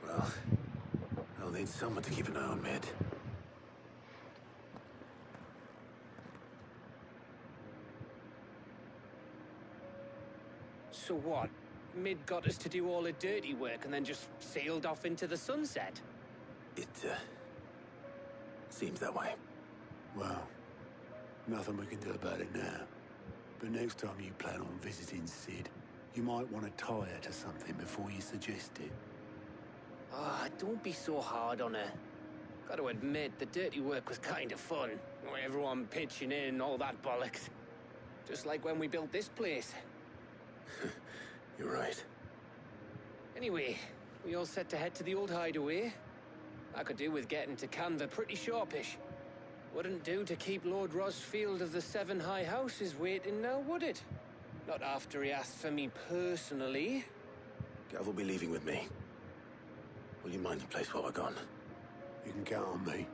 Well, I'll need someone to keep an eye on Mid. So what? Mid got us to do all the dirty work and then just sailed off into the sunset? It, seems that way. Well, nothing we can do about it now. But next time you plan on visiting Sid, you might want to tie her to something before you suggest it. Ah, don't be so hard on her. Gotta admit, the dirty work was kind of fun. Everyone pitching in, all that bollocks. Just like when we built this place. You're right. Anyway, we all set to head to the old hideaway. I could do with getting to Canva pretty sharpish. Wouldn't do to keep Lord Rosfield of the Seven High Houses waiting now, would it? Not after he asked for me personally. Gav will be leaving with me. Will you mind the place while we're gone? You can count on me.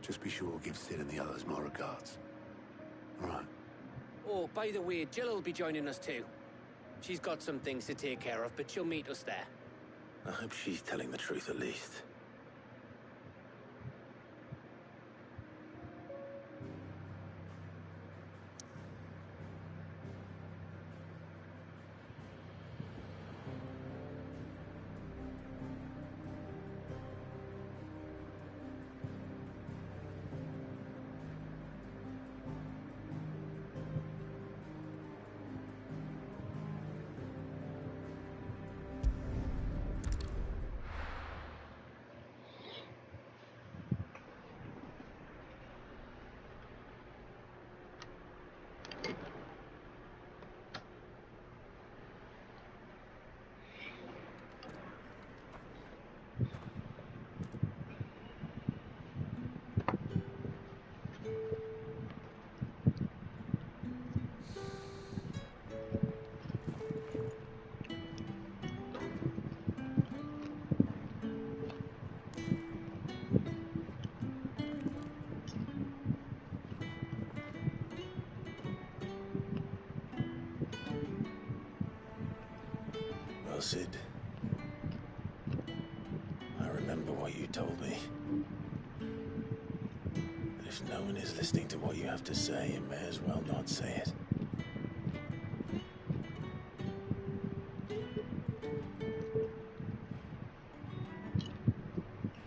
Just be sure to give Sid and the others my regards. Right. Oh, by the way, Jill will be joining us too. She's got some things to take care of, but she'll meet us there. I hope she's telling the truth at least. Well, Sid, I remember what you told me. And if no one is listening to what you have to say, you may as well not say it.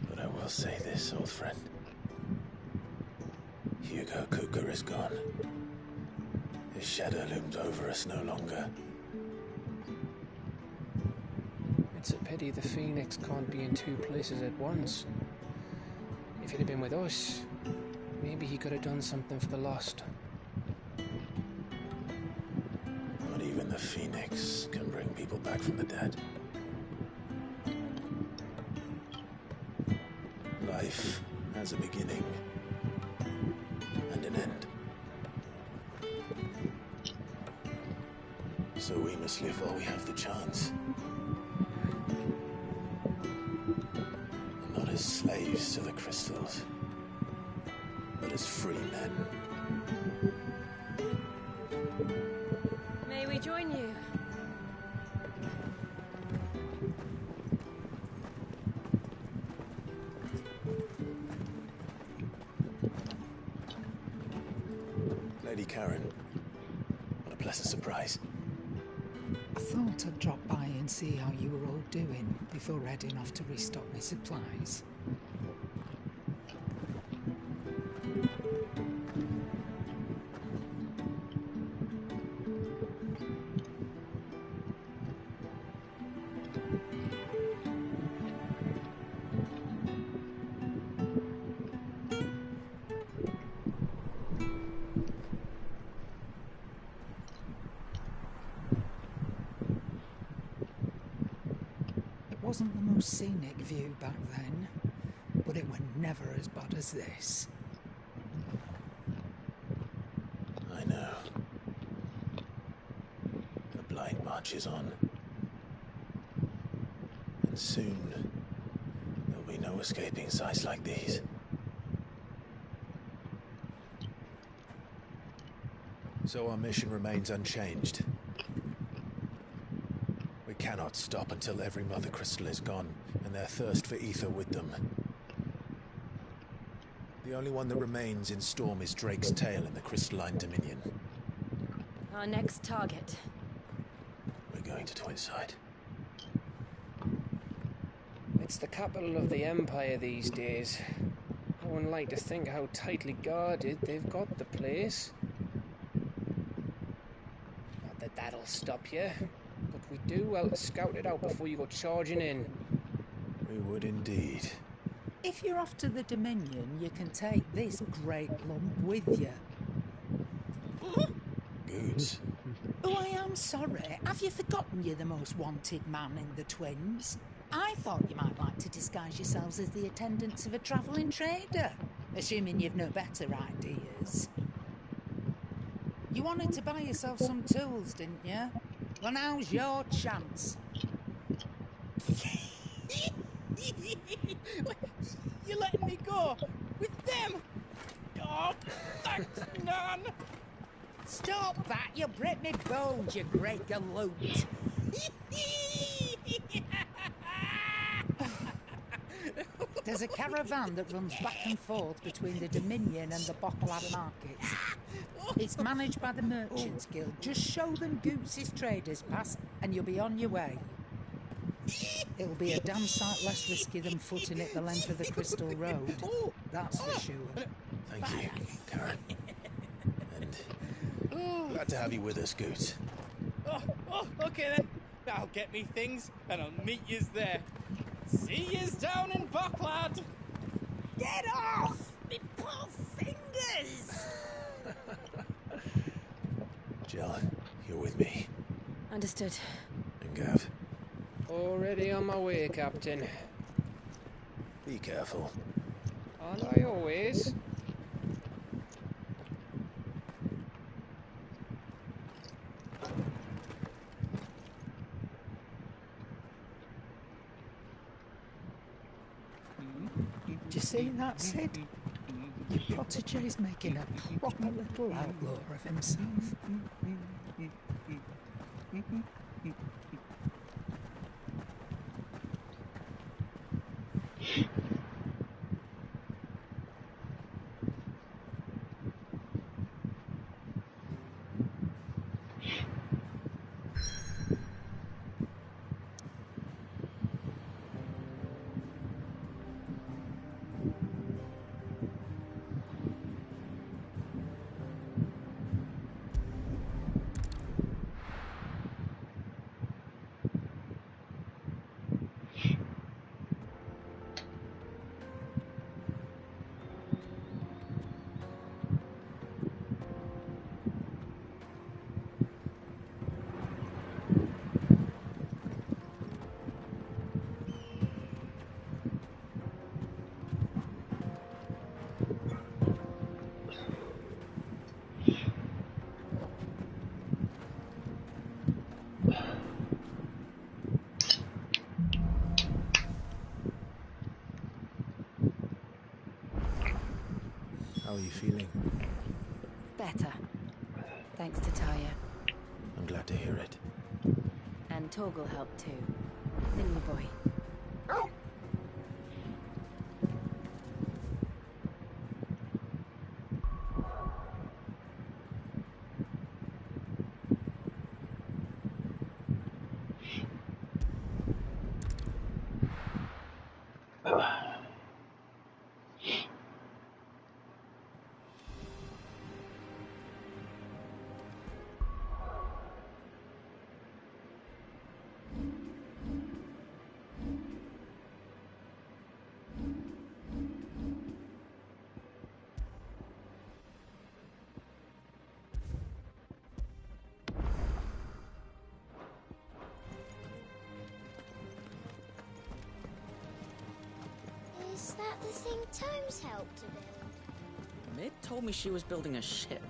But I will say this, old friend. Hugo Kuka is gone. His shadow looms over us no longer. It's a pity the Phoenix can't be in two places at once. If he'd have been with us, maybe he could have done something for the lost. Not even the Phoenix can bring people back from the dead. Life has a beginning and an end. So we must Let's live while we have the chance. Not as slaves to the crystals, but as free men. May we join you? Lady Karen, what a pleasant surprise. I thought I'd drop by and see how you were all doing before heading off to restock my supplies. Wasn't the most scenic view back then, but it were never as bad as this. I know. The Blight marches on. And soon, there'll be no escaping sights like these. So our mission remains unchanged. We cannot stop until every Mother Crystal is gone, and their thirst for ether with them. The only one that remains in Storm is Drake's tail in the Crystalline Dominion. Our next target. We're going to Twinside. It's the capital of the Empire these days. I wouldn't like to think how tightly guarded they've got the place. Not that that'll stop you, but we do well to scout it out before you go charging in. We would indeed. If you're off to the Dominion, you can take this great lump with you. Goods. Oh, I am sorry. Have you forgotten you're the most wanted man in the Twins? I thought you might like to disguise yourselves as the attendants of a travelling trader, assuming you've no better ideas. You wanted to buy yourself some tools, didn't you? Well, now's your chance. You're letting me go with them? Oh, thanks, Nan. Stop that! You break me bones, you great galoot. There's a caravan that runs back and forth between the Dominion and the Bocklad markets. It's managed by the Merchants Guild. Just show them Goots' traders pass and you'll be on your way. It'll be a damn sight less risky than footing it the length of the Crystal Road. That's for sure. Thank you, Karen. And glad to have you with us, Goots. Oh, okay then. I'll get me things and I'll meet yous there. See yous down in Bocklad. Get off! Me poor fingers! Jill, you're with me. Understood. And Gav. Already on my way, Captain. Be careful. Aren't I always? Do you see that, Sid? Your protege's making a proper little outlaw of himself. How are you feeling? Better. Thanks to Taya. I'm glad to hear it. And Torgal helped too. The new boy. Is that the thing Tomes helped to build? Mid told me she was building a ship.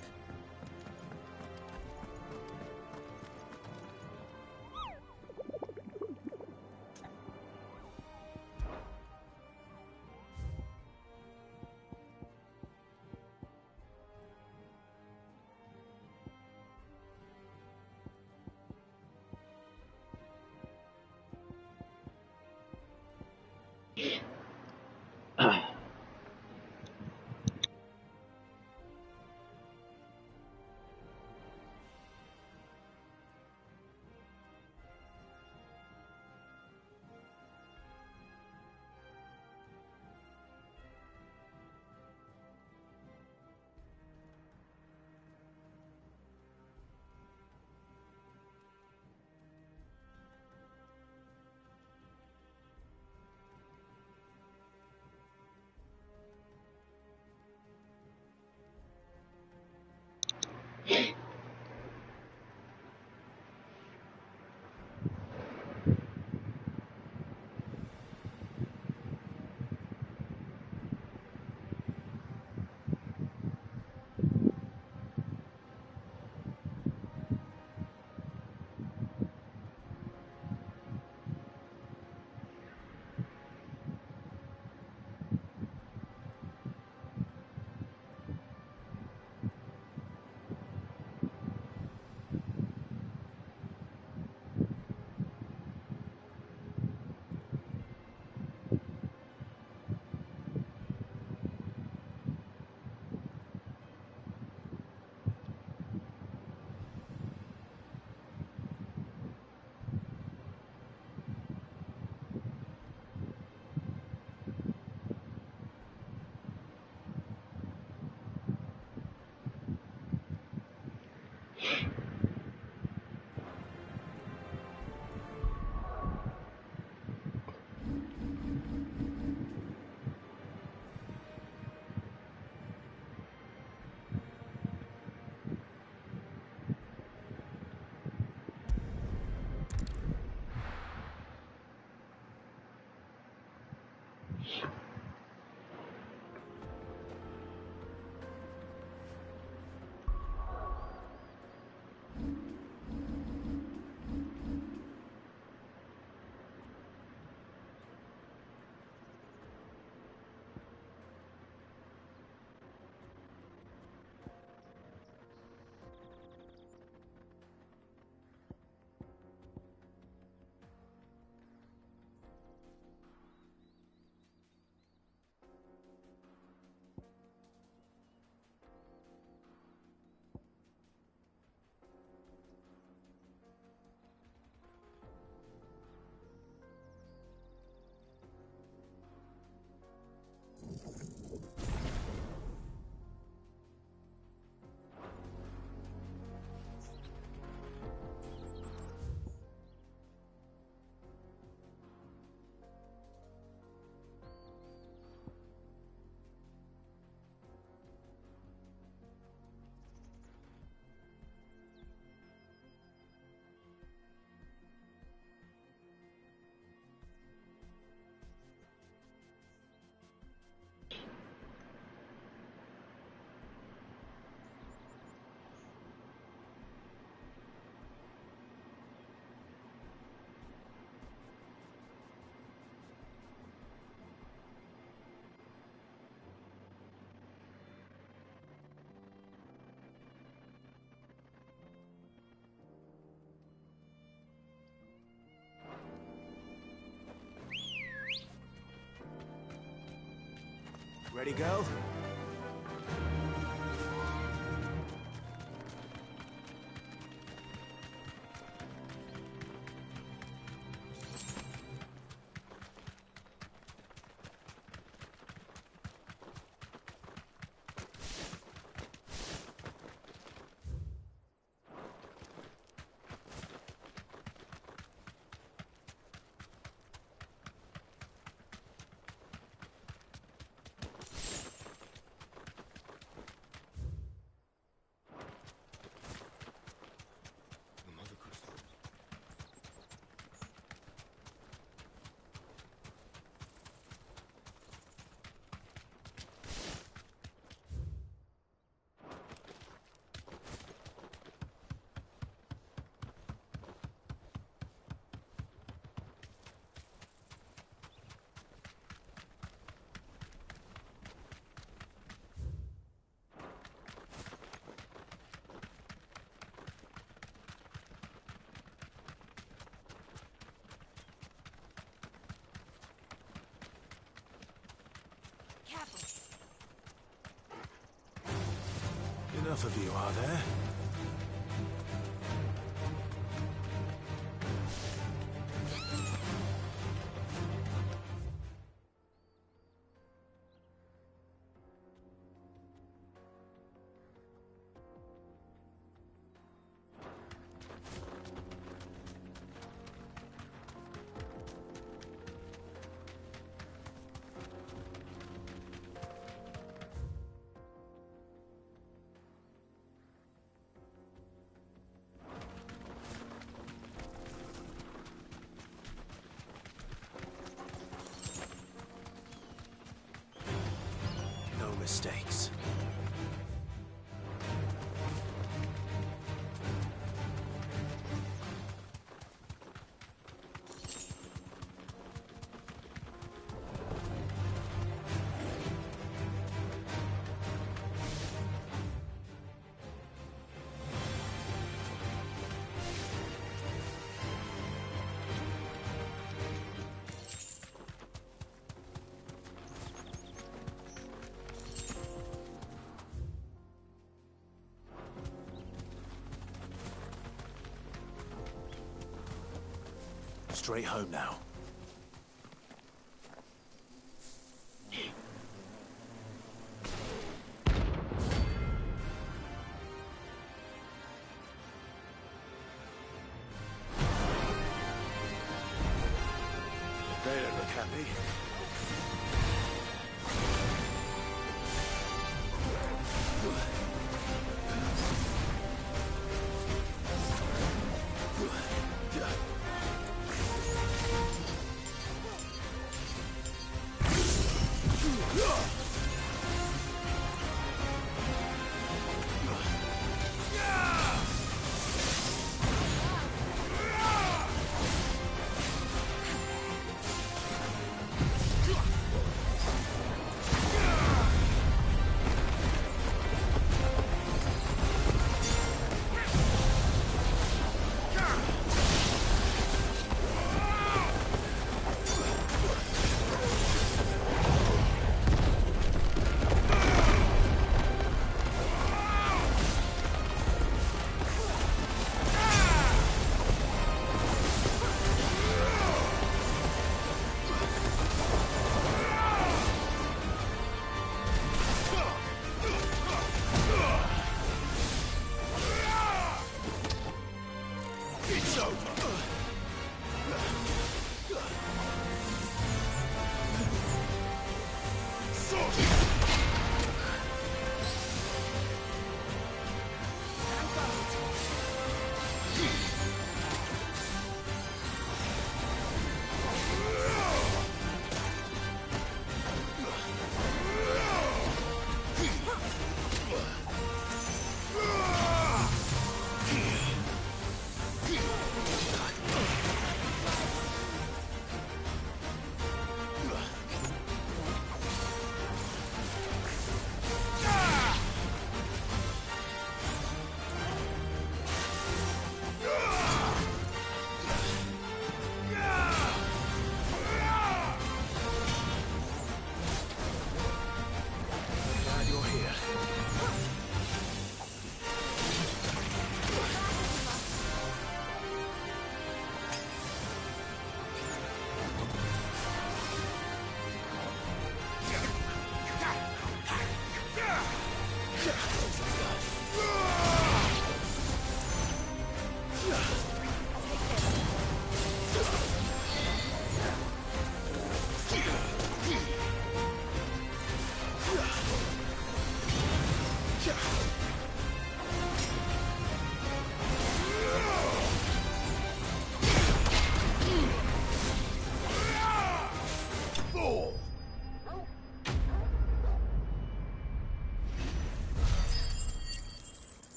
Ready, girl? Enough of you, are there? Mistakes. Straight home now. They don't look happy.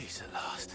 Peace at last.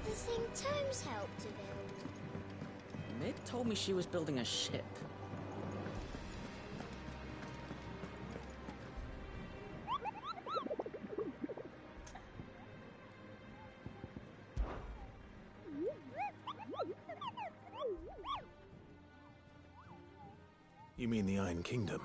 the thing Tomes helped to build? Mid told me she was building a ship. You mean the Iron Kingdom?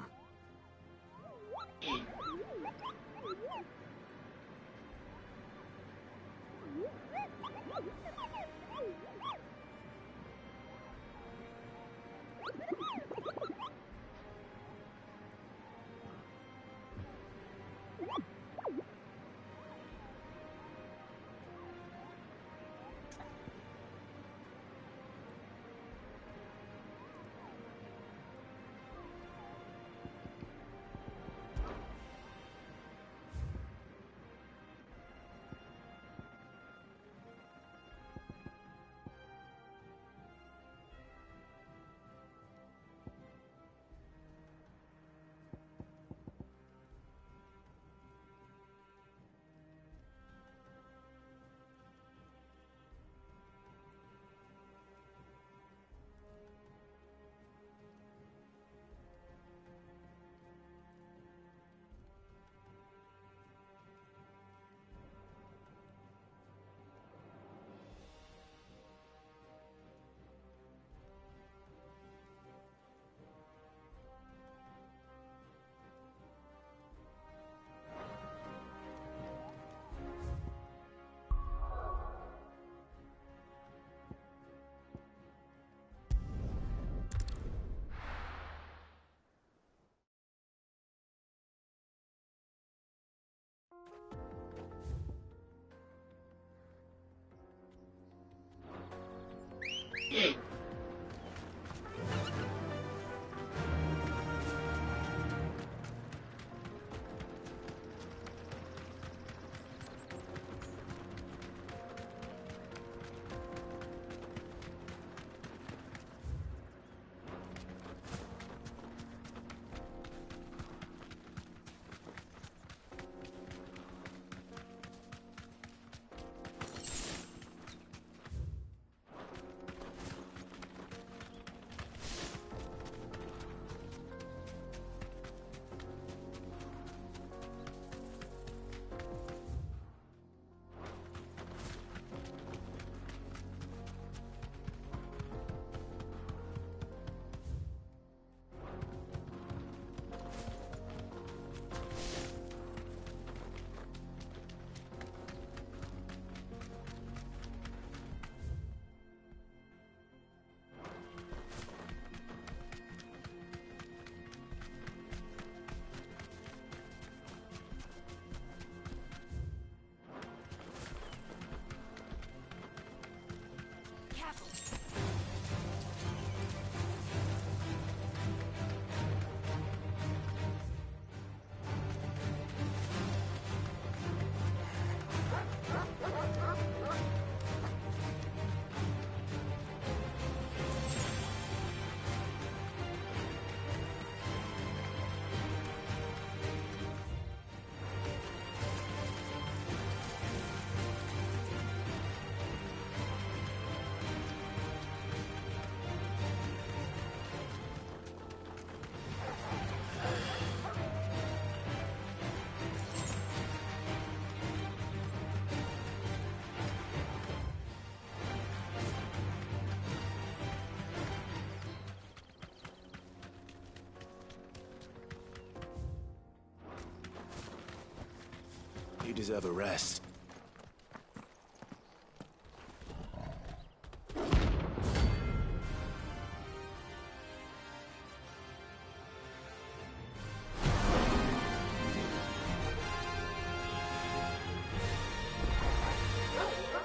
You deserve a rest.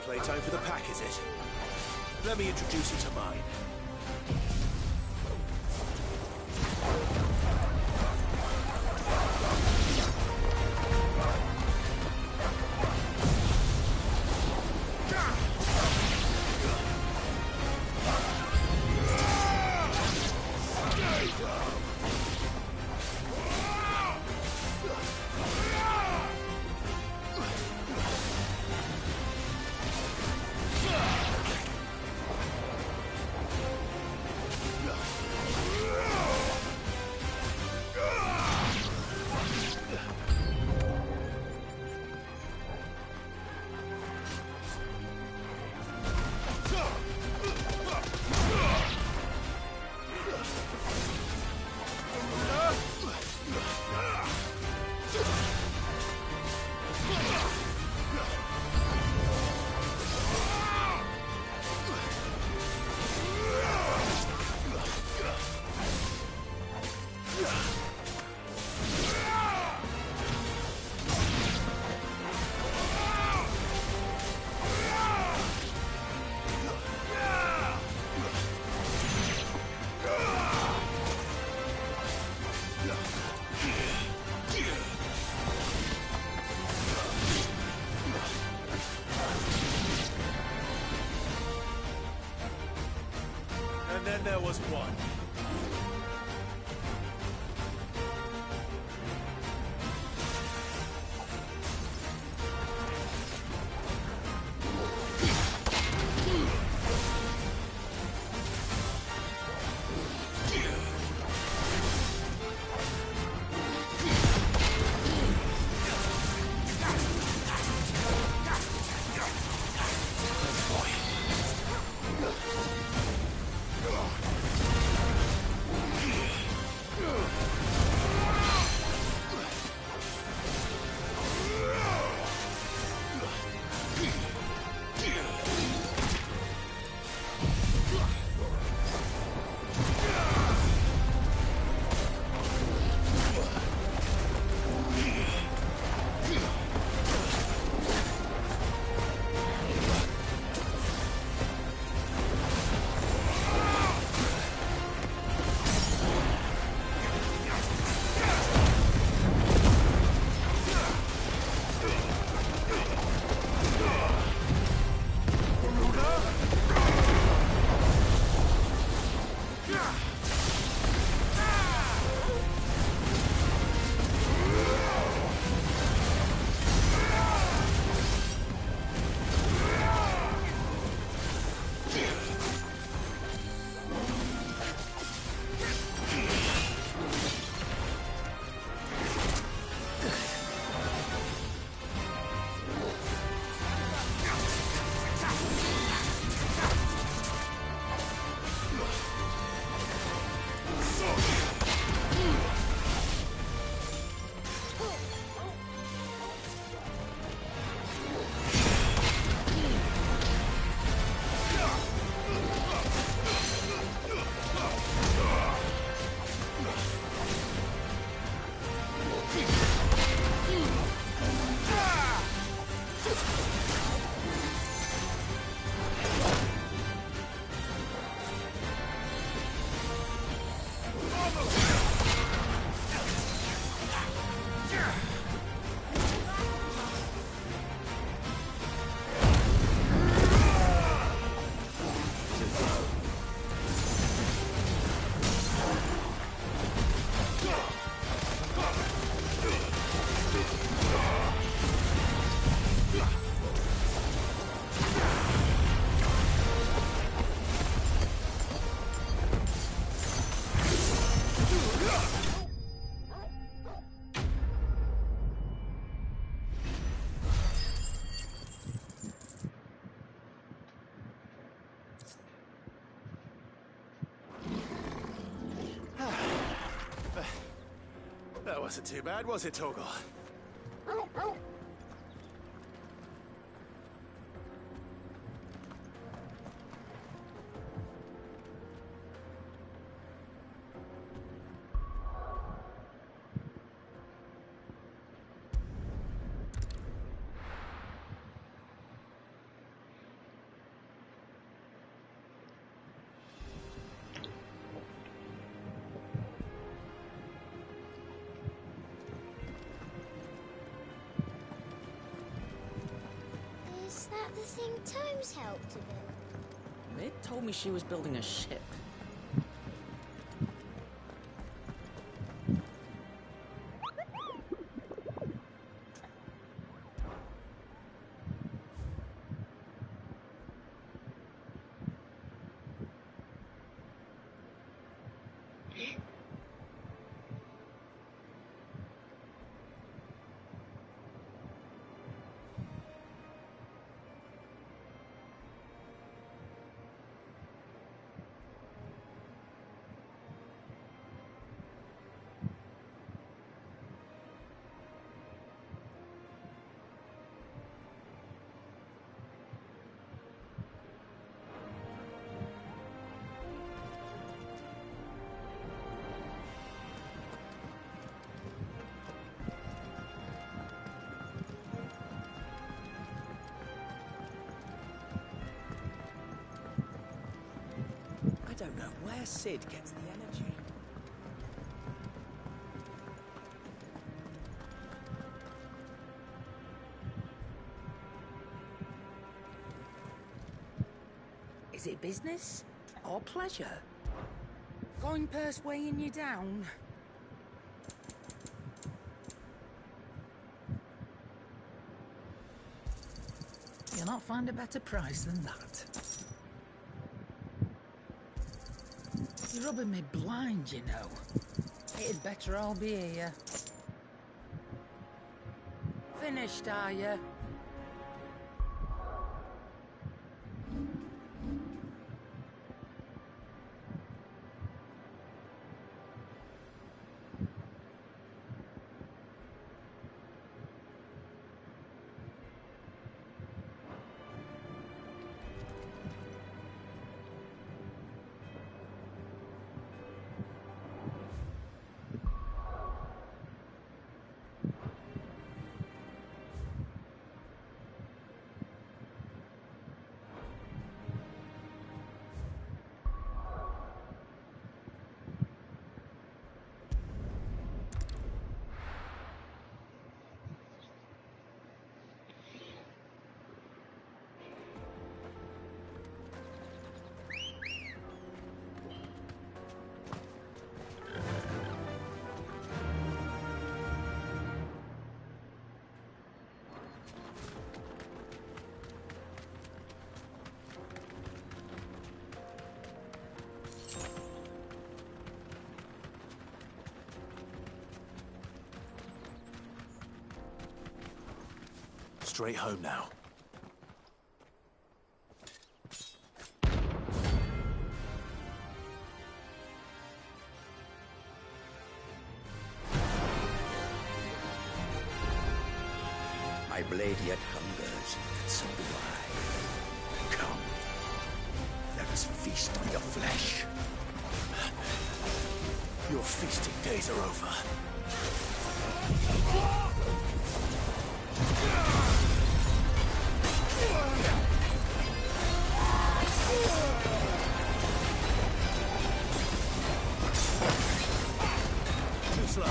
Playtime for the pack, is it? Let me introduce you to mine. Yeah! Wasn't too bad, was it, Torgal? Is that the thing Tomes helped to build? Mid told me she was building a ship. I don't know where Sid gets the energy. Is it business or pleasure? Going purse weighing you down? You'll not find a better price than that. You're rubbing me blind, you know. It'd better all be here. Finished, are you? Straight home now. My blade yet hungers, and so do I. Come, let us feast on your flesh. Your feasting days are over. Too slow.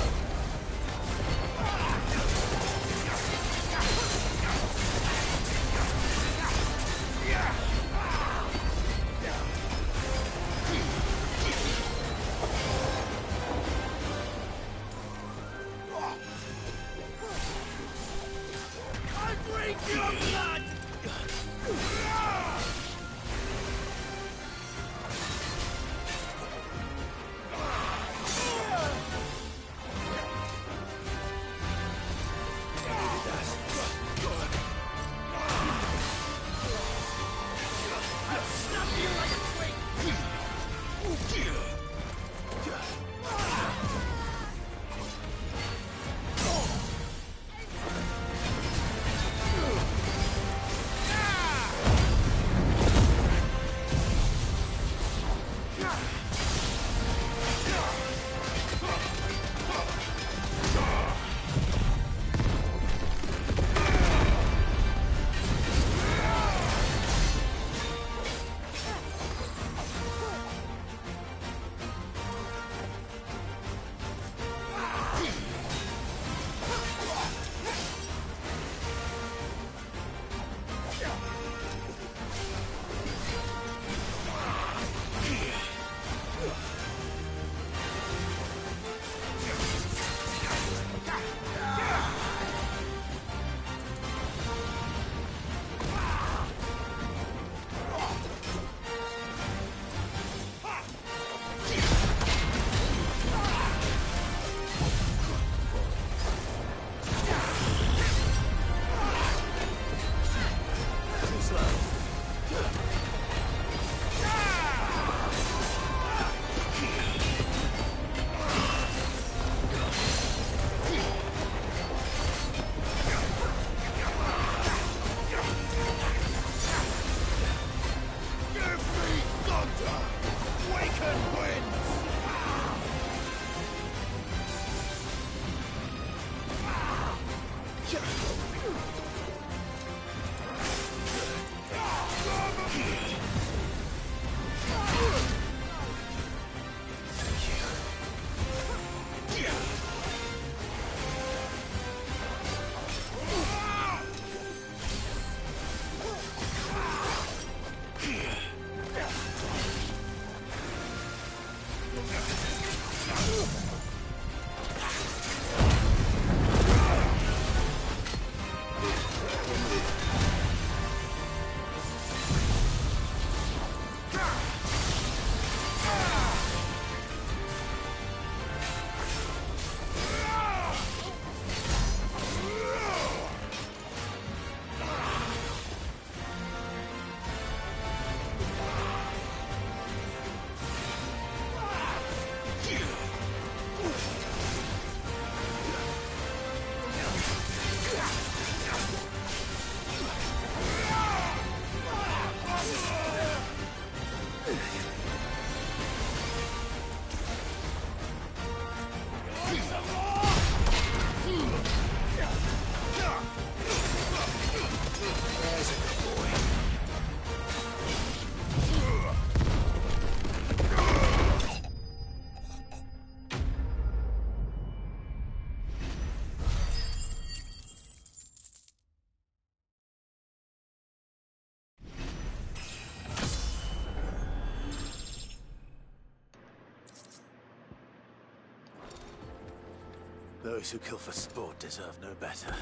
Those who kill for sport deserve no better.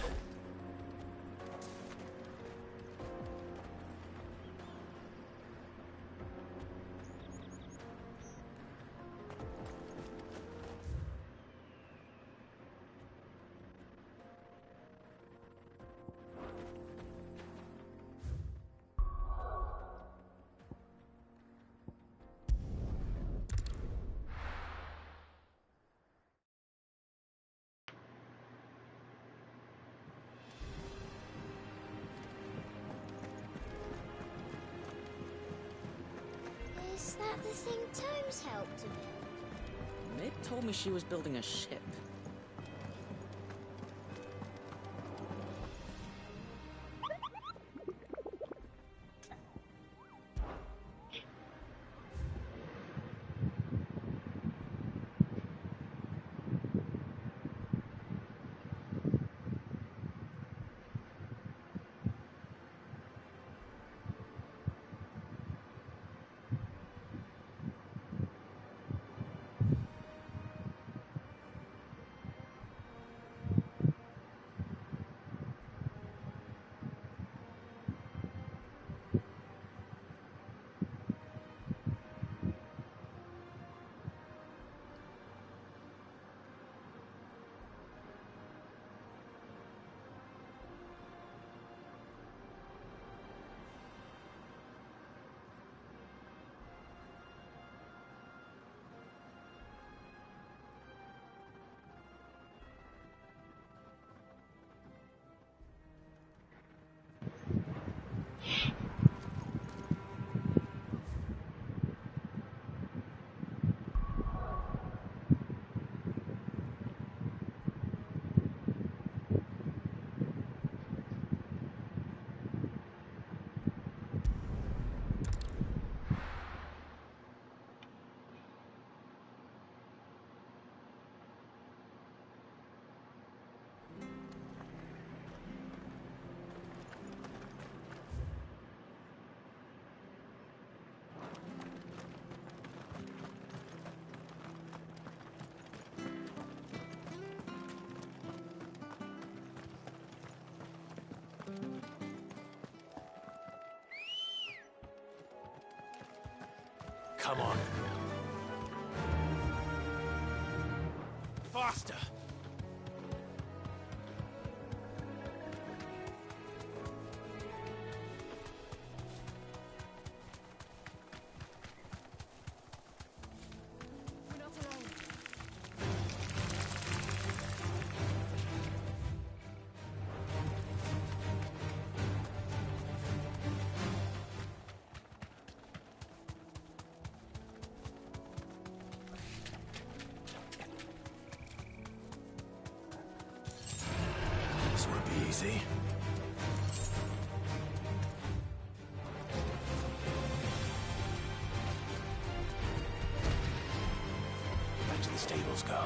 Is that the thing Tomes helped to build? Mid told me she was building a ship. Come on. Faster! We're not alone. This won't be easy. Back to the stables go.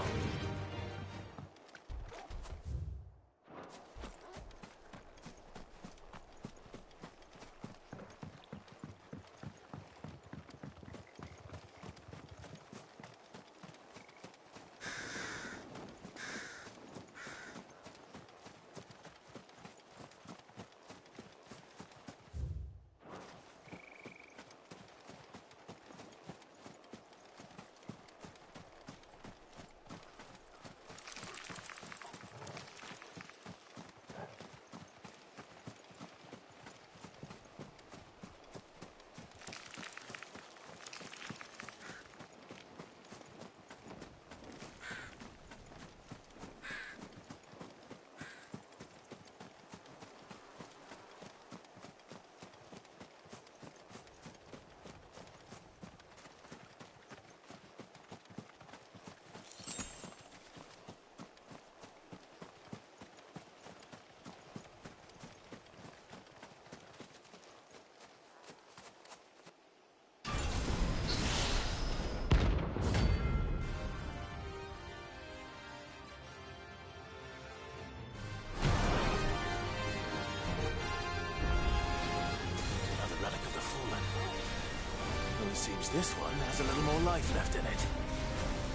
Seems this one has a little more life left in it.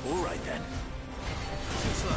All right then. Too slow.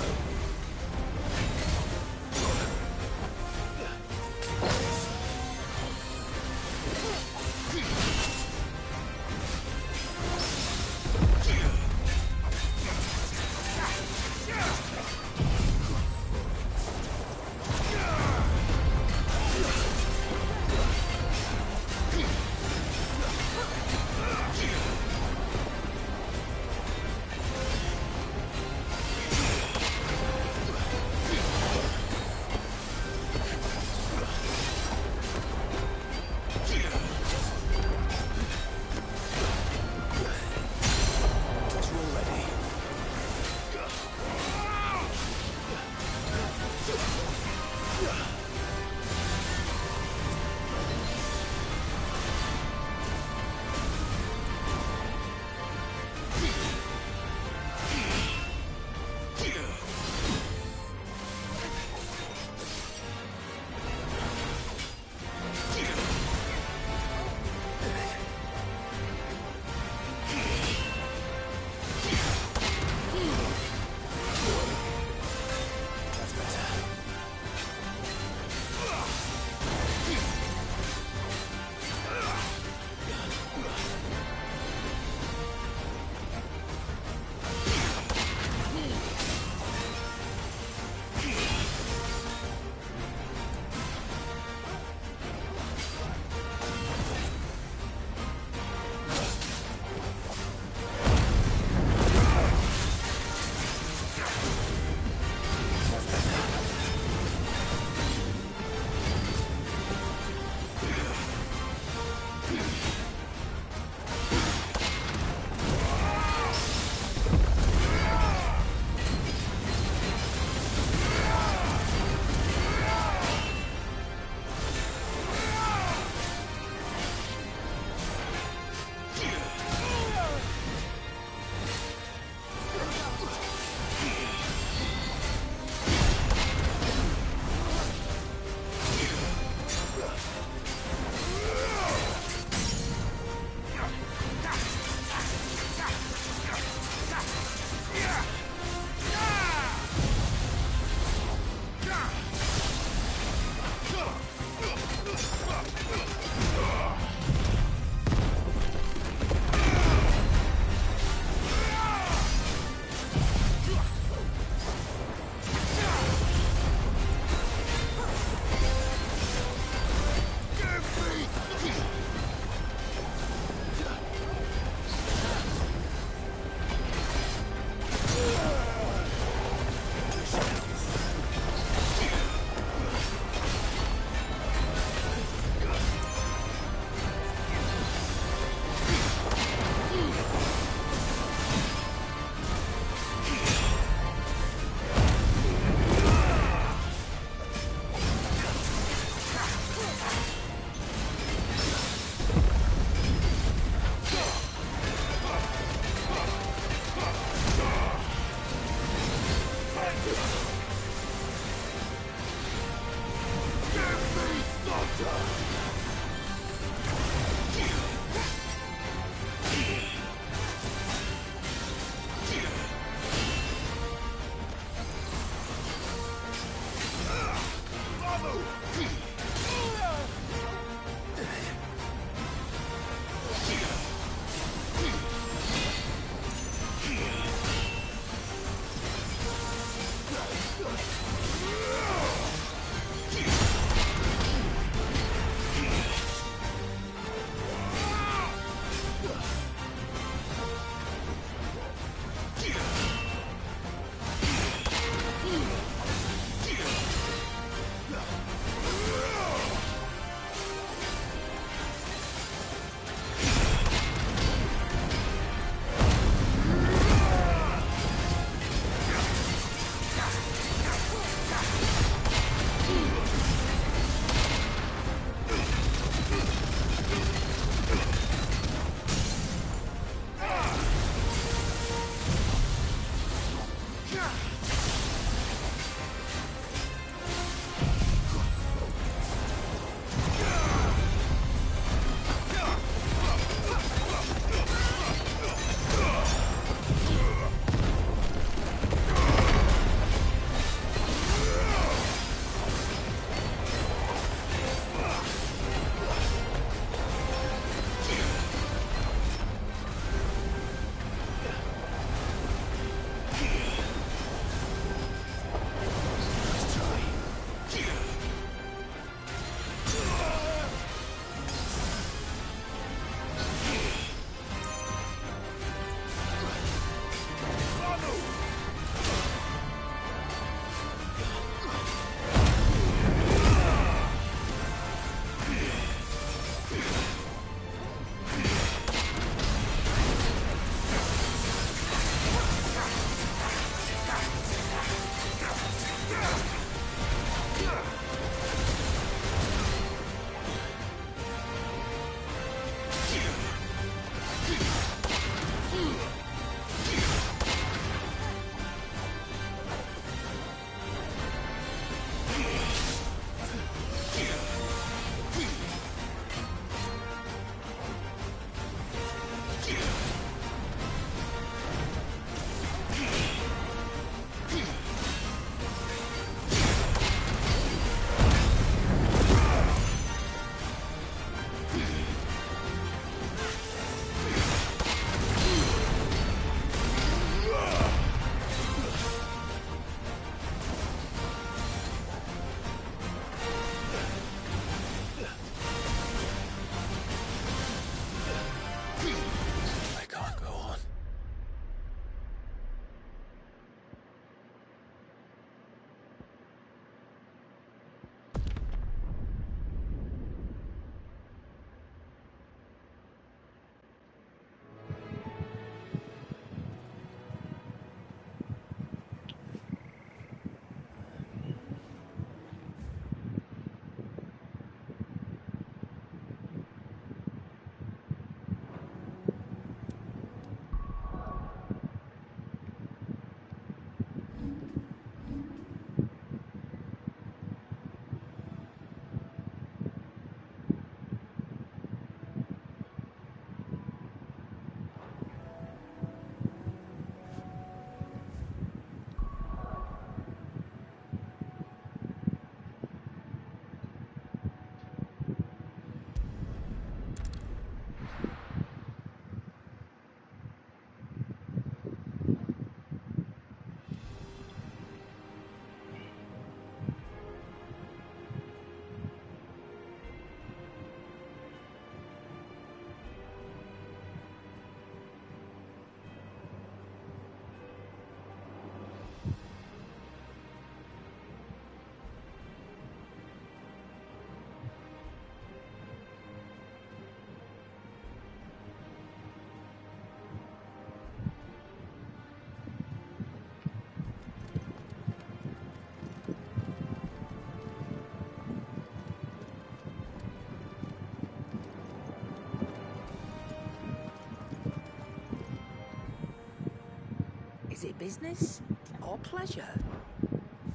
Is it business or pleasure?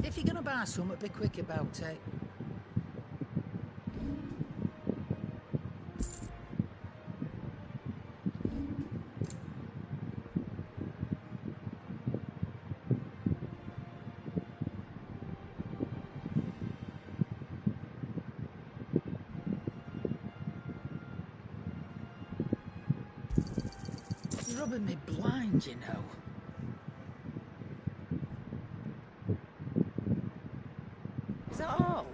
If you're gonna buy something, be quick about it. It's rubbing me blind, you know. Is that all?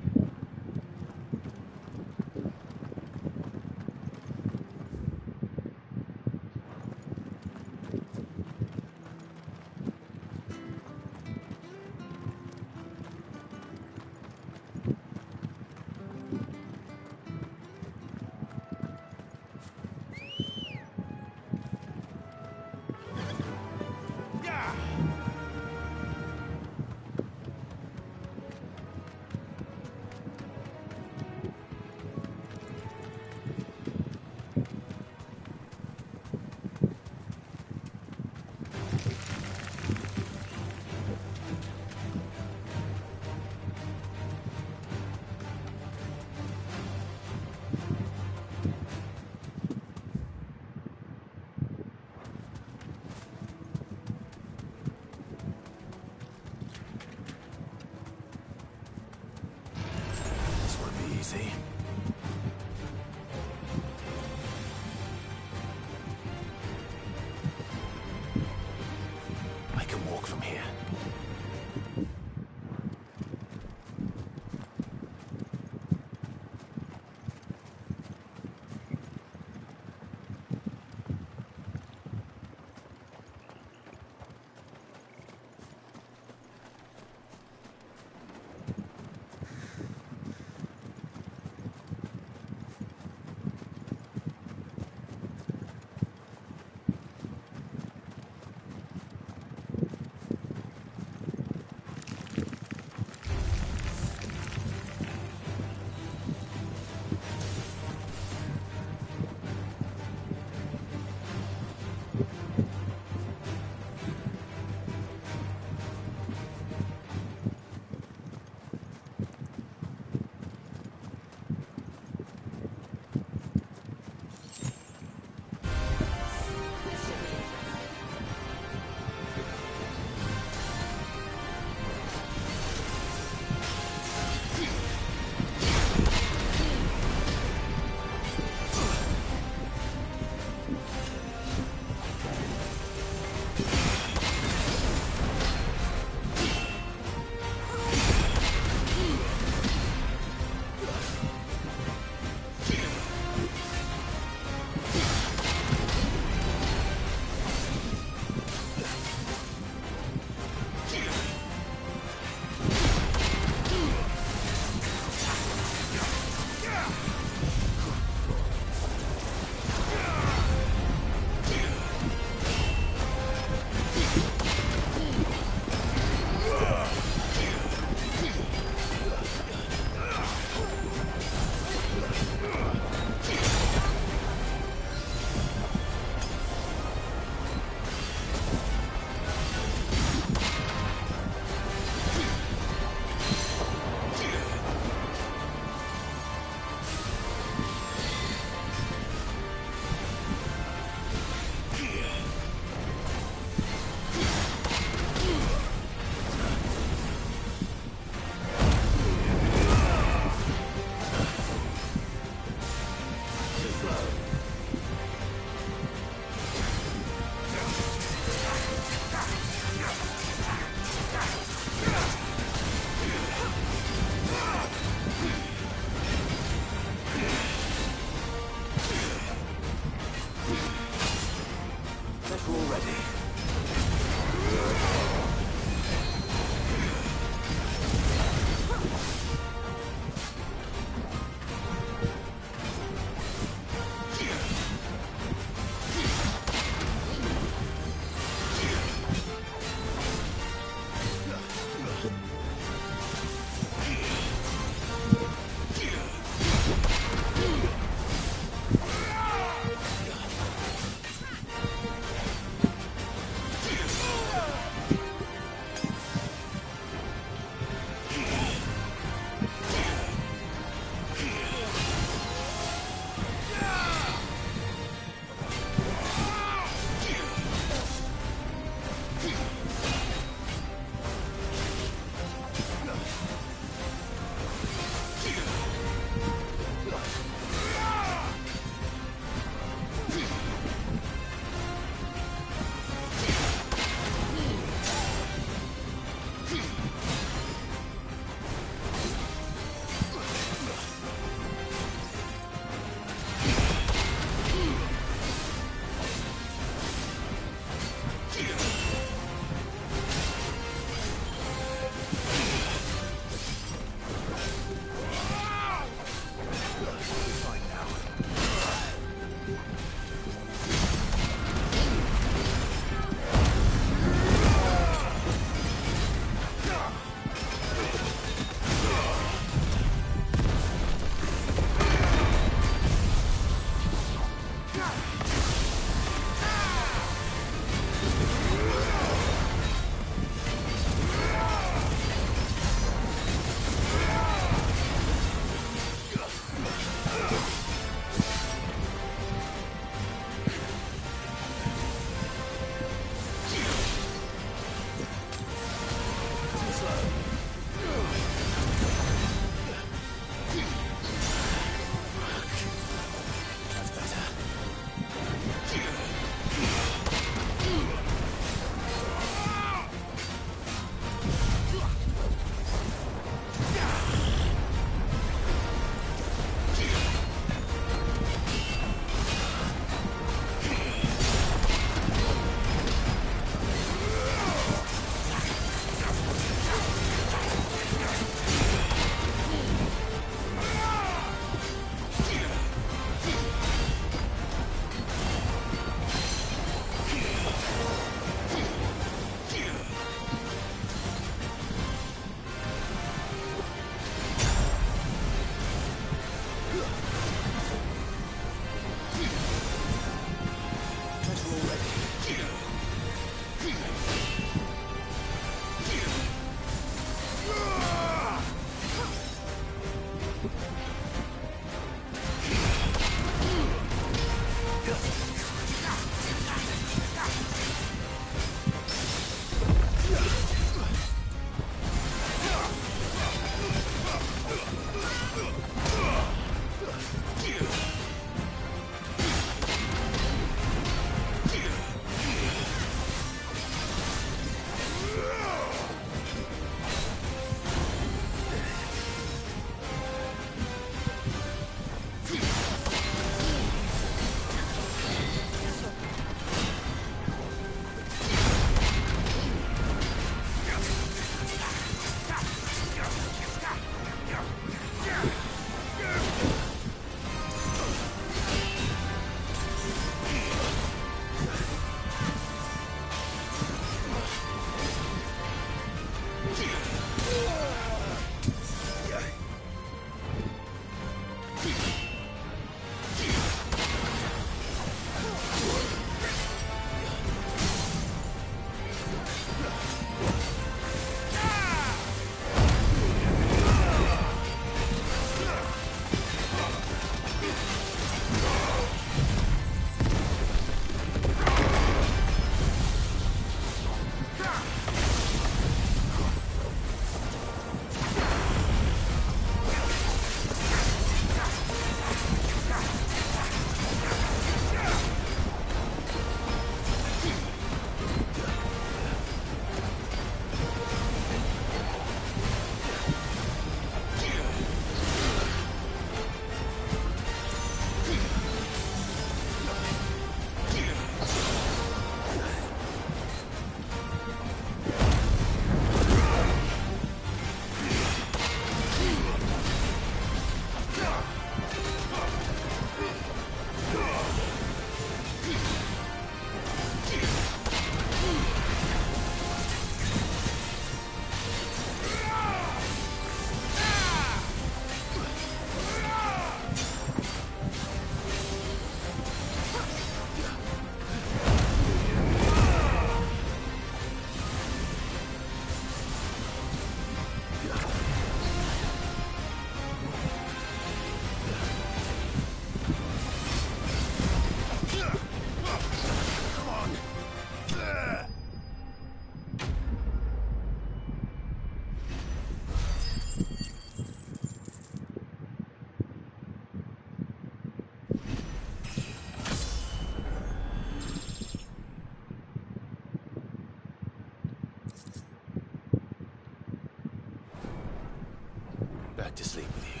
Back to sleep with you.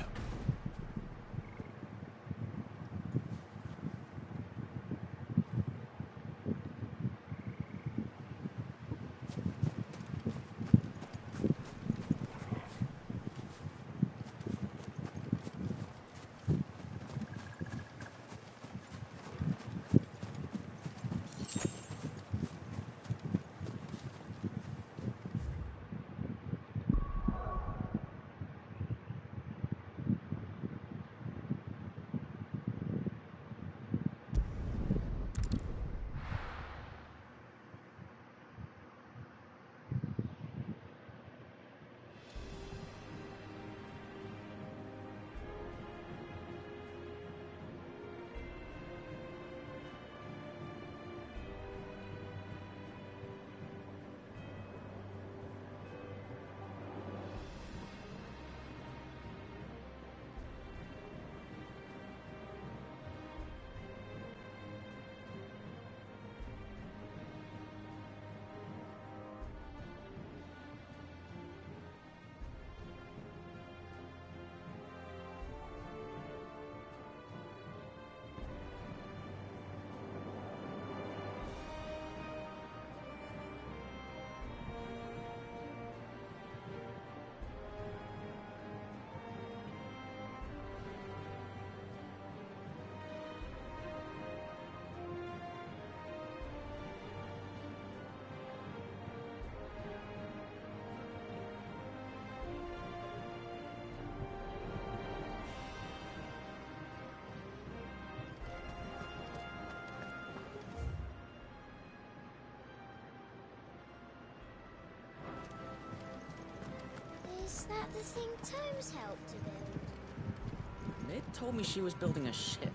Is that the thing Tomes helped to build? Mid told me she was building a ship.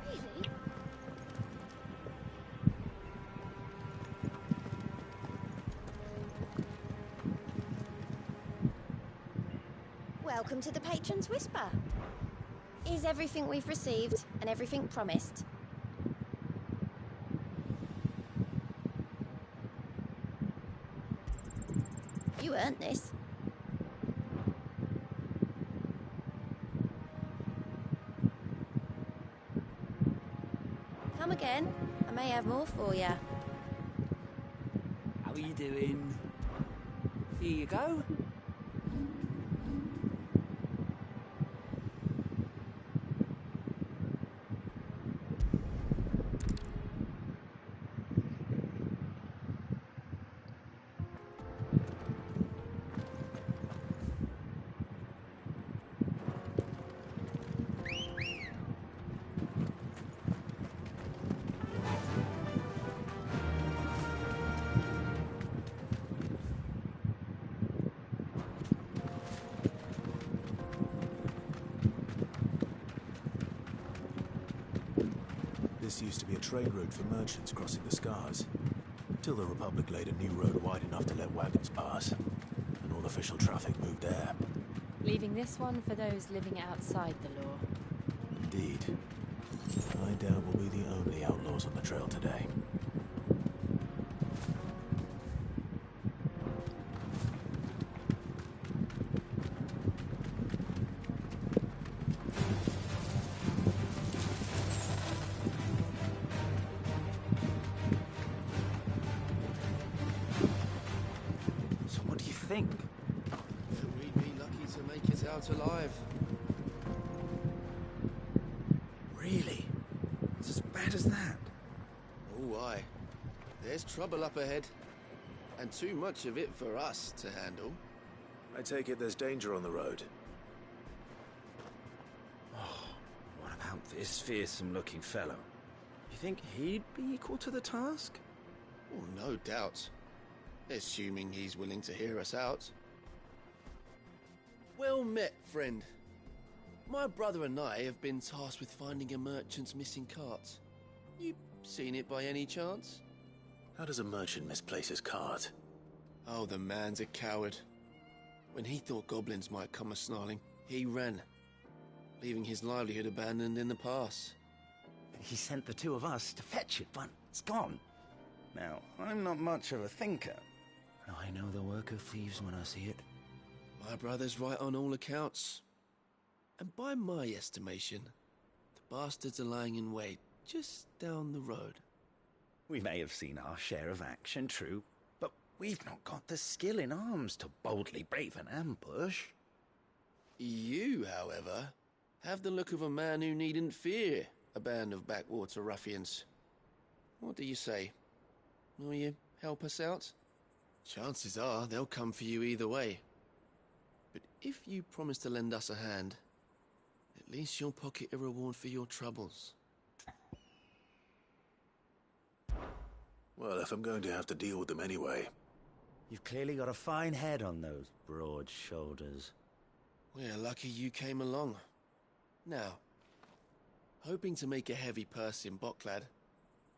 Really? Welcome to the Patron's Whisper. Is everything we've received and everything promised? You earned this. Come again. I may have more for you. How are you doing? Here you go. This used to be a trade route for merchants crossing the Scars, till the Republic laid a new road wide enough to let wagons pass, and all official traffic moved there. Leaving this one for those living outside the law. Indeed. I doubt we'll be the only outlaws on the trail today. Think? We'd be lucky to make it out alive. Really? It's as bad as that? Oh, aye. There's trouble up ahead. And too much of it for us to handle. I take it there's danger on the road. What about this fearsome-looking fellow? You think he'd be equal to the task? Oh, no doubt. Assuming he's willing to hear us out. Well met, friend. My brother and I have been tasked with finding a merchant's missing cart. You seen it by any chance? How does a merchant misplace his cart? Oh, the man's a coward. When he thought goblins might come a-snarling, he ran, leaving his livelihood abandoned in the pass. He sent the two of us to fetch it, but it's gone. Now, I'm not much of a thinker. I know the work of thieves when I see it. My brother's right on all accounts. And by my estimation, the bastards are lying in wait just down the road. We may have seen our share of action, true, but we've not got the skill in arms to boldly brave an ambush. You, however, have the look of a man who needn't fear a band of backwater ruffians. What do you say? Will you help us out? Chances are they'll come for you either way. But if you promise to lend us a hand, at least you'll pocket a reward for your troubles. Well, if I'm going to have to deal with them anyway. You've clearly got a fine head on those broad shoulders. We're lucky you came along. Now, hoping to make a heavy purse in Bocklad,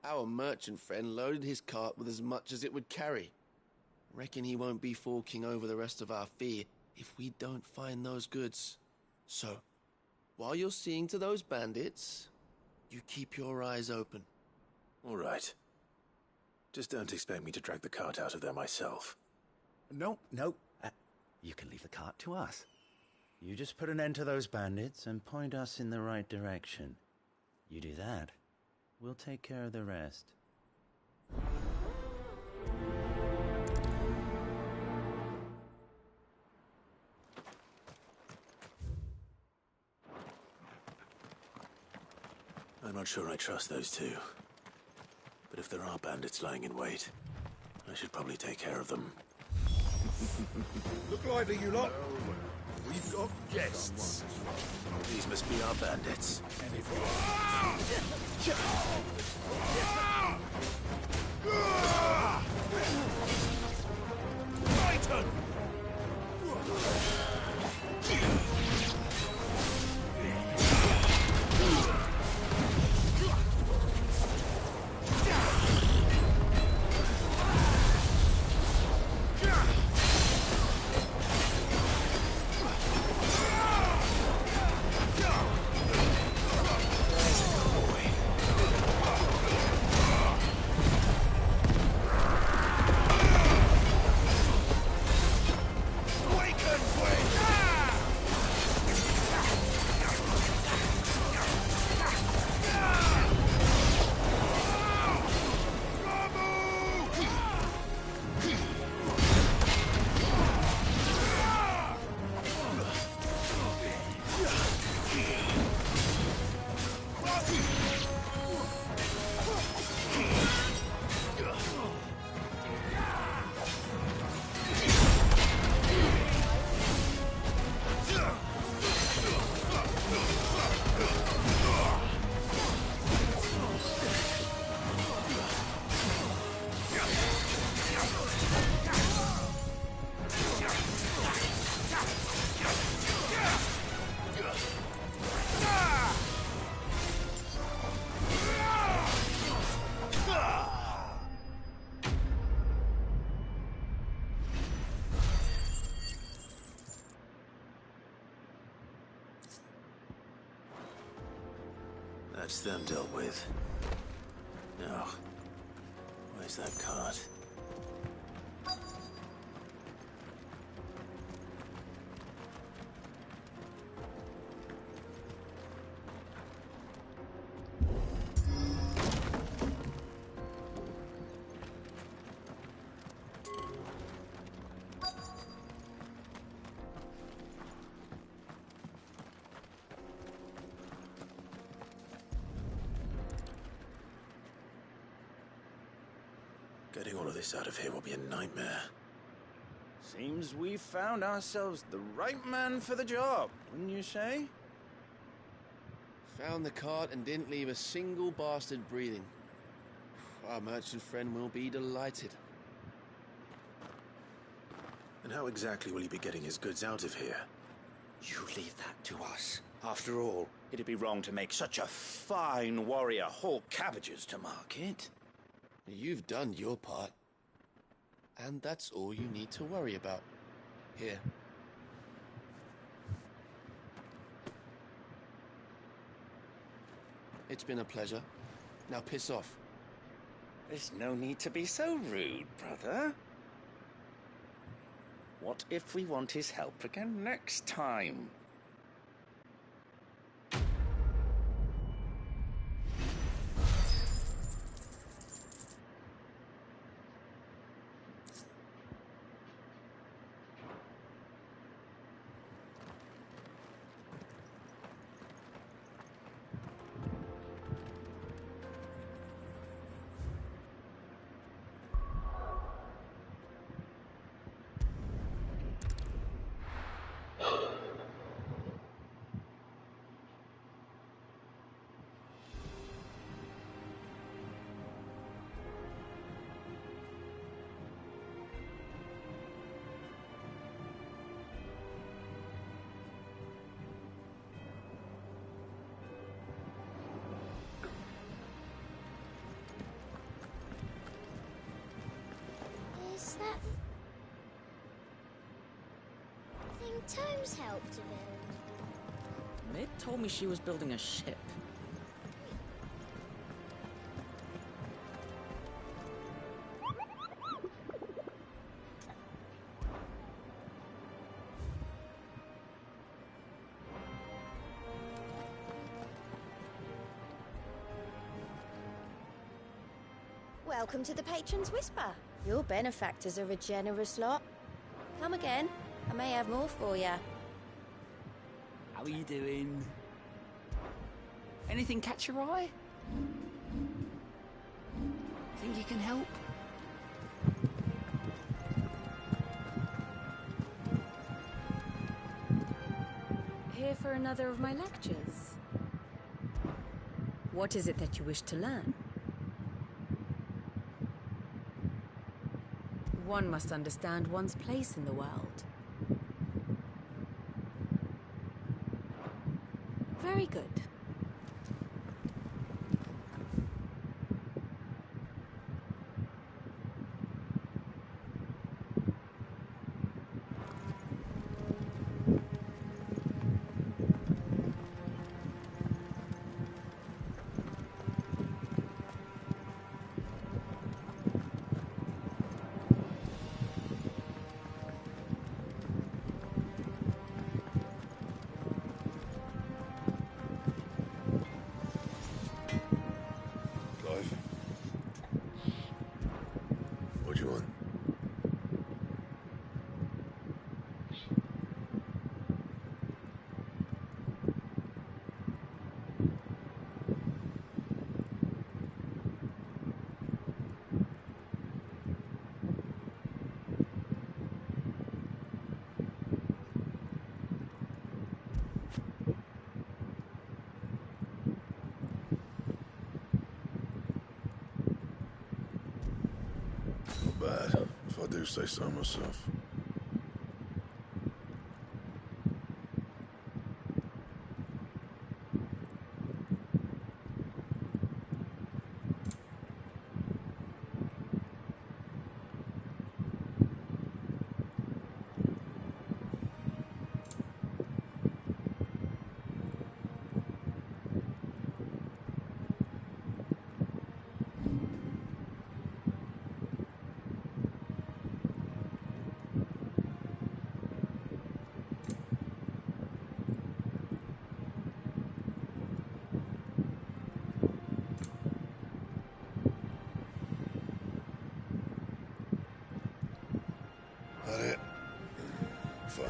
our merchant friend loaded his cart with as much as it would carry. Reckon he won't be forking over the rest of our fee if we don't find those goods. So, while you're seeing to those bandits, you keep your eyes open. All right. Just don't expect me to drag the cart out of there myself. No. You can leave the cart to us. You just put an end to those bandits and point us in the right direction. You do that, we'll take care of the rest. I'm not sure I trust those two. But if there are bandits lying in wait, I should probably take care of them. Look lively, you lot. We've got guests. These must be our bandits. And if Brighton! That's them dealt with. Now, where's that cart? Getting all of this out of here will be a nightmare. Seems we've found ourselves the right man for the job, wouldn't you say? Found the cart and didn't leave a single bastard breathing. Our merchant friend will be delighted. And how exactly will he be getting his goods out of here? You leave that to us. After all, it'd be wrong to make such a fine warrior haul cabbages to market. You've done your part. And that's all you need to worry about. Here. It's been a pleasure. Now piss off. There's no need to be so rude, brother. What if we want his help again next time? Is that thing Tomes helped to build? Mid told me she was building a ship. Welcome to the Patron's Whisper. Your benefactors are a generous lot. Come again. I may have more for you. How are you doing? Anything catch your eye? Think you can help? Here for another of my lectures. What is it that you wish to learn? One must understand one's place in the world. Very good. What do you want? Not bad, if I do say so myself. That it? Fine.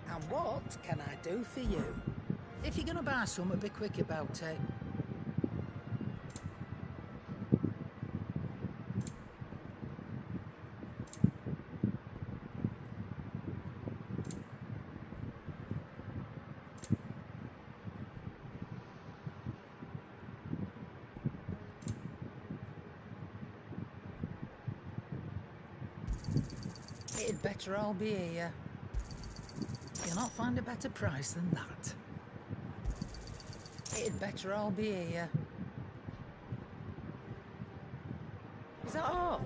And what can I do for you? If you're gonna buy something, be quick about it. It'd better all be here. You'll not find a better price than that. It'd better all be here. Is that all?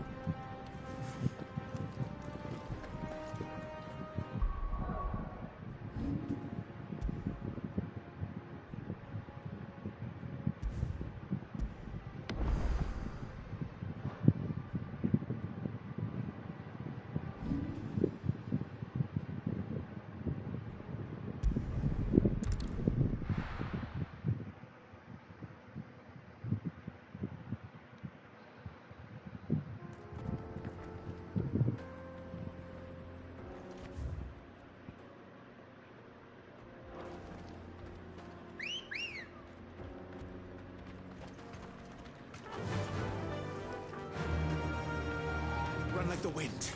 Run like the wind.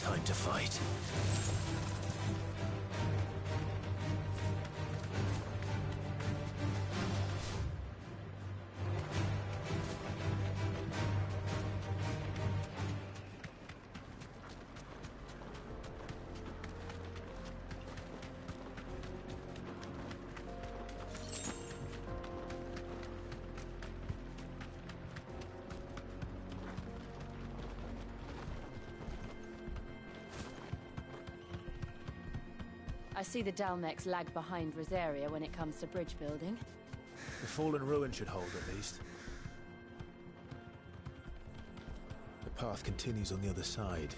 Time to fight. I see the Dalmex lag behind Rosaria when it comes to bridge building. The fallen ruin should hold, at least. The path continues on the other side.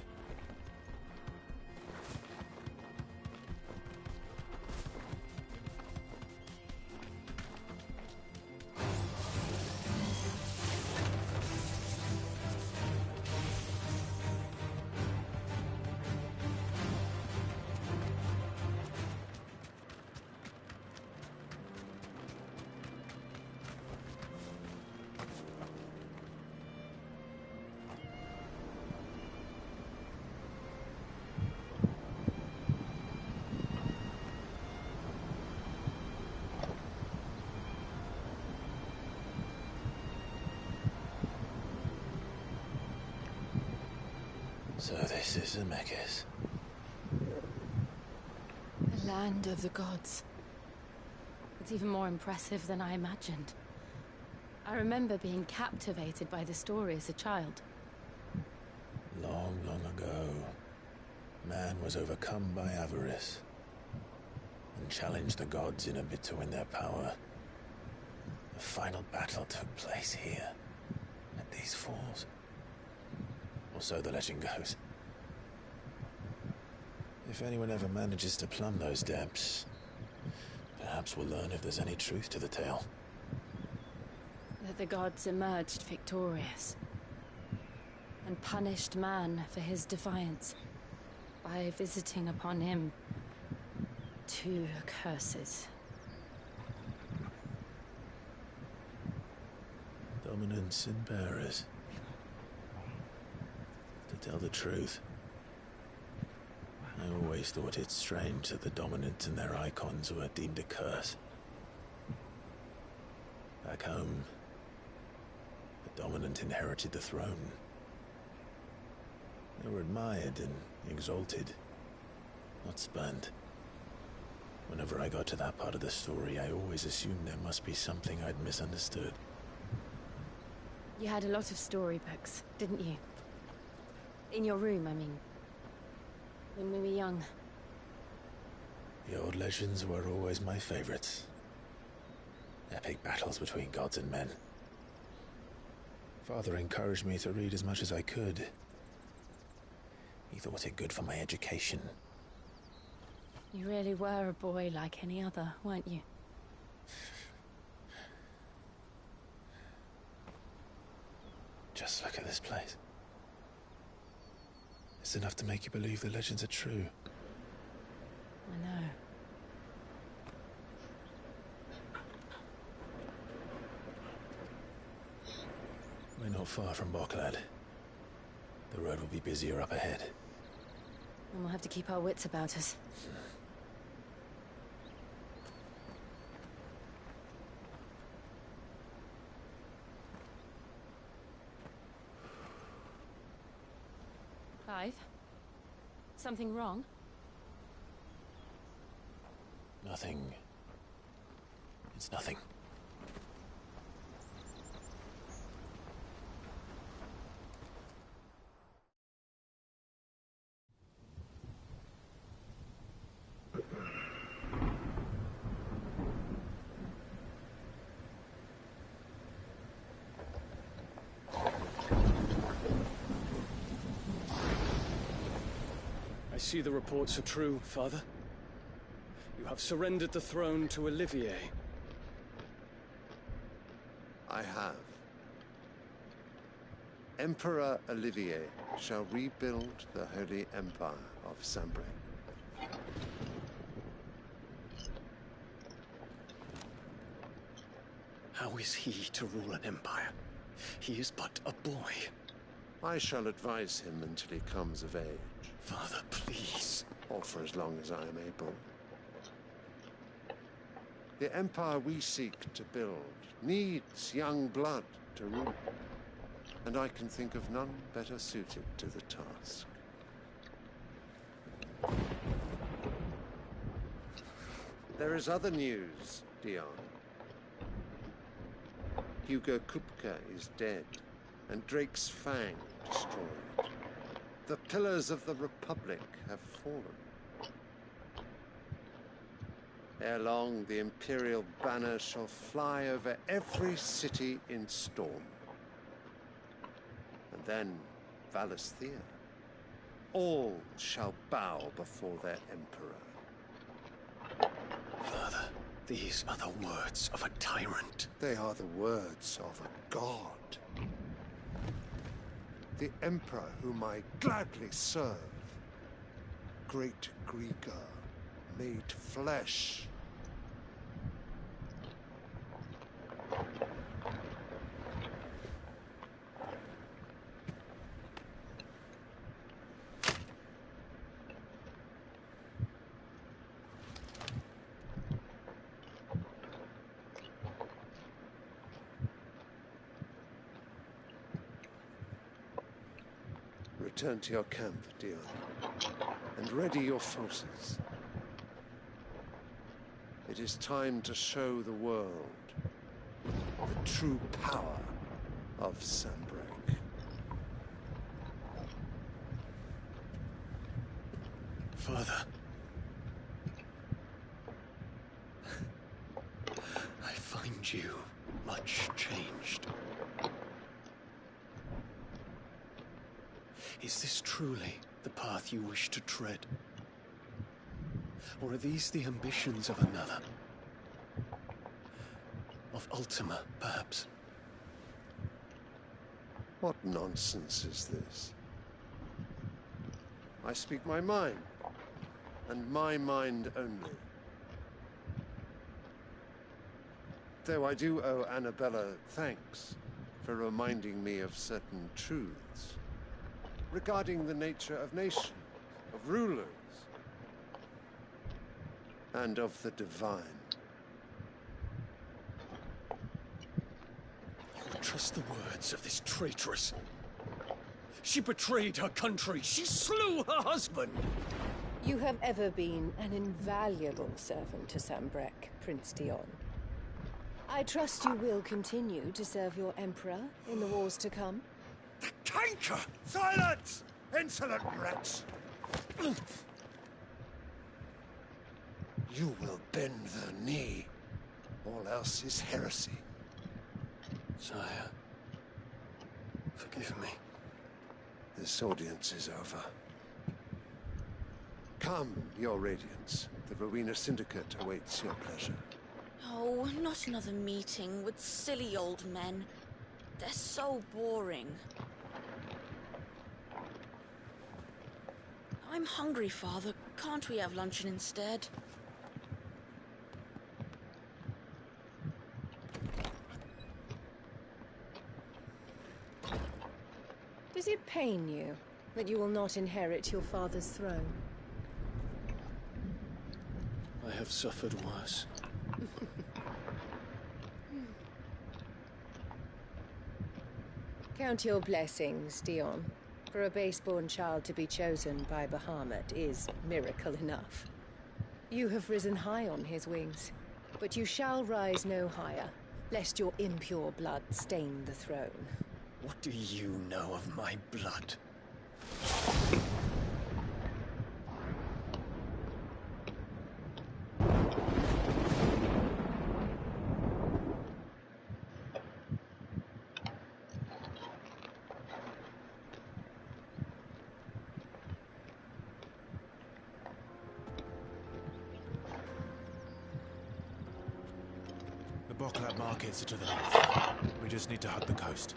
So this is Zemeckis. The land of the gods. It's even more impressive than I imagined. I remember being captivated by the story as a child. Long, long ago, man was overcome by avarice and challenged the gods in a bid to win their power. The final battle took place here, at these falls. Or so the legend goes. If anyone ever manages to plumb those depths, perhaps we'll learn if there's any truth to the tale. That the gods emerged victorious and punished man for his defiance by visiting upon him 2 curses. Dominance and bearers. To tell the truth, I always thought it strange that the dominant and their icons were deemed a curse. Back home, the dominant inherited the throne. They were admired and exalted, not spurned. Whenever I got to that part of the story, I always assumed there must be something I'd misunderstood. You had a lot of storybooks, didn't you? In your room, I mean. When we were young. The old legends were always my favorites. Epic battles between gods and men. Father encouraged me to read as much as I could. He thought it good for my education. You really were a boy like any other, weren't you? Just look at this place. It's enough to make you believe the legends are true. I know. We're not far from Boklad. The road will be busier up ahead. And we'll have to keep our wits about us. Clive? Something wrong? Nothing. It's nothing. I see the reports are true, Father. You have surrendered the throne to Olivier. I have. Emperor Olivier shall rebuild the Holy Empire of Sambre. How is he to rule an empire? He is but a boy. I shall advise him until he comes of age. Father, please. Or for as long as I am able. The empire we seek to build needs young blood to rule. And I can think of none better suited to the task. There is other news, Dion. Hugo Kupka is dead, and Drake's Fang destroyed. The pillars of the Republic have fallen. Ere long, the Imperial banner shall fly over every city in Storm. And then, Valisthea. All shall bow before their Emperor. Father, these are the words of a tyrant. They are the words of a god. The Emperor whom I gladly serve. Great Grieger, made flesh. Return to your camp, Dion, and ready your forces. It is time to show the world the true power of Sanbreak. Father. I find you much changed. Is this truly the path you wish to tread? Or are these the ambitions of another? Of Ultima, perhaps? What nonsense is this? I speak my mind, and my mind only. Though I do owe Annabella thanks for reminding me of certain truths regarding the nature of nations, of rulers, and of the divine. You would trust the words of this traitress? She betrayed her country. She slew her husband. You have ever been an invaluable servant to Sanbreque, Prince Dion. I trust you will continue to serve your Emperor in the wars to come. The canker! Silence! Insolent wretch! You will bend the knee. All else is heresy. Sire, forgive me. This audience is over. Come, your Radiance. The Rowena Syndicate awaits your pleasure. Oh, not another meeting with silly old men. They're so boring. I'm hungry, Father. Can't we have luncheon instead? Does it pain you that you will not inherit your father's throne? I have suffered worse. Count your blessings, Dion. For a base-born child to be chosen by Bahamut is miracle enough. You have risen high on his wings, but you shall rise no higher, lest your impure blood stain the throne. What do you know of my blood? The Boklat markets are to the north. We just need to hug the coast.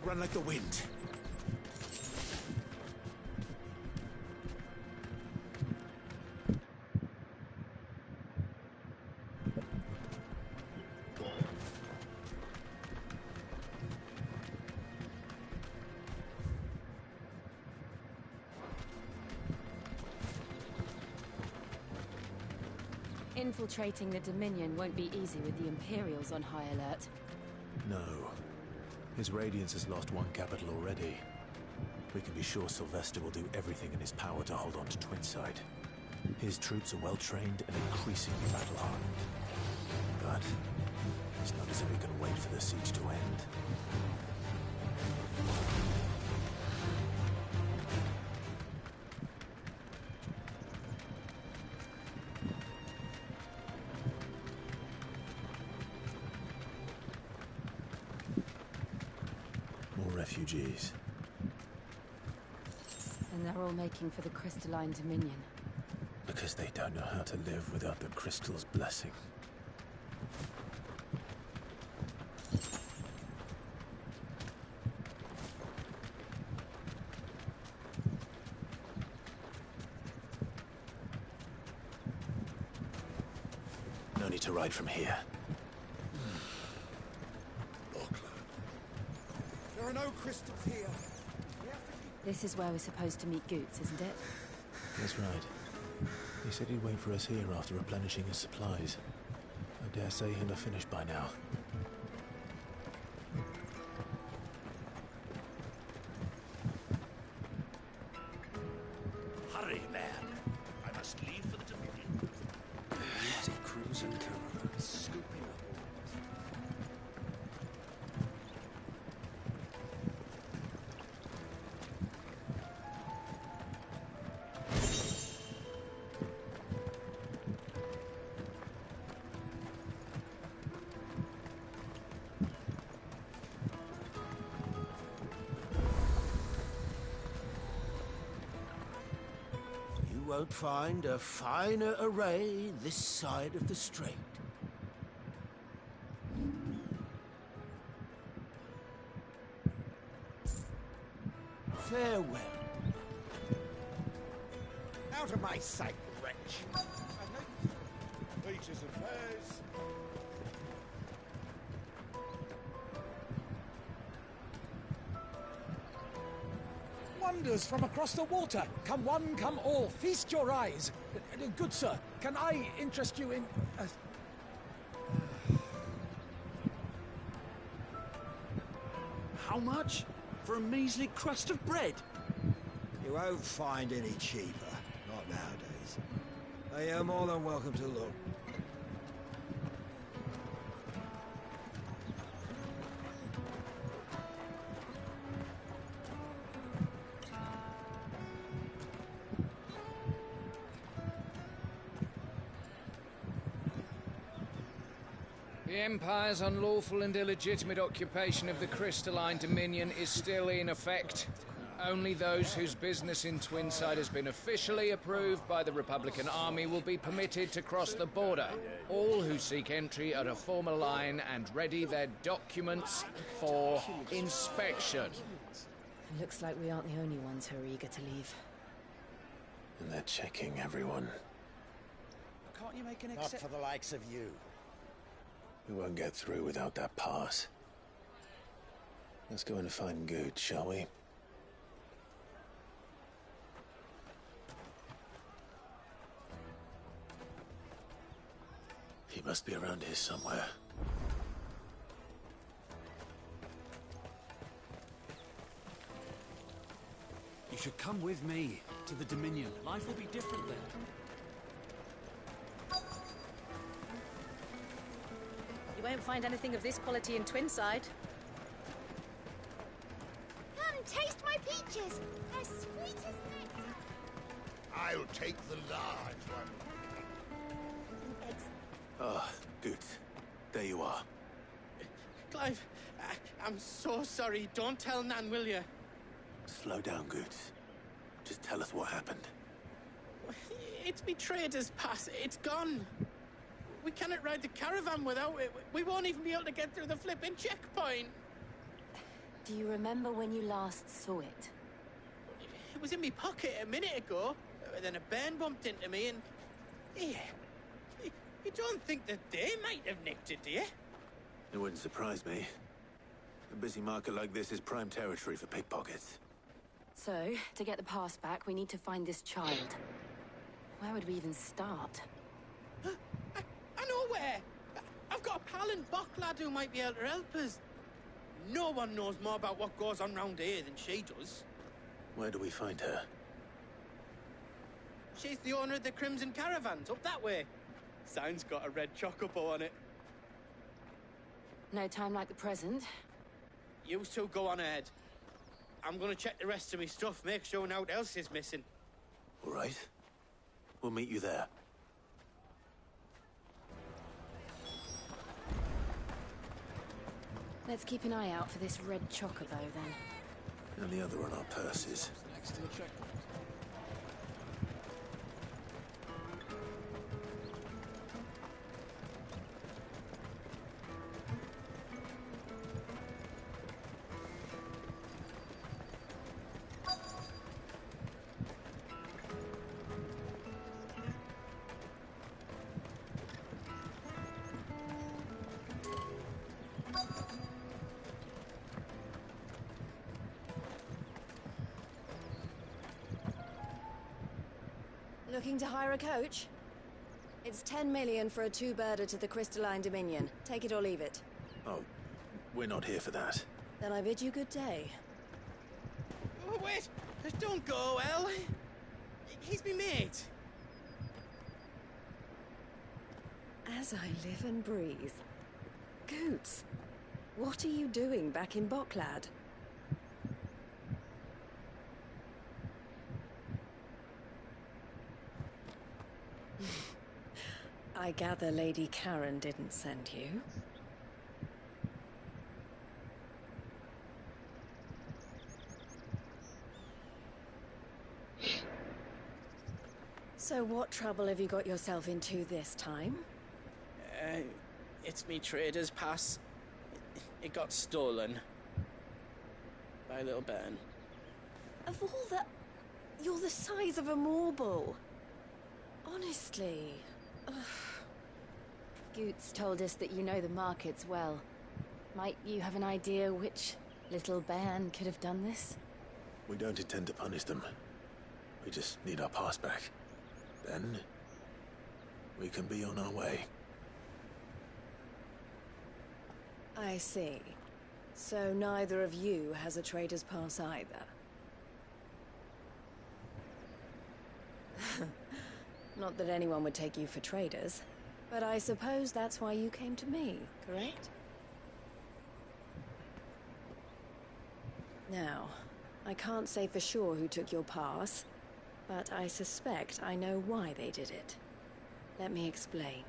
Run like the wind. Infiltrating the Dominion won't be easy with the Imperials on high alert. No. His Radiance has lost one capital already. We can be sure Sylvester will do everything in his power to hold on to Twinside. His troops are well-trained and increasingly battle-hardened. But it's not as if we can wait for the siege to end. refugees. And they're all making for the crystalline dominion. Because they don't know how to live without the crystal's blessing. No need to ride from here. There are no crystals here. This is where we're supposed to meet Goots, isn't it? That's right. He said he'd wait for us here after replenishing his supplies. I dare say he'll have finished by now. Hurry, man. I must leave for the Dominion. Easy cruising caravan, scooping up You won't find a finer array this side of the strait. Farewell. Out of my sight, wretch. Peaches and pears. Wonders from across the water. Come one, come all. Feast your eyes. Good sir, can I interest you in... How much? For a measly crust of bread? You won't find any cheaper. Not nowadays. But you're more than welcome to look. The Empire's unlawful and illegitimate occupation of the crystalline dominion is still in effect. Only those whose business in Twinside has been officially approved by the Republican Army will be permitted to cross the border. All who seek entry are to form a line and ready their documents for inspection. It looks like we aren't the only ones who are eager to leave. And they're checking everyone. Can't you make an Not for the likes of you. We won't get through without that pass. Let's go in and find Good, shall we? He must be around here somewhere. You should come with me to the Dominion. Life will be different there. You won't find anything of this quality in Twinside. Come, taste my peaches. They're sweet as nectar. I'll take the large one. Ah, Good. There you are. Clive, I'm so sorry. Don't tell Nan, will you? Slow down, Good. Just tell us what happened. It's me trader's pass. It's gone. We cannot ride the caravan without it. We won't even be able to get through the flipping checkpoint. Do you remember when you last saw it? It was in my pocket a minute ago. Then a bairn bumped into me and... Yeah. You don't think that they might have nicked it, do you? It wouldn't surprise me. A busy market like this is prime territory for pickpockets. So, to get the pass back, we need to find this child. Where would we even start? I know where! I've got a pal in Bocklad who might be able to help us. No one knows more about what goes on round here than she does. Where do we find her? She's the owner of the Crimson Caravans, up that way. Sign's got a red chocobo on it. No time like the present. You two go on ahead. I'm gonna check the rest of my stuff, make sure no one else is missing. All right. We'll meet you there. Let's keep an eye out for this red chocobo, then. and the other on our purses. Next to the checkpoint. Looking to hire a coach? It's 10 million for a two-birder to the Crystalline Dominion. Take it or leave it. Oh, we're not here for that. Then I bid you good day. Oh, wait! Don't go, El! He's me mate! As I live and breathe. Goots, what are you doing back in Bocklad? I gather Lady Karen didn't send you. So what trouble have you got yourself into this time? It's me trader's pass. It got stolen. By little Ben. Of all the... You're the size of a marble. Honestly. Ugh. Goots told us that you know the markets well. Might you have an idea which little bairn could have done this? We don't intend to punish them. We just need our pass back. Then, we can be on our way. I see. So neither of you has a trader's pass either. Not that anyone would take you for traders, but I suppose that's why you came to me, correct? Now, I can't say for sure who took your pass, but I suspect I know why they did it. Let me explain.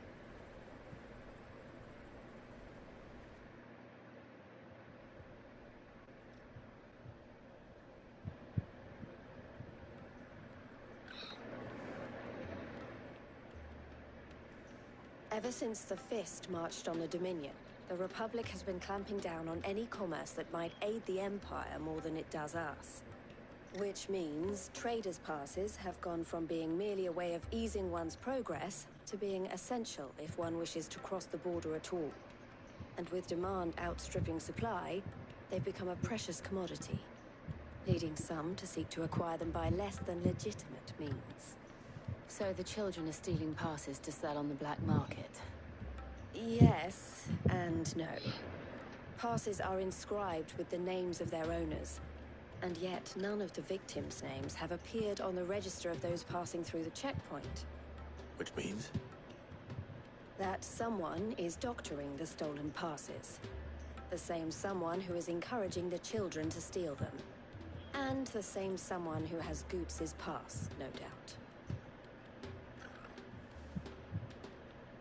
Ever since the Fist marched on the Dominion, the Republic has been clamping down on any commerce that might aid the Empire more than it does us. Which means traders' passes have gone from being merely a way of easing one's progress to being essential if one wishes to cross the border at all. And with demand outstripping supply, they've become a precious commodity, leading some to seek to acquire them by less than legitimate means. So the children are stealing passes to sell on the black market? Yes and no. Passes are inscribed with the names of their owners, and yet none of the victims' names have appeared on the register of those passing through the checkpoint. Which means? That someone is doctoring the stolen passes. The same someone who is encouraging the children to steal them. And the same someone who has Goots' pass, no doubt.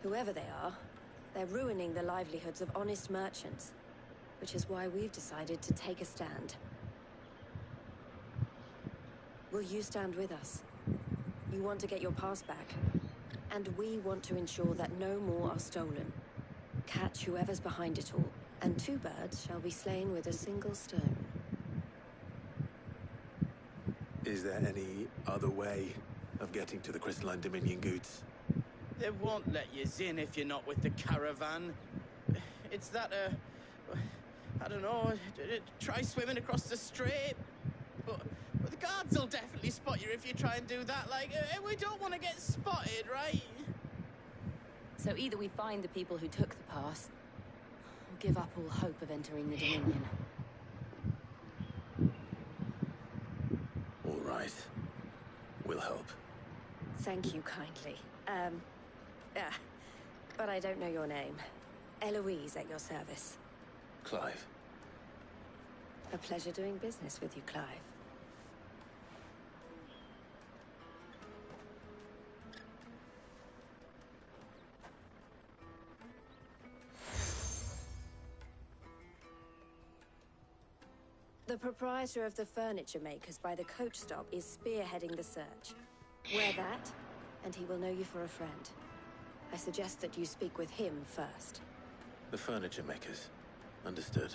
Whoever they are, they're ruining the livelihoods of honest merchants, which is why we've decided to take a stand. Will you stand with us? You want to get your pass back, and we want to ensure that no more are stolen. Catch whoever's behind it all, and two birds shall be slain with a single stone. Is there any other way of getting to the Crystalline Dominion, Goots? They won't let you in if you're not with the caravan. It's that, I don't know, try swimming across the strait. But the guards will definitely spot you if you try and do that. Like, we don't want to get spotted, right? So either we find the people who took the pass, or give up all hope of entering the Dominion. All right. We'll help. Thank you kindly. But I don't know your name. Eloise at your service. Clive. A pleasure doing business with you, Clive. The The proprietor of the furniture makers by the coach stop is spearheading the search. Wear that, and he will know you for a friend. I suggest that you speak with him first. The furniture makers. Understood.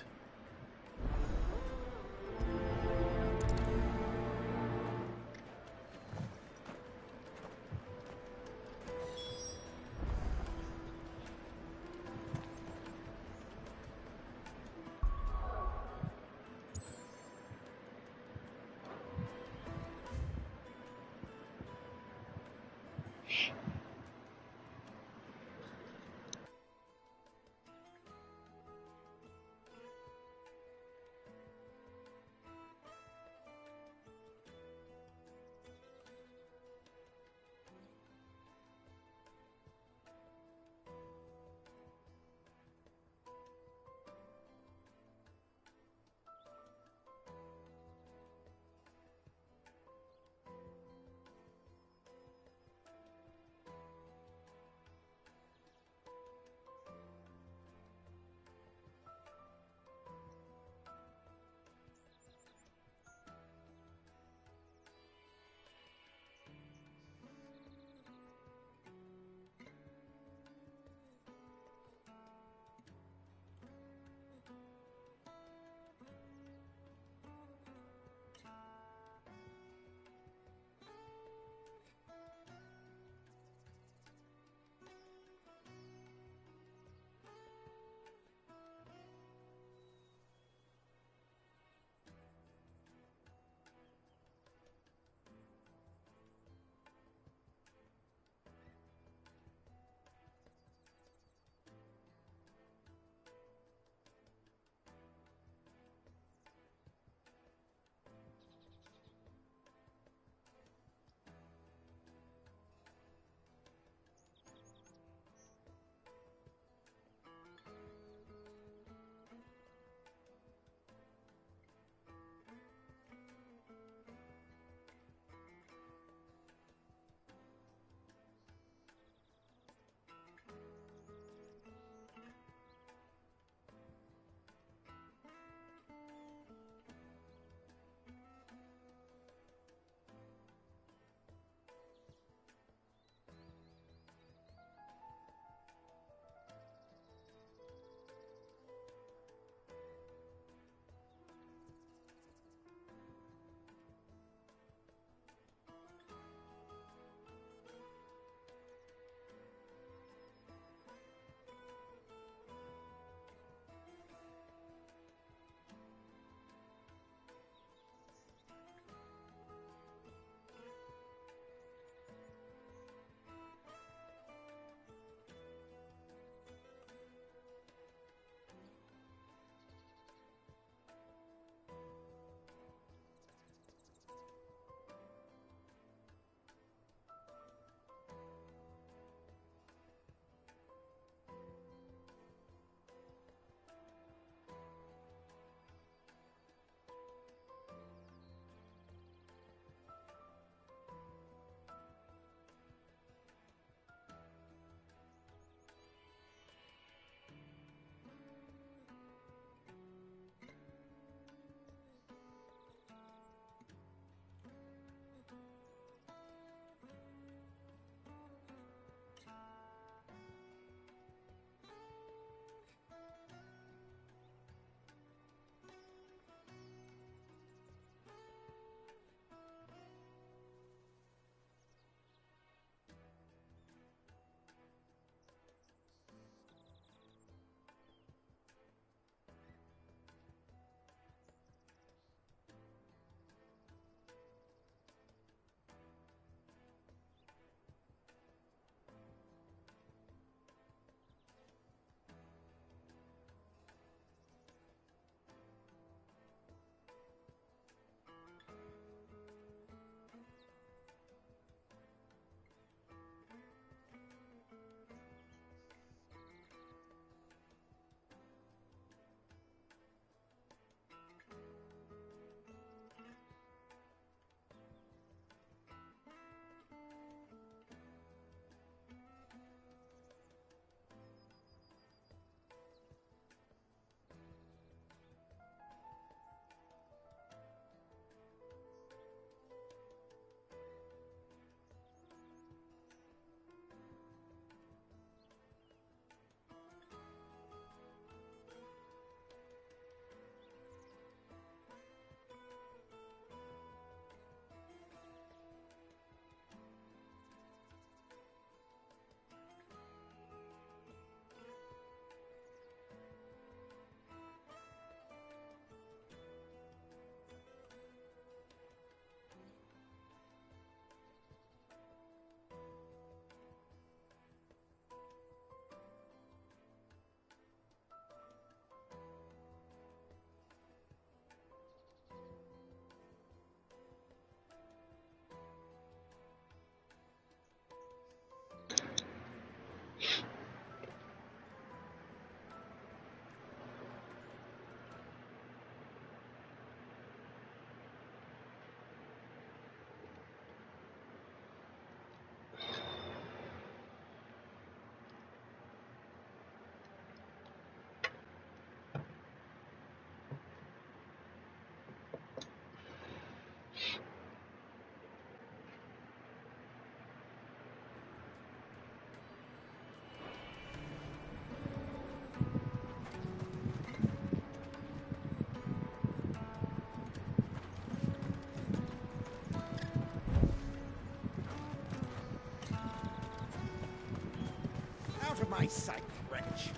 eyesight, wretch.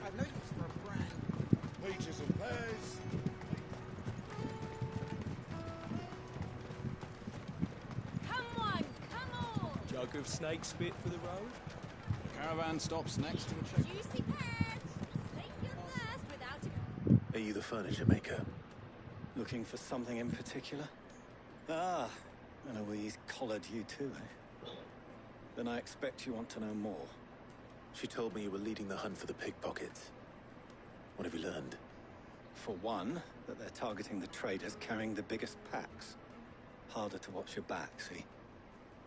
I've no use for a brand. Peaches and pears. Come on, come on! Jug of snake spit for the road? The caravan stops next to the check. Juicy pears! Slake your thirst without a... Are you the furniture maker? Looking for something in particular? Ah, Eloise collared you too, eh? Then I expect you want to know more. She told me you were leading the hunt for the pickpockets. What have you learned? For one, that they're targeting the traders carrying the biggest packs. Harder to watch your back, see?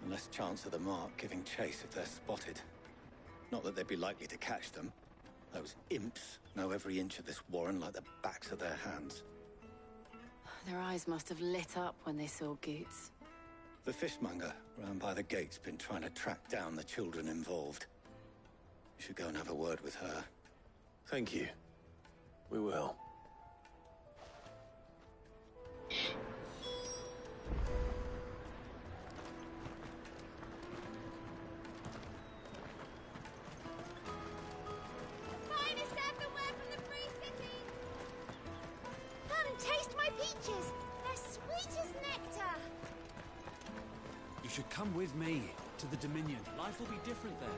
And less chance of the mark giving chase if they're spotted. Not that they'd be likely to catch them. Those imps know every inch of this warren like the backs of their hands. Their eyes must have lit up when they saw Goots. The fishmonger round by the gate's been trying to track down the children involved. You should go and have a word with her. Thank you. We will. Finest earthenware from the Free City! Come, taste my peaches! They're sweet as nectar! You should come with me to the Dominion. Life will be different there.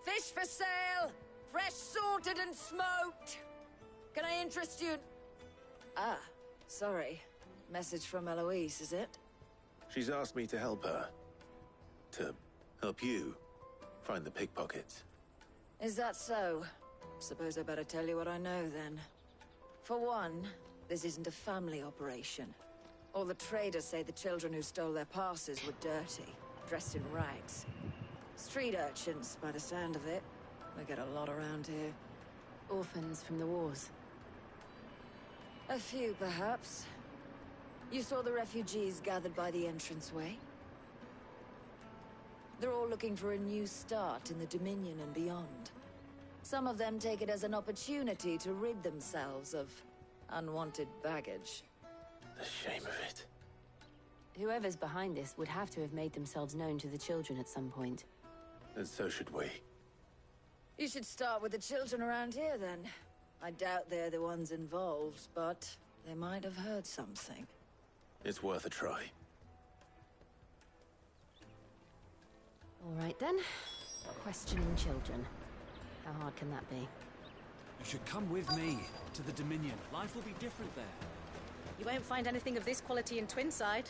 Fish for sale! Fresh sorted and smoked! Can I interest you? Ah, sorry. Message from Eloise, is it? She's asked me to help her. To help you find the pickpockets. Is that so? Suppose I better tell you what I know, then. For one, this isn't a family operation. All the traders say the children who stole their passes were dirty, dressed in rags. Street urchins, by the sound of it. We get a lot around here. Orphans from the wars. A few, perhaps. You saw the refugees gathered by the entranceway? They're all looking for a new start in the Dominion and beyond. Some of them take it as an opportunity to rid themselves of unwanted baggage. The shame of it. Whoever's behind this would have to have made themselves known to the children at some point. And so should we. You should start with the children around here, then. I doubt they're the ones involved, but they might have heard something. It's worth a try. All right, then. Questioning children. How hard can that be? You should come with me to the Dominion. Life will be different there. You won't find anything of this quality in Twinside.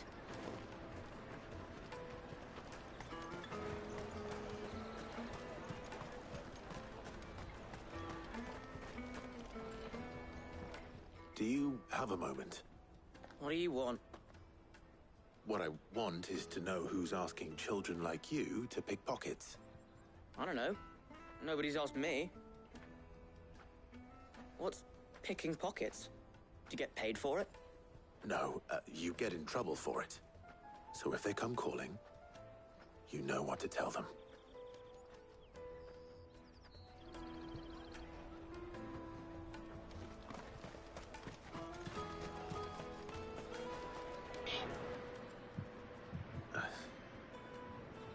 Do you have a moment? What do you want? What I want is to know who's asking children like you to pick pockets. I don't know. Nobody's asked me. What's picking pockets? Do you get paid for it? No, you get in trouble for it. So if they come calling, you know what to tell them.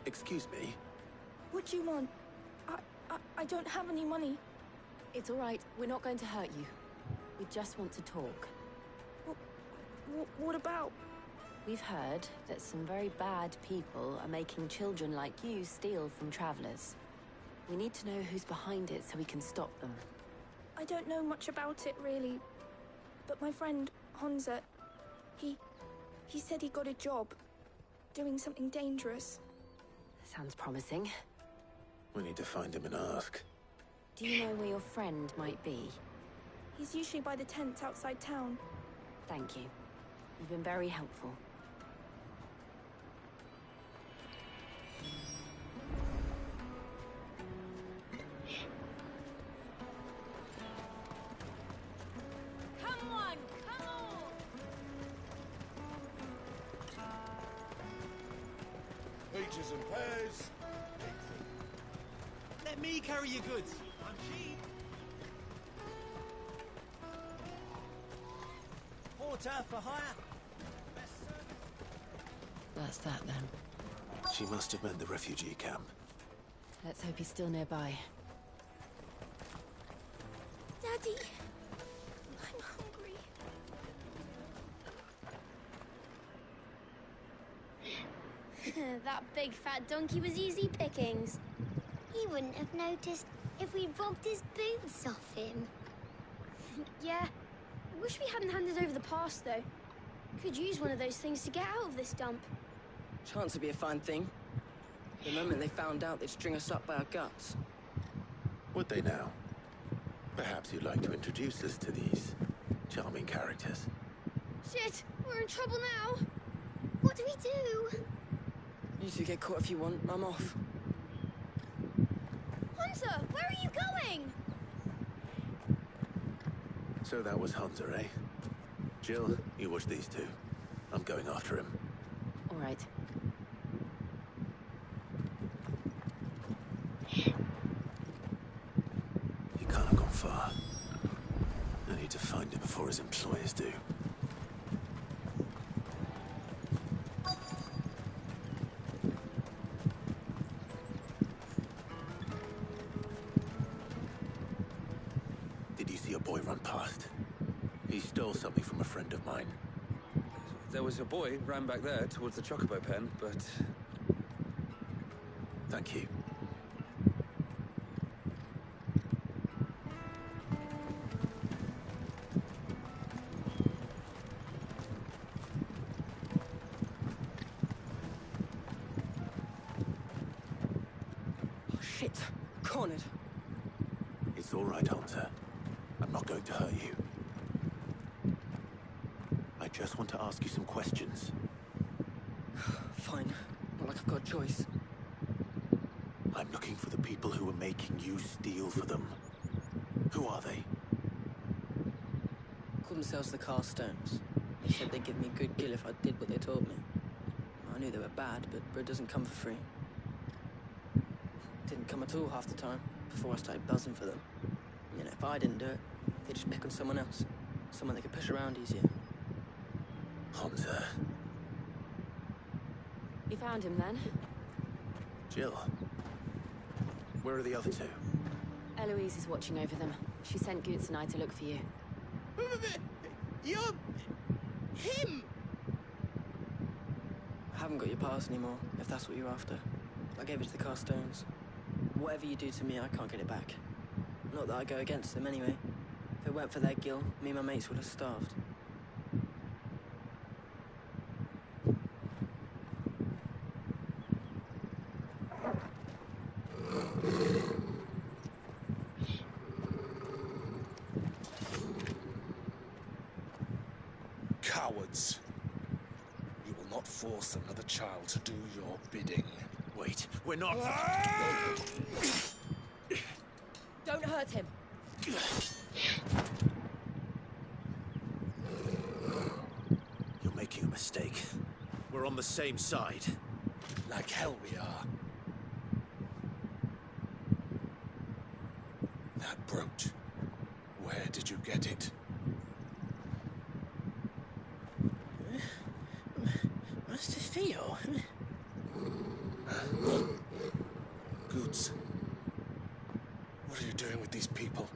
Excuse me? What do you want? I don't have any money. It's all right. We're not going to hurt you. We just want to talk. What about? We've heard that some very bad people are making children like you steal from travelers. We need to know who's behind it so we can stop them. I don't know much about it, really. But my friend, Honza, he said he got a job. Doing something dangerous. Sounds promising. We need to find him and ask. Do you know where your friend might be? He's usually by the tents outside town. Thank you. You've been very helpful. Come on, come on! Peaches and pears. Let me carry your goods. I'm cheap. Porter for hire. That's that then. She must have meant the refugee camp. Let's hope he's still nearby. Daddy, I'm hungry. That big fat donkey was easy pickings. He wouldn't have noticed if we'd robbed his boots off him. Yeah. Wish we hadn't handed over the pass, though. Could use one of those things to get out of this dump. Chance would be a fine thing. The moment they found out, they'd string us up by our guts. Would they now? Perhaps you'd like to introduce us to these charming characters. Shit, we're in trouble now. What do we do? You two get caught if you want. I'm off. Hunter, where are you going? So that was Hunter, eh? Jill, you watch these two. I'm going after him. All right. He can't have gone far. I need to find him before his employers do. Did you see a boy run past? He stole something from a friend of mine. There was a boy ran back there towards the chocobo pen, but... Thank you. Oh, shit. Cornered. It's all right, Hunter. I'm not going to hurt you. I just want to ask you some questions. Fine. Not like I've got a choice. I'm looking for the people who are making you steal for them. Who are they? Called themselves the Carstones. They said they'd give me a good gill if I did what they told me. I knew they were bad, but bread doesn't come for free. Didn't come at all half the time, before I started buzzing for them. You know, if I didn't do it, they'd just pick on someone else. Someone they could push around easier. Hunter. You found him then? Jill. Where are the other two? Eloise is watching over them. She sent Goots and I to look for you. You're... him! I haven't got your pass anymore, if that's what you're after. I gave it to the Carstones. Whatever you do to me, I can't get it back. Not that I go against them anyway. If it weren't for their gill, me and my mates would have starved. Cowards. You will not force another child to do your bidding. Wait, we're not... Don't hurt him. You're making a mistake. We're on the same side. Like hell we are. That brooch. Where did you get it? Master Theo? Goots. What are you doing with these people?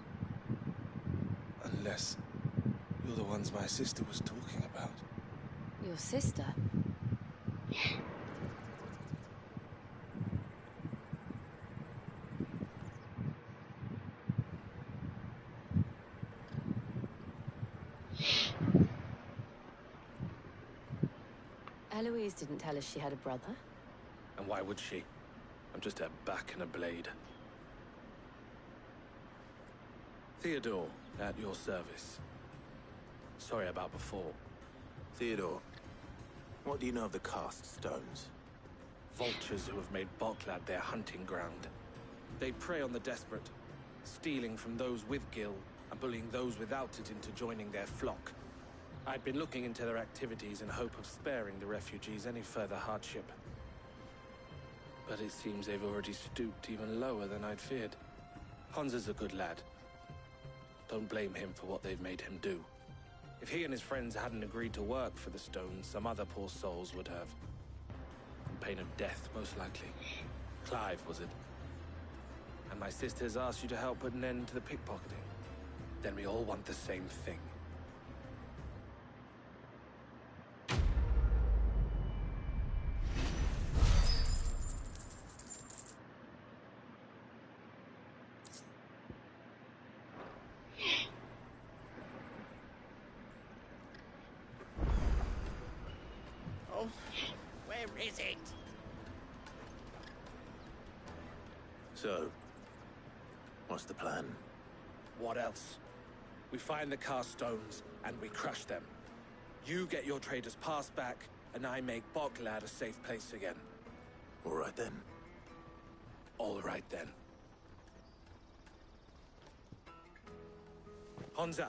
Unless you're the ones my sister was talking about. Your sister? Eloise didn't tell us she had a brother. And why would she? I'm just her back and a blade. Theodore, at your service. Sorry about before. Theodore, what do you know of the Cast Stones? Vultures who have made Boklad their hunting ground. They prey on the desperate, stealing from those with gil and bullying those without it into joining their flock. I'd been looking into their activities in hope of sparing the refugees any further hardship. But it seems they've already stooped even lower than I'd feared. Hans is a good lad. Don't blame him for what they've made him do. If he and his friends hadn't agreed to work for the Stones, some other poor souls would have. On pain of death, most likely. Clive, was it? And my sisters asked you to help put an end to the pickpocketing. Then we all want the same thing. Oh, where is it? So, what's the plan? What else? We find the cast stones, and we crush them. You get your trader's pass back, and I make Boklad a safe place again. All right then. All right then. Honza,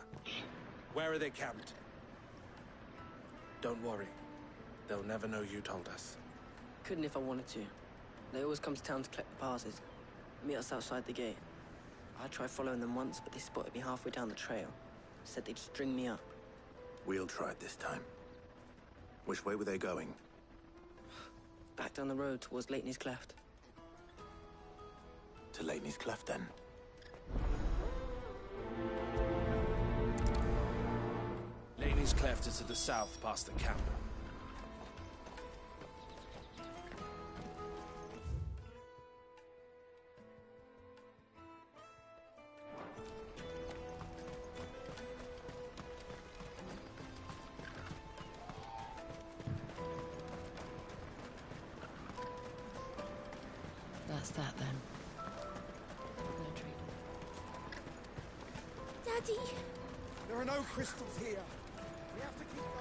where are they camped? Don't worry. They'll never know you told us. Couldn't if I wanted to. They always come to town to collect the passes. Meet us outside the gate. I tried following them once, but they spotted me halfway down the trail. Said they'd string me up. We'll try it this time. Which way were they going? Back down the road towards Leighton's Cleft. To Leighton's Cleft, then? Leighton's Cleft is to the south, past the camp. That's that then. No tree. Daddy! There are no crystals here. We have to keep going.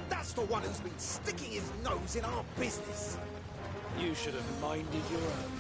That's the one who's been sticking his nose in our business. You should have minded your own.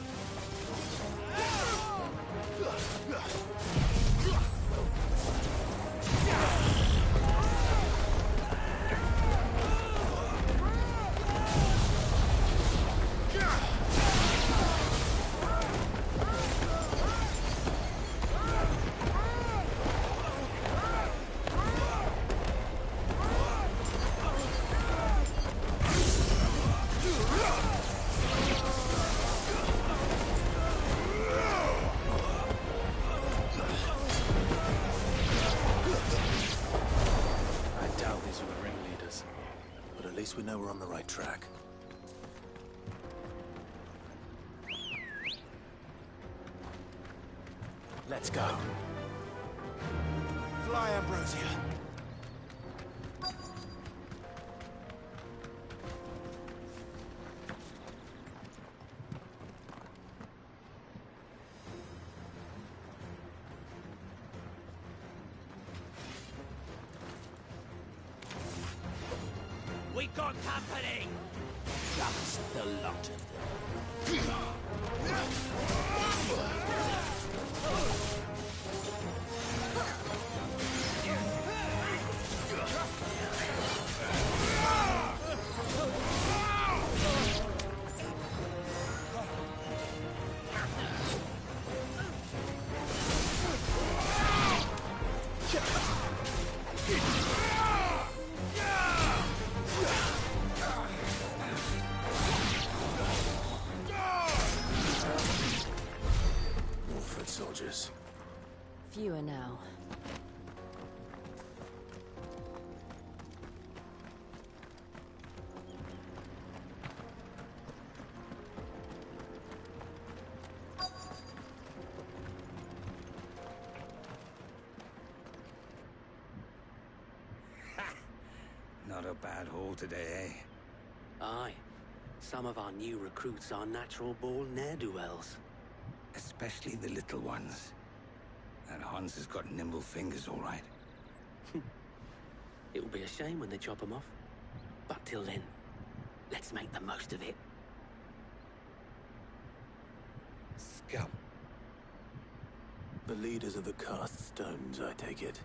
We know we're on the right track. Let's go. Fly, Ambrosia. We got company! Just the lot of them. Soldiers. Fewer now. Not a bad haul today, eh? Aye. Some of our new recruits are natural-born ne'er-do-wells. Especially the little ones. That Hans has got nimble fingers, all right. It will be a shame when they chop them off. But till then, let's make the most of it. Scum. The leaders of the cast stones, I take it.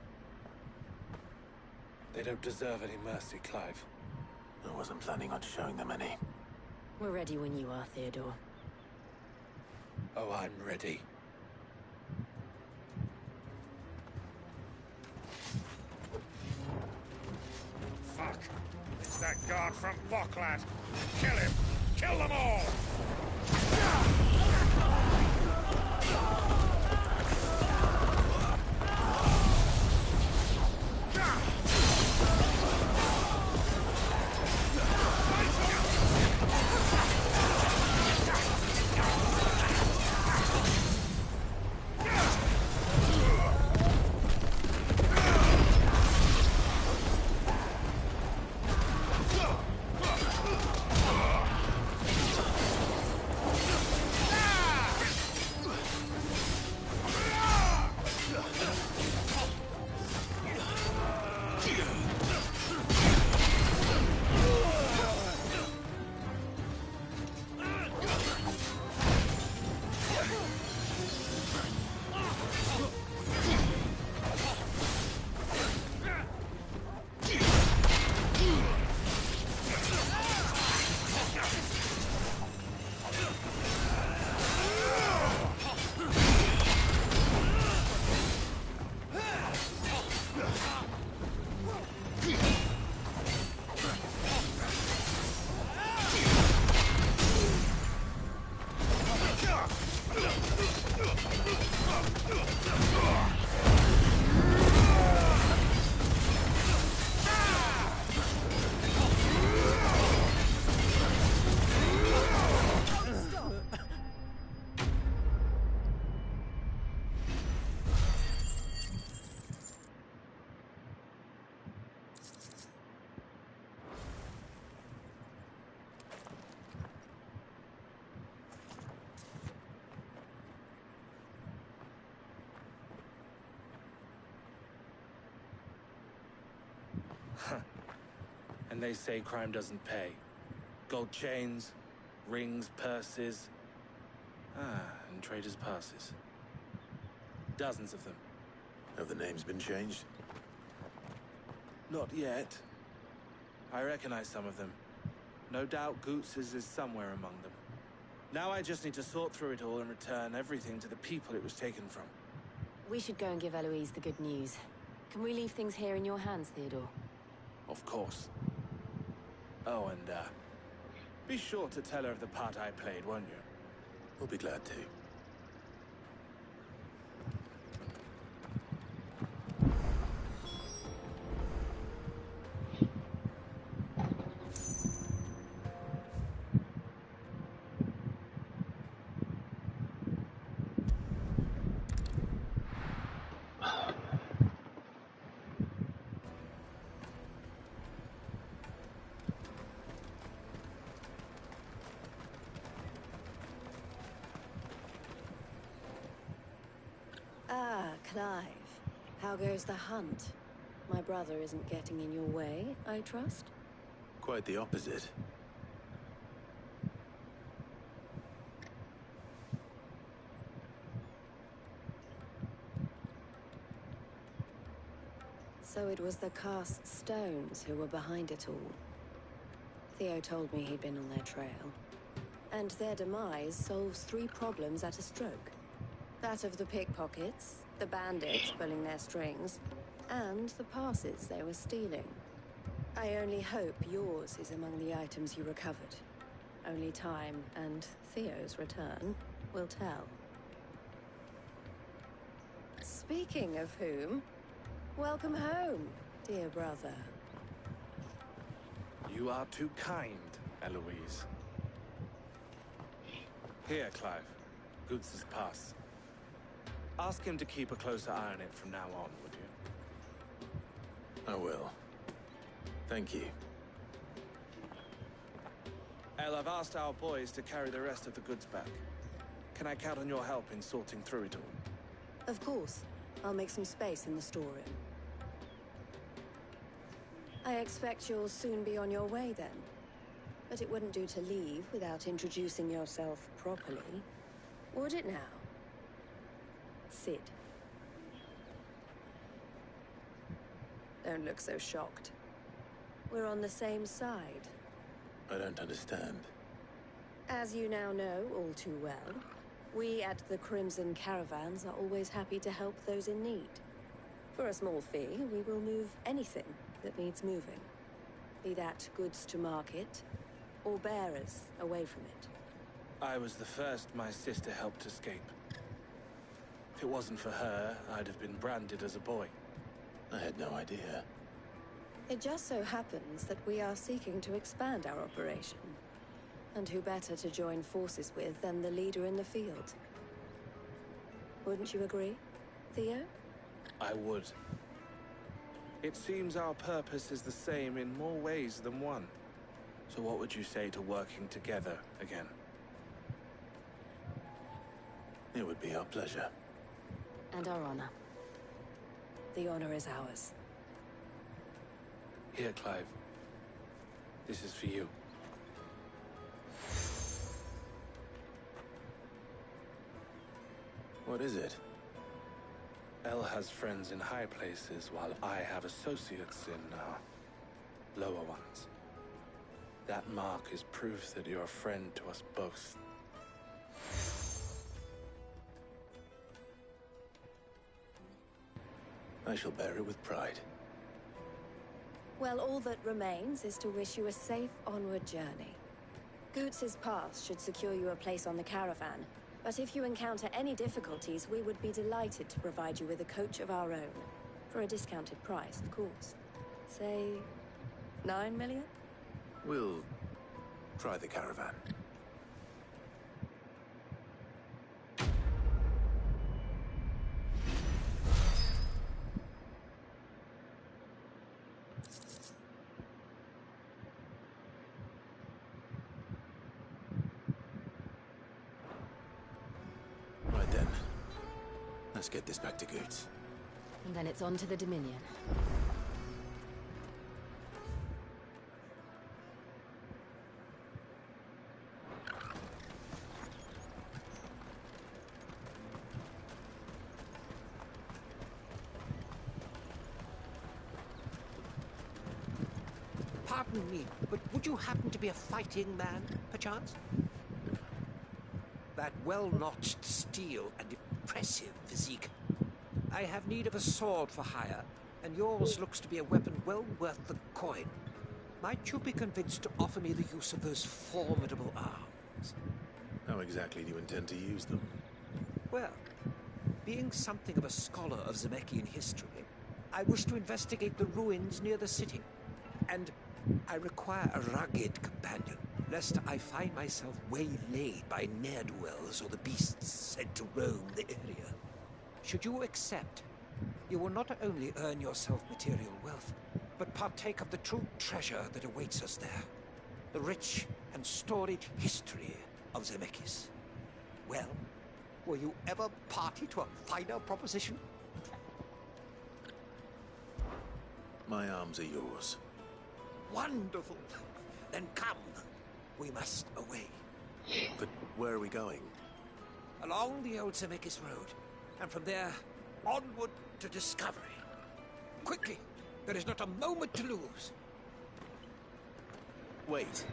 They don't deserve any mercy, Clive. I wasn't planning on showing them any. We're ready when you are, Theodore. Oh, I'm ready. Fuck. It's that guard from Bocklad. Kill him. Kill them all. And they say crime doesn't pay. Gold chains, rings, purses. And traders' passes. Dozens of them. Have the names been changed? Not yet. I recognize some of them. No doubt Goots's is somewhere among them. Now I just need to sort through it all and return everything to the people it was taken from. We should go and give Eloise the good news. Can we leave things here in your hands, Theodore? Of course. Oh, and, be sure to tell her of the part I played, won't you? We'll be glad to. Clive, how goes the hunt? My brother isn't getting in your way, I trust? Quite the opposite. So it was the cast stones who were behind it all. Theo told me he'd been on their trail. And their demise solves 3 problems at a stroke. That of the pickpockets, the bandits pulling their strings, and the passes they were stealing. I only hope yours is among the items you recovered. Only time and Theo's return will tell. Speaking of whom, welcome home, dear brother. You are too kind, Eloise. Here, Clive. Goods' pass. Ask him to keep a closer eye on it from now on, would you? I will. Thank you. El, I've asked our boys to carry the rest of the goods back. Can I count on your help in sorting through it all? Of course. I'll make some space in the storeroom. I expect you'll soon be on your way then. But it wouldn't do to leave without introducing yourself properly. Would it now? Sid. Don't look so shocked. We're on the same side. I don't understand. As you now know all too well, we at the Crimson Caravans are always happy to help those in need. For a small fee, we will move anything that needs moving. Be that goods to market, or bearers away from it. I was the first my sister helped escape. If it wasn't for her, I'd have been branded as a boy. I had no idea. It just so happens that we are seeking to expand our operation. And who better to join forces with than the leader in the field? Wouldn't you agree, Theo? I would. It seems our purpose is the same in more ways than one. So what would you say to working together again? It would be our pleasure. And our honor. The honor is ours. Here, Clive. This is for you. What is it? Elle has friends in high places, while I have associates in, lower ones. That mark is proof that you're a friend to us both. I shall bear it with pride. Well, all that remains is to wish you a safe onward journey. Goots's pass should secure you a place on the caravan, but if you encounter any difficulties, we would be delighted to provide you with a coach of our own. For a discounted price, of course. Say, 9 million? We'll try the caravan. Right then. Let's get this back to Goots. And then it's on to the Dominion. Pardon me, but would you happen to be a fighting man, perchance? That well-notched steel and impressive physique. I have need of a sword for hire, and yours looks to be a weapon well worth the coin. Might you be convinced to offer me the use of those formidable arms? How exactly do you intend to use them? Well, being something of a scholar of Zemeckis history, I wish to investigate the ruins near the city. And I require a rugged companion, lest I find myself waylaid by ne'er-do-wells or the beasts said to roam the area. Should you accept, you will not only earn yourself material wealth, but partake of the true treasure that awaits us there. The rich and storied history of Zemeckis. Well, were you ever party to a finer proposition? My arms are yours. Wonderful! Then come. We must away. But where are we going? Along the old Zemeckis Road, and from there, onward to discovery. Quickly! There is not a moment to lose. Wait.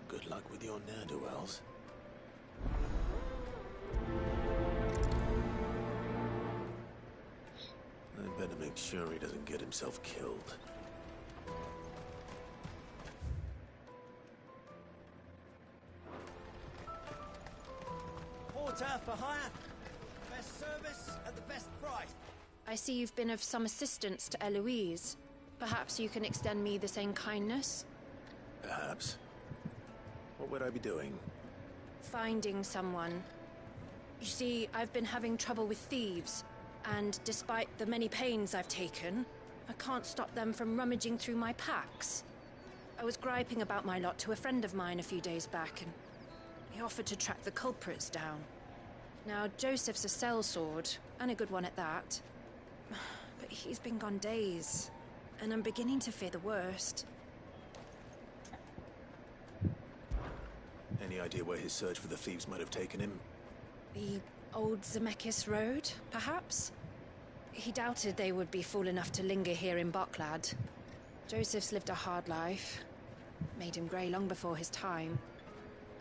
Good luck with your ne'er-do-wells. I'd better make sure he doesn't get himself killed. Porter for hire. Best service at the best price. I see you've been of some assistance to Eloise. Perhaps you can extend me the same kindness? Perhaps. What would I be doing? Finding someone. You see, I've been having trouble with thieves, and despite the many pains I've taken, I can't stop them from rummaging through my packs. I was griping about my lot to a friend of mine a few days back, and he offered to track the culprits down. Now, Joseph's a sellsword, and a good one at that. But he's been gone days, and I'm beginning to fear the worst. Any idea where his search for the thieves might have taken him? The old Zemeckis Road, perhaps? He doubted they would be fool enough to linger here in Boklad. Joseph's lived a hard life. Made him grey long before his time.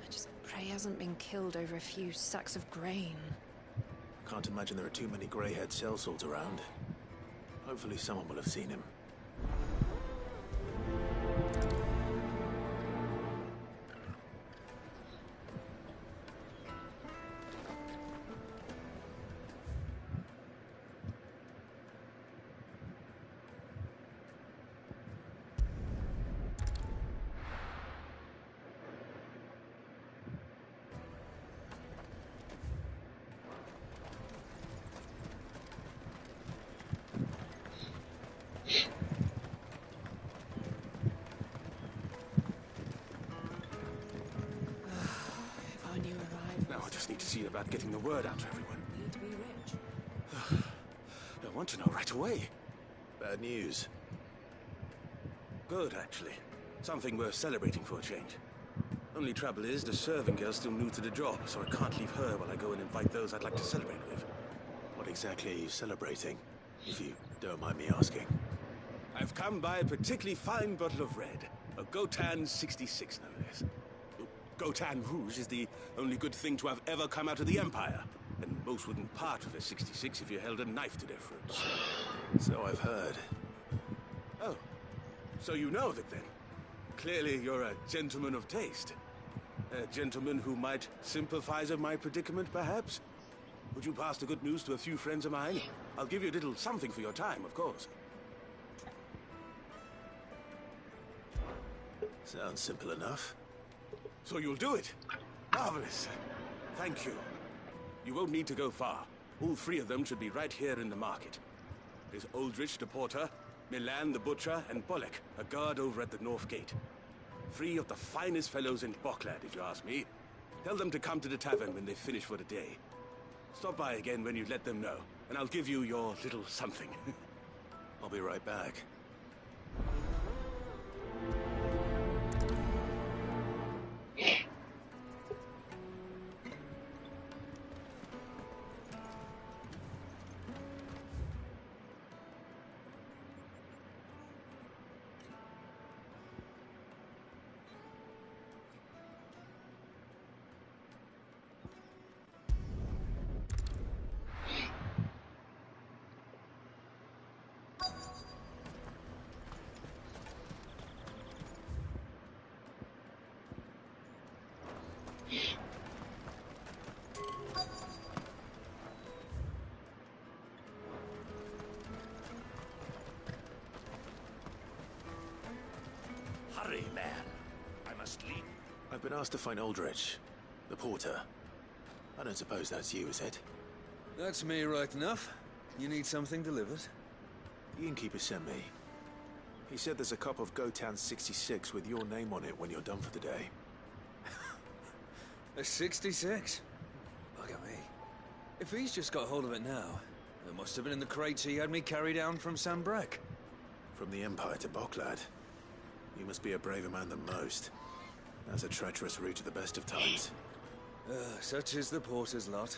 I just pray he hasn't been killed over a few sacks of grain. Can't imagine there are too many grey-haired sellswords around. Hopefully someone will have seen him. See about getting the word out to everyone. Need to be rich. I want to know right away. Bad news. Good, actually. Something worth celebrating for a change. Only trouble is, the serving girl's still new to the job, so I can't leave her while I go and invite those I'd like to celebrate with. What exactly are you celebrating, if you don't mind me asking? I've come by a particularly fine bottle of red. A Gotan 66, no less. Gotan Rouge is the only good thing to have ever come out of the Empire. And most wouldn't part with a 66 if you held a knife to their throats. So I've heard. Oh, so you know of it then? Clearly you're a gentleman of taste. A gentleman who might sympathize with my predicament, perhaps? Would you pass the good news to a few friends of mine? I'll give you a little something for your time, of course. Sounds simple enough. So you'll do it? Marvelous. Thank you. You won't need to go far. All three of them should be right here in the market. There's Aldrich the porter, Milan the butcher, and Bolek, a guard over at the north gate. Three of the finest fellows in Boklad, if you ask me. Tell them to come to the tavern when they finish for the day. Stop by again when you let them know, and I'll give you your little something. I'll be right back. Hurry, man. I must leave. I've been asked to find Aldrich, the porter. I don't suppose that's you, is it? That's me right enough. You need something delivered? The innkeeper sent me. He said there's a cup of Gotan 66 with your name on it when you're done for the day. A 66? Look at me. If he's just got hold of it now, it must have been in the crates he had me carry down from Sambrek. From the Empire to Boklad. You must be a braver man than most. That's a treacherous route to the best of times. Such is the porter's lot.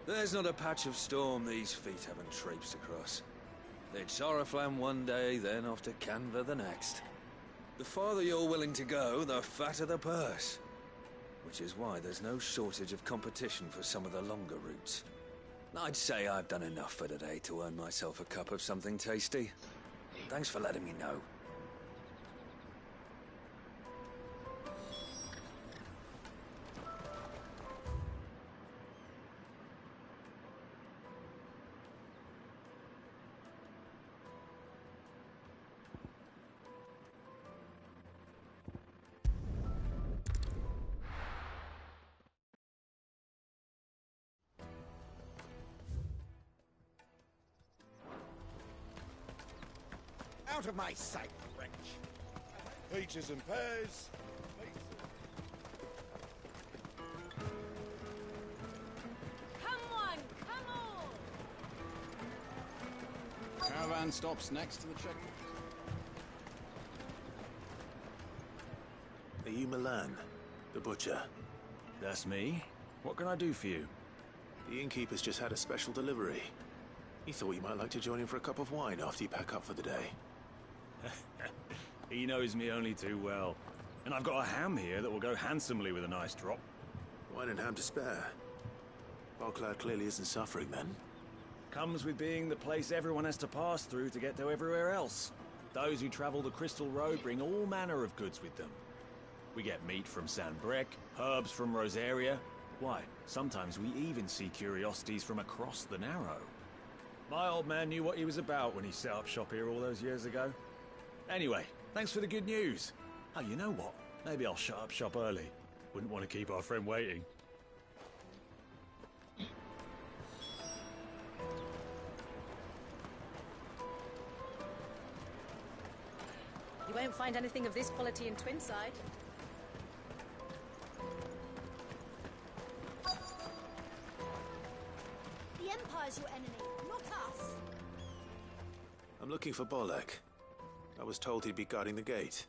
There's not a patch of storm these feet haven't traipsed across. They'd Soraflam one day, then off to Canva the next. The farther you're willing to go, the fatter the purse. Which is why there's no shortage of competition for some of the longer routes. I'd say I've done enough for today to earn myself a cup of something tasty. Thanks for letting me know. Out of my sight, wretch! Peaches and pears. Come on, come on! Caravan stops next to the checkpoint. Are you Milan, the butcher? That's me. What can I do for you? The innkeeper's just had a special delivery. He thought you might like to join him for a cup of wine after you pack up for the day. He knows me only too well. And I've got a ham here that will go handsomely with a nice drop. Wine and ham to spare. Boclad clearly isn't suffering then. Comes with being the place everyone has to pass through to get to everywhere else. Those who travel the Crystal Road bring all manner of goods with them. We get meat from San Brec, herbs from Rosaria. Why, sometimes we even see curiosities from across the Narrow. My old man knew what he was about when he set up shop here all those years ago. Anyway, thanks for the good news. Oh, you know what? Maybe I'll shut up shop early. Wouldn't want to keep our friend waiting. You won't find anything of this quality in Twinside. The Empire's your enemy, not us. I'm looking for Bolek. I was told he'd be guarding the gate.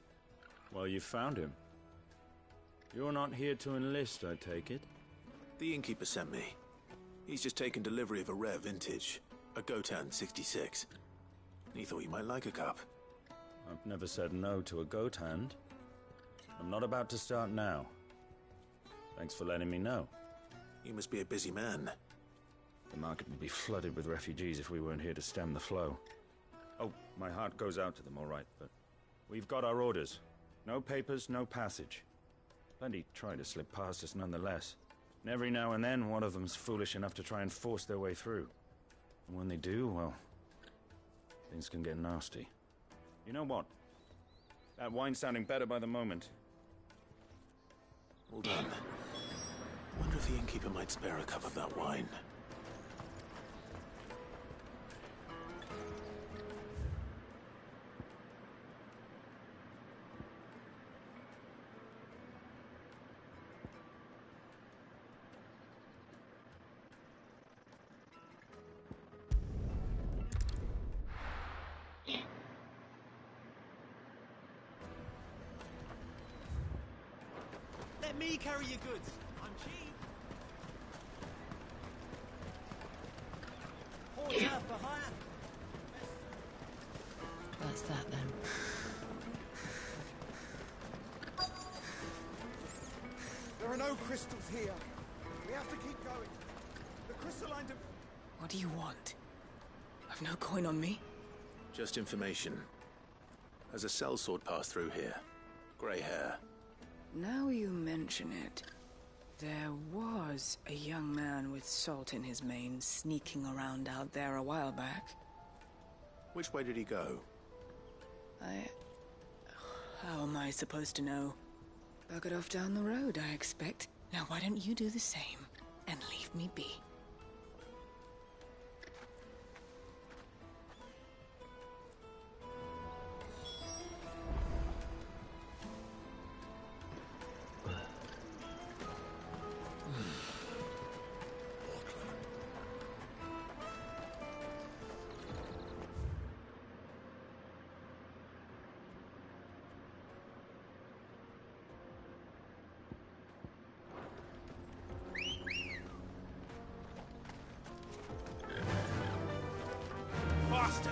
Well, you found him. You're not here to enlist, I take it? The innkeeper sent me. He's just taken delivery of a rare vintage, a Gotan 66. He thought you might like a cup. I've never said no to a goat hand. I'm not about to start now. Thanks for letting me know. You must be a busy man. The market would be flooded with refugees if we weren't here to stem the flow. Oh, my heart goes out to them, all right, but we've got our orders. No papers, no passage. Plenty try to slip past us nonetheless. And every now and then, one of them's foolish enough to try and force their way through. And when they do, well, things can get nasty. You know what? That wine's sounding better by the moment. Well done. Wonder if the innkeeper might spare a cup of that wine. Let me carry your goods. I'm cheap. Porter for hire. That's that then. There are no crystals here. We have to keep going. The crystalline... What do you want? I've no coin on me. Just information. Has a sellsword passed through here? Grey hair. Now you mention it, there was a young man with salt in his mane sneaking around out there a while back. Which way did he go? How am I supposed to know? Buggered off down the road, I expect. Now why don't you do the same and leave me be? Faster!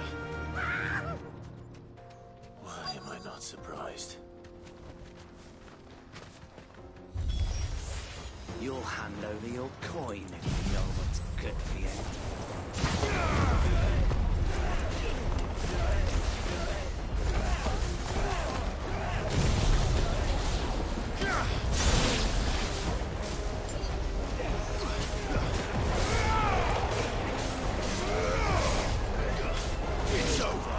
Why am I not surprised? You'll hand over your coin if you know what's good for you. It's over!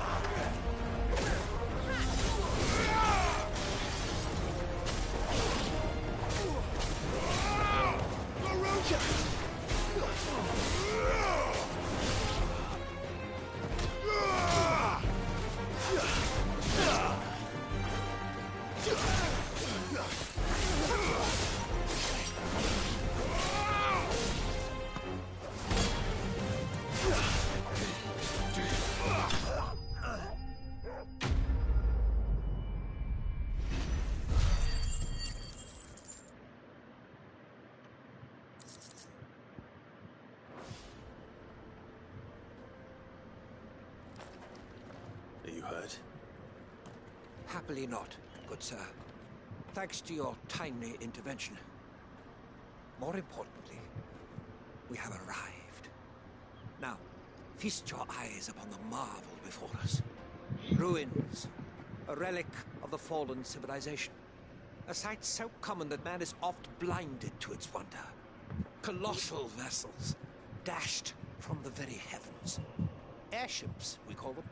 Are you hurt? Happily not, good sir. Thanks to your timely intervention. More importantly, we have arrived. Now, feast your eyes upon the marvel before us. Ruins, a relic of the fallen civilization. A sight so common that man is oft blinded to its wonder. Colossal vessels, dashed from the very heavens. Airships, we call them,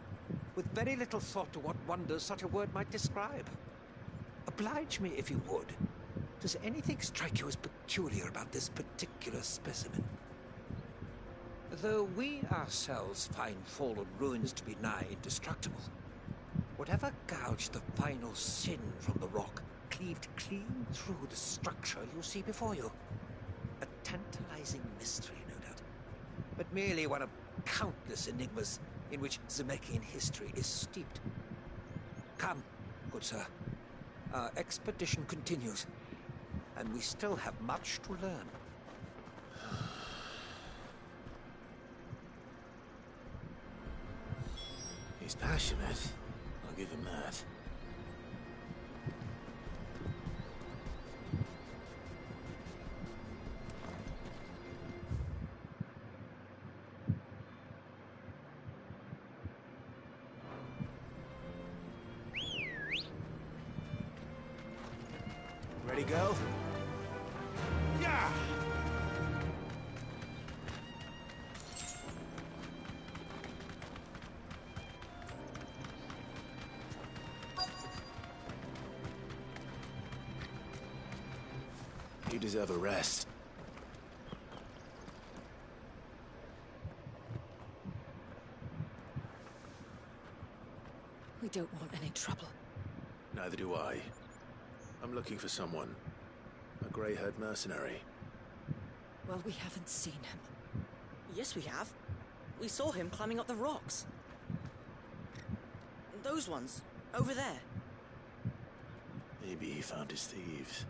with very little thought to what wonders such a word might describe. Oblige me, if you would. Does anything strike you as peculiar about this particular specimen? Though we ourselves find fallen ruins to be nigh indestructible, whatever gouged the final sin from the rock cleaved clean through the structure you see before you. A tantalizing mystery, no doubt, but merely one of countless enigmas in which Zemeckis history is steeped. Come, good sir. Our expedition continues, and we still have much to learn. He's passionate. I'll give him that. Ready, go? Yeah! You deserve a rest. We don't want any trouble. Neither do I. I'm looking for someone. A grey-haired mercenary. Well, we haven't seen him. Yes, we have. We saw him climbing up the rocks. Those ones, over there. Maybe he found his thieves.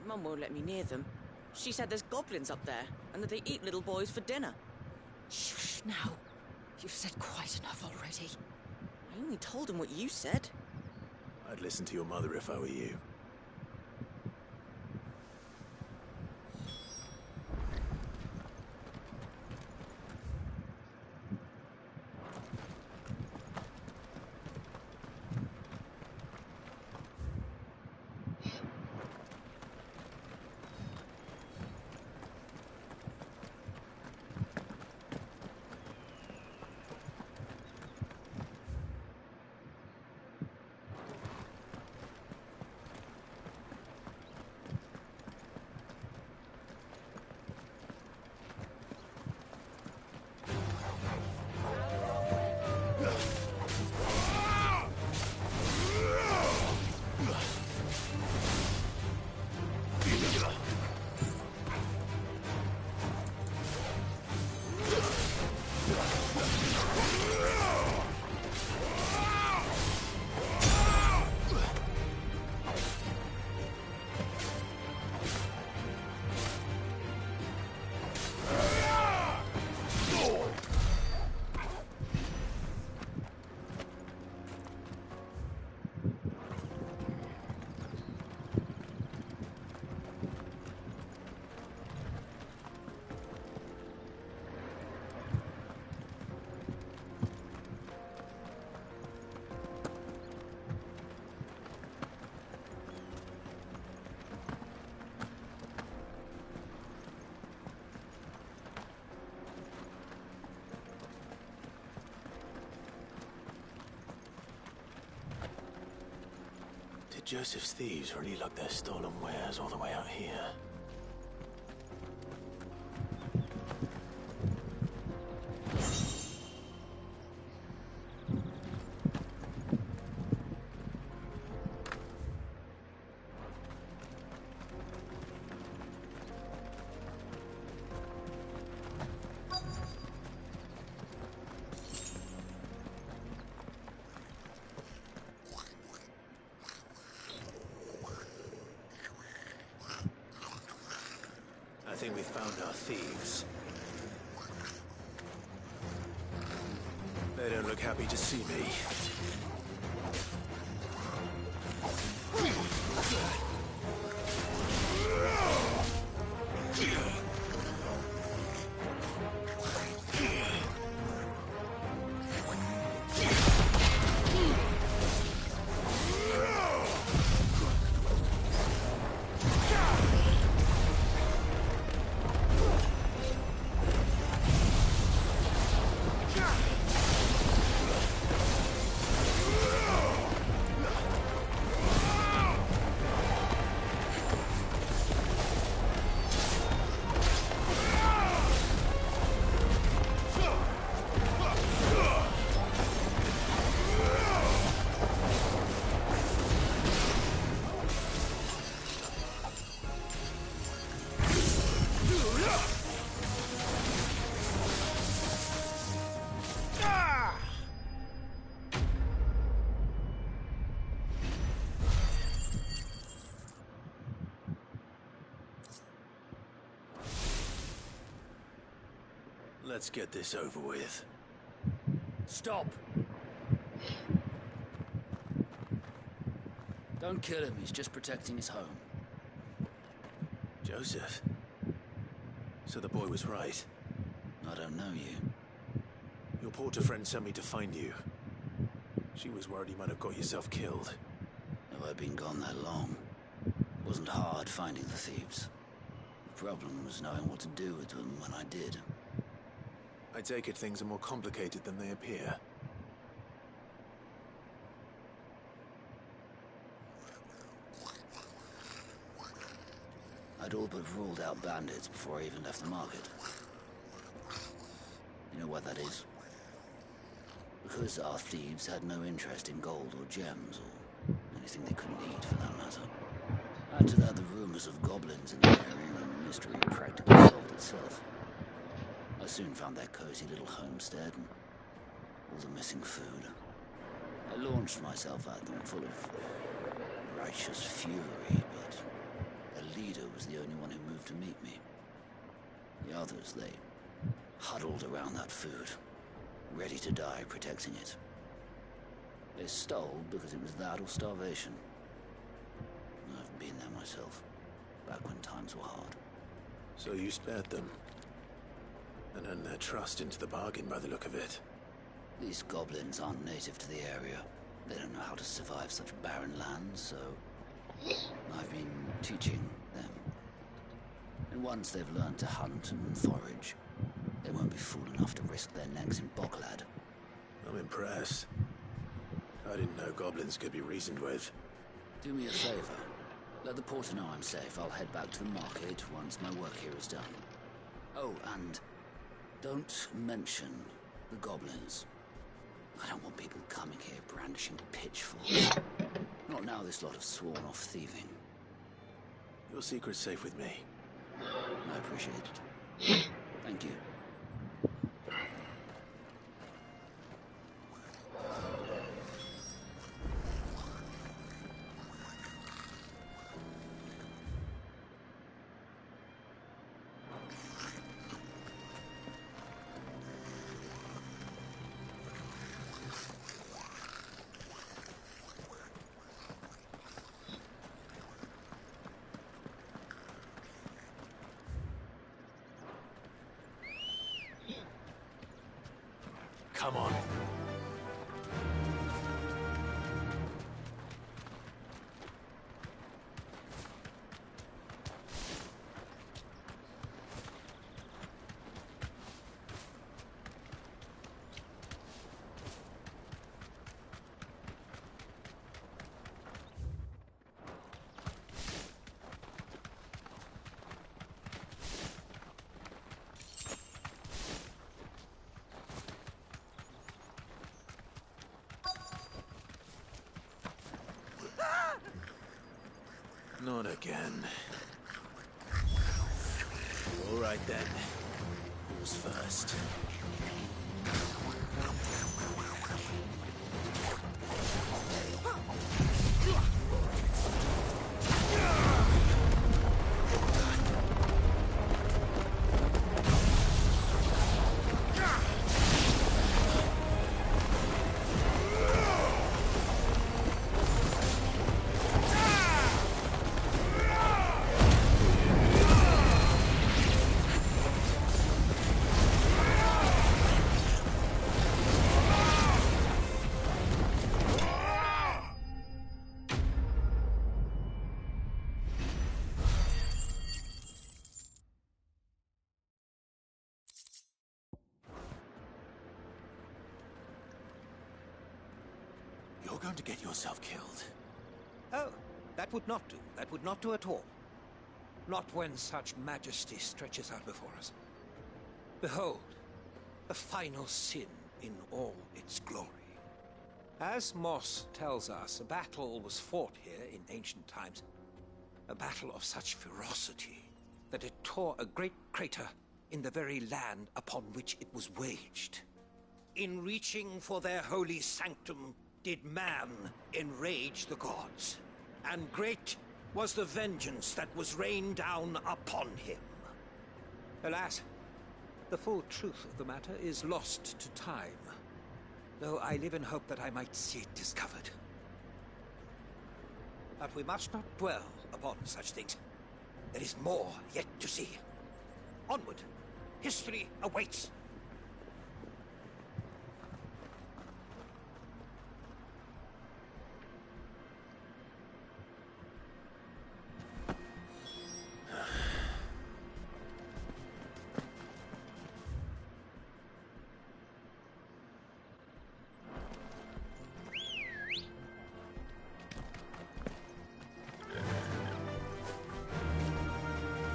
Mum won't let me near them. She said there's goblins up there, and that they eat little boys for dinner. Shush, now. You've said quite enough already. I only told him what you said. I'd listen to your mother if I were you. Did Joseph's thieves really lug their stolen wares all the way out here? I think we found our thieves. They don't look happy to see me. Let's get this over with. Stop! Don't kill him, he's just protecting his home. Joseph? So the boy was right. I don't know you. Your porter friend sent me to find you. She was worried you might have got yourself killed. Have I been gone that long? It wasn't hard finding the thieves. The problem was knowing what to do with them when I did. I take it things are more complicated than they appear. I'd all but ruled out bandits before I even left the market. You know what that is? Because our thieves had no interest in gold or gems, or anything they couldn't eat for that matter. Add to that the rumors of goblins in the area, and the mystery practically solved itself. I soon found their cozy little homestead and all the missing food. I launched myself at them full of righteous fury, but their leader was the only one who moved to meet me. The others, they huddled around that food, ready to die protecting it. They stole because it was that or starvation. I've been there myself, back when times were hard. So you spared them? And earned their trust into the bargain by the look of it. These goblins aren't native to the area. They don't know how to survive such barren lands, so I've been teaching them. And once they've learned to hunt and forage, they won't be fool enough to risk their necks in Boklad. I'm impressed. I didn't know goblins could be reasoned with. Do me a favor. Let the porter know I'm safe. I'll head back to the market once my work here is done. Oh, and don't mention the goblins. I don't want people coming here brandishing pitchforks. Not now this lot have sworn off thieving. Your secret's safe with me. I appreciate it. Thank you. Come on. Not again. All right then. Who's first? You're going to get yourself killed. Oh, that would not do. That would not do at all. Not when such majesty stretches out before us. Behold, the final sin in all its glory. As Moss tells us, a battle was fought here in ancient times. A battle of such ferocity that it tore a great crater in the very land upon which it was waged. In reaching for their holy sanctum, did man enrage the gods, and great was the vengeance that was rained down upon him. Alas, the full truth of the matter is lost to time, though I live in hope that I might see it discovered. But we must not dwell upon such things. There is more yet to see. Onward! History awaits!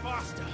Faster!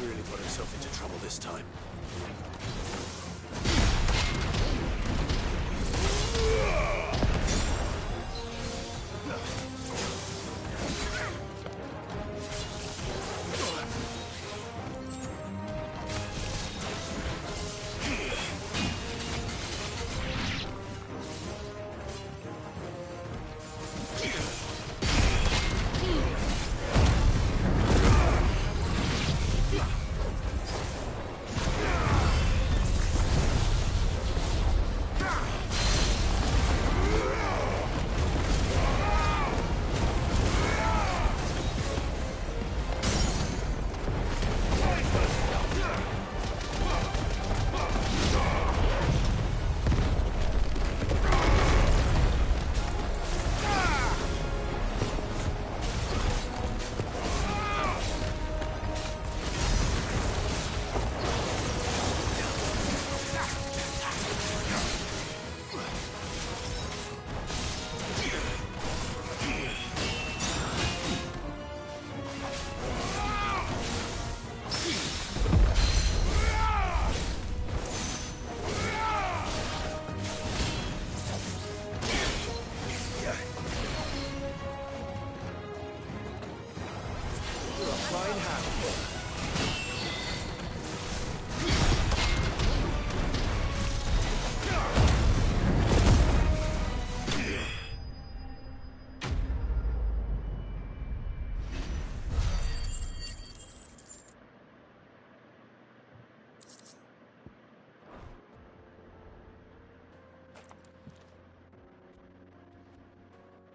Really got himself into trouble this time.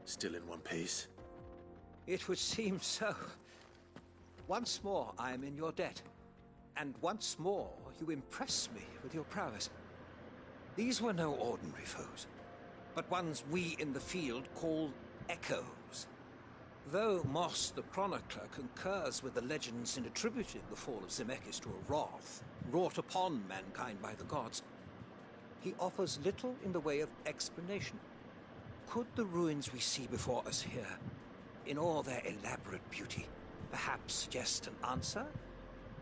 Still in one piece? It would seem so. Once more I am in your debt, and once more you impress me with your prowess. These were no ordinary foes, but ones we in the field call echoes. Though Moss the Chronicler concurs with the legends in attributing the fall of Zemeckis to a wrath wrought upon mankind by the gods, he offers little in the way of explanation. Could the ruins we see before us here, in all their elaborate beauty, perhaps suggest an answer?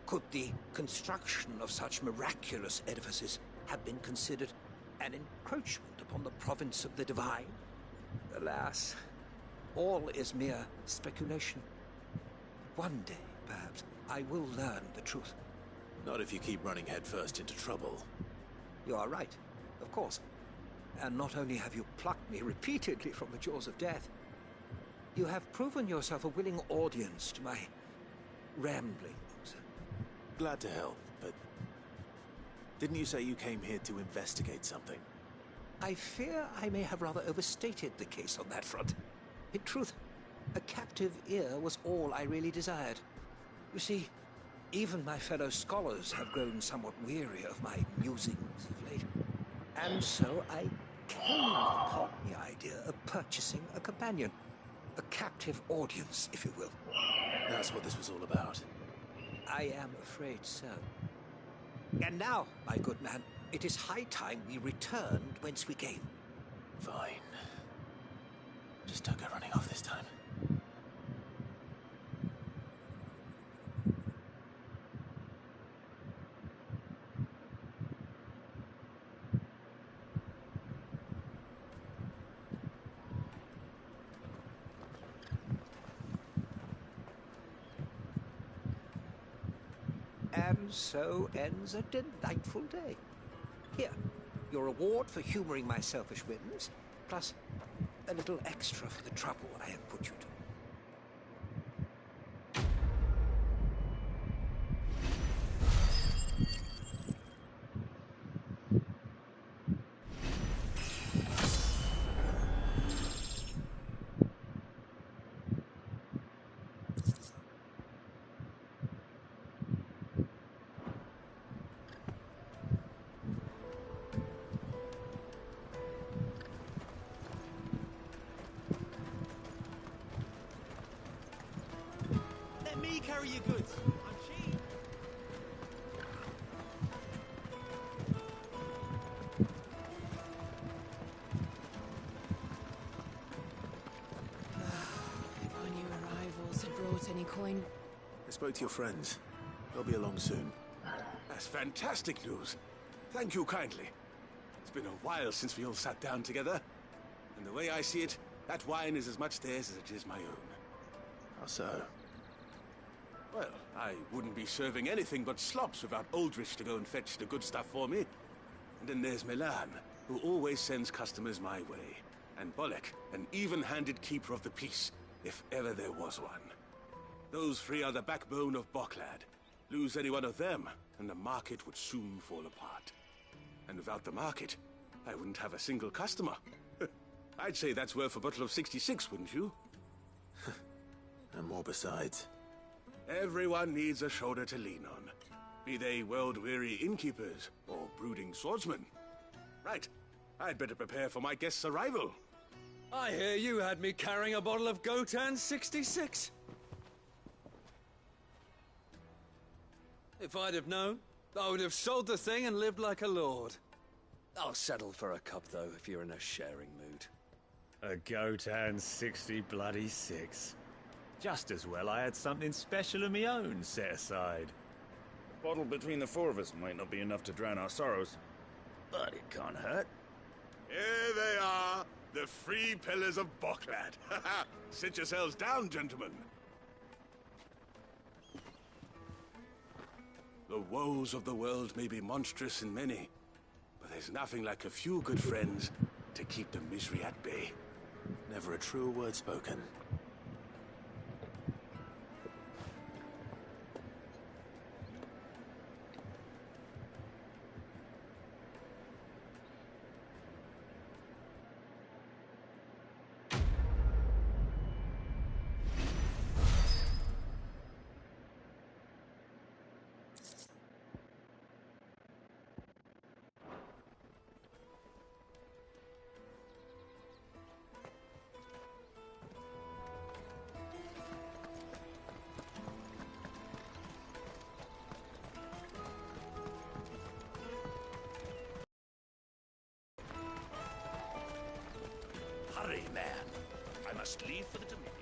Could the construction of such miraculous edifices have been considered an encroachment upon the province of the divine? Alas, all is mere speculation. One day, perhaps, I will learn the truth. Not if you keep running headfirst into trouble. You are right. Of course. And not only have you plucked me repeatedly from the jaws of death, you have proven yourself a willing audience to my ramblings. Glad to help, but didn't you say you came here to investigate something? I fear I may have rather overstated the case on that front. In truth, a captive ear was all I really desired. You see, even my fellow scholars have grown somewhat weary of my musings of late. And so I came upon the idea of purchasing a companion. A captive audience, if you will. That's what this was all about. I am afraid so. And now, my good man, it is high time we returned whence we came. Fine. Just don't go running off this time. And so ends a delightful day. Here, your reward for humoring my selfish whims, plus a little extra for the trouble I have put you to. Let me carry your goods. I'm cheap. If our new arrivals had brought any coin. I spoke to your friends. They'll be along soon. That's fantastic news. Thank you kindly. It's been a while since we all sat down together. And the way I see it, that wine is as much theirs as it is my own. How so? Well, I wouldn't be serving anything but slops without Aldrich to go and fetch the good stuff for me. And then there's Milan, who always sends customers my way. And Bolek, an even-handed keeper of the peace, if ever there was one. Those three are the backbone of Boklad. Lose any one of them, and the market would soon fall apart. And without the market, I wouldn't have a single customer. I'd say that's worth a bottle of 66, wouldn't you? And more besides. Everyone needs a shoulder to lean on. Be they world-weary innkeepers or brooding swordsmen. Right. I'd better prepare for my guest's arrival. I hear you had me carrying a bottle of Gotan 66. If I'd have known, I would have sold the thing and lived like a lord. I'll settle for a cup, though, if you're in a sharing mood. A Gotan 66. Just as well I had something special of my own set aside. A bottle between the four of us might not be enough to drown our sorrows, but it can't hurt. Here they are, the three pillars of Boklad. Sit yourselves down, gentlemen. The woes of the world may be monstrous and many, but there's nothing like a few good friends to keep the misery at bay. Never a truer word spoken. Hurry, man. I must leave for the Dominion.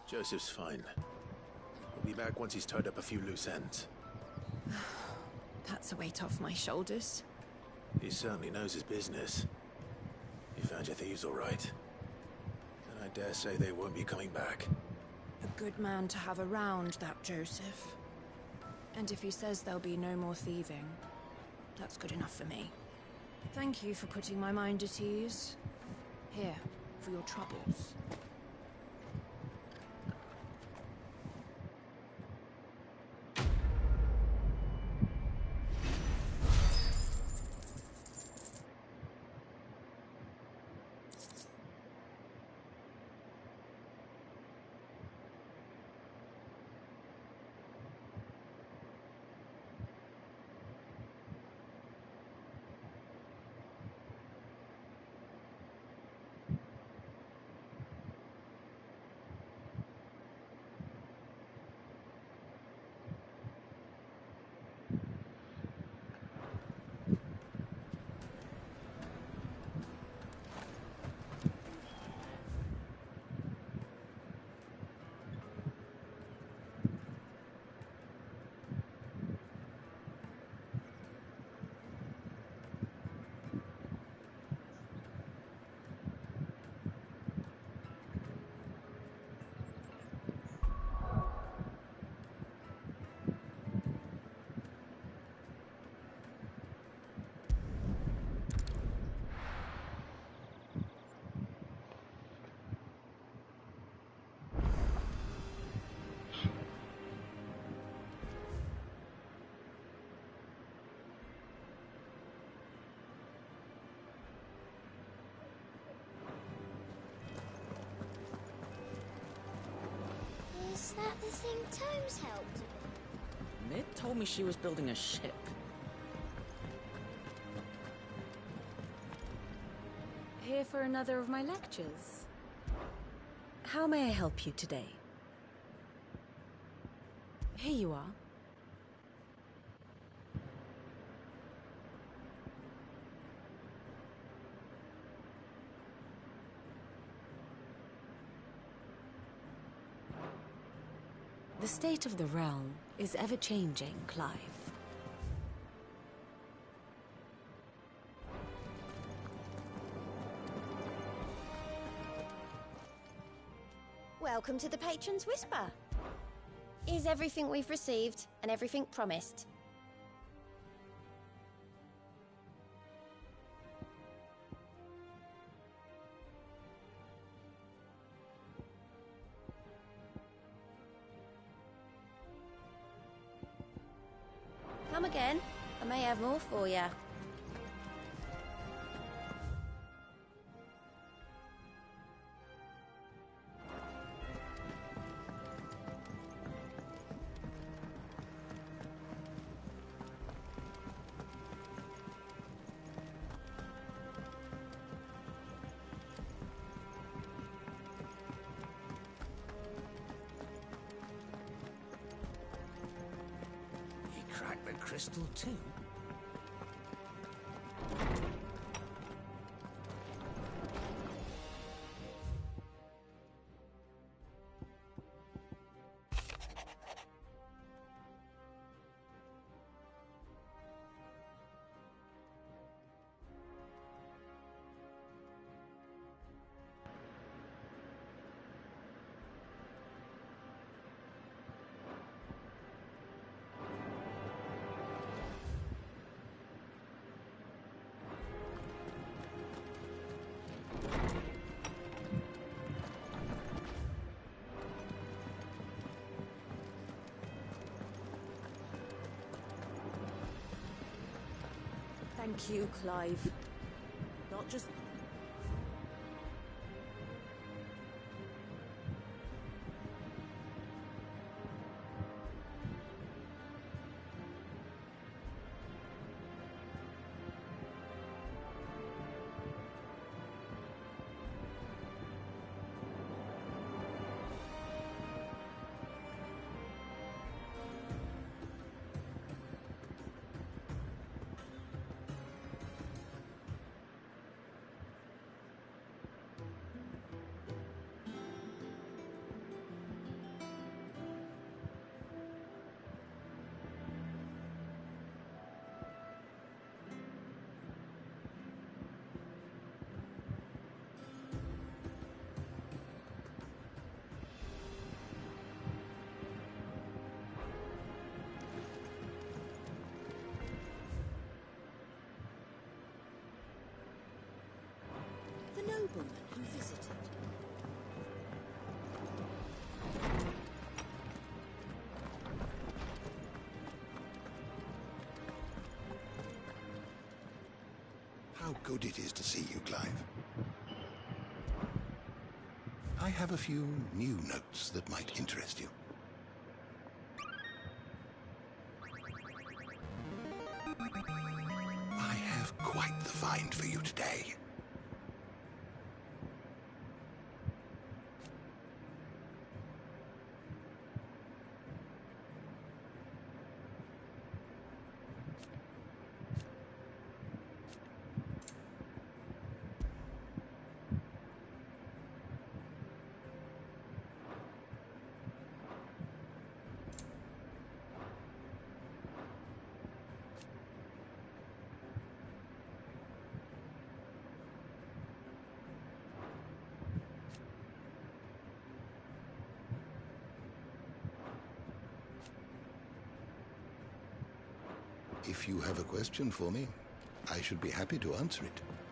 Joseph's fine. He'll be back once he's tied up a few loose ends. That's a weight off my shoulders. He certainly knows his business. You found your thieves all right. And I dare say they won't be coming back. A good man to have around, that Joseph. And if he says there'll be no more thieving, that's good enough for me. Thank you for putting my mind at ease. Here, for your troubles. Is that the thing Tomes helped? Mid told me she was building a ship. Here for another of my lectures. How may I help you today? Here you are. The state of the realm is ever-changing, Clive. Welcome to the Patron's Whisper. Is everything we've received and everything promised? Come again. I may have more for you. Crack the crystal too? Thank you, Clive. Not just... nobleman who visited. How good it is to see you, Clive. I have a few new notes that might interest you. I have quite the find for you today. If you have a question for me, I should be happy to answer it.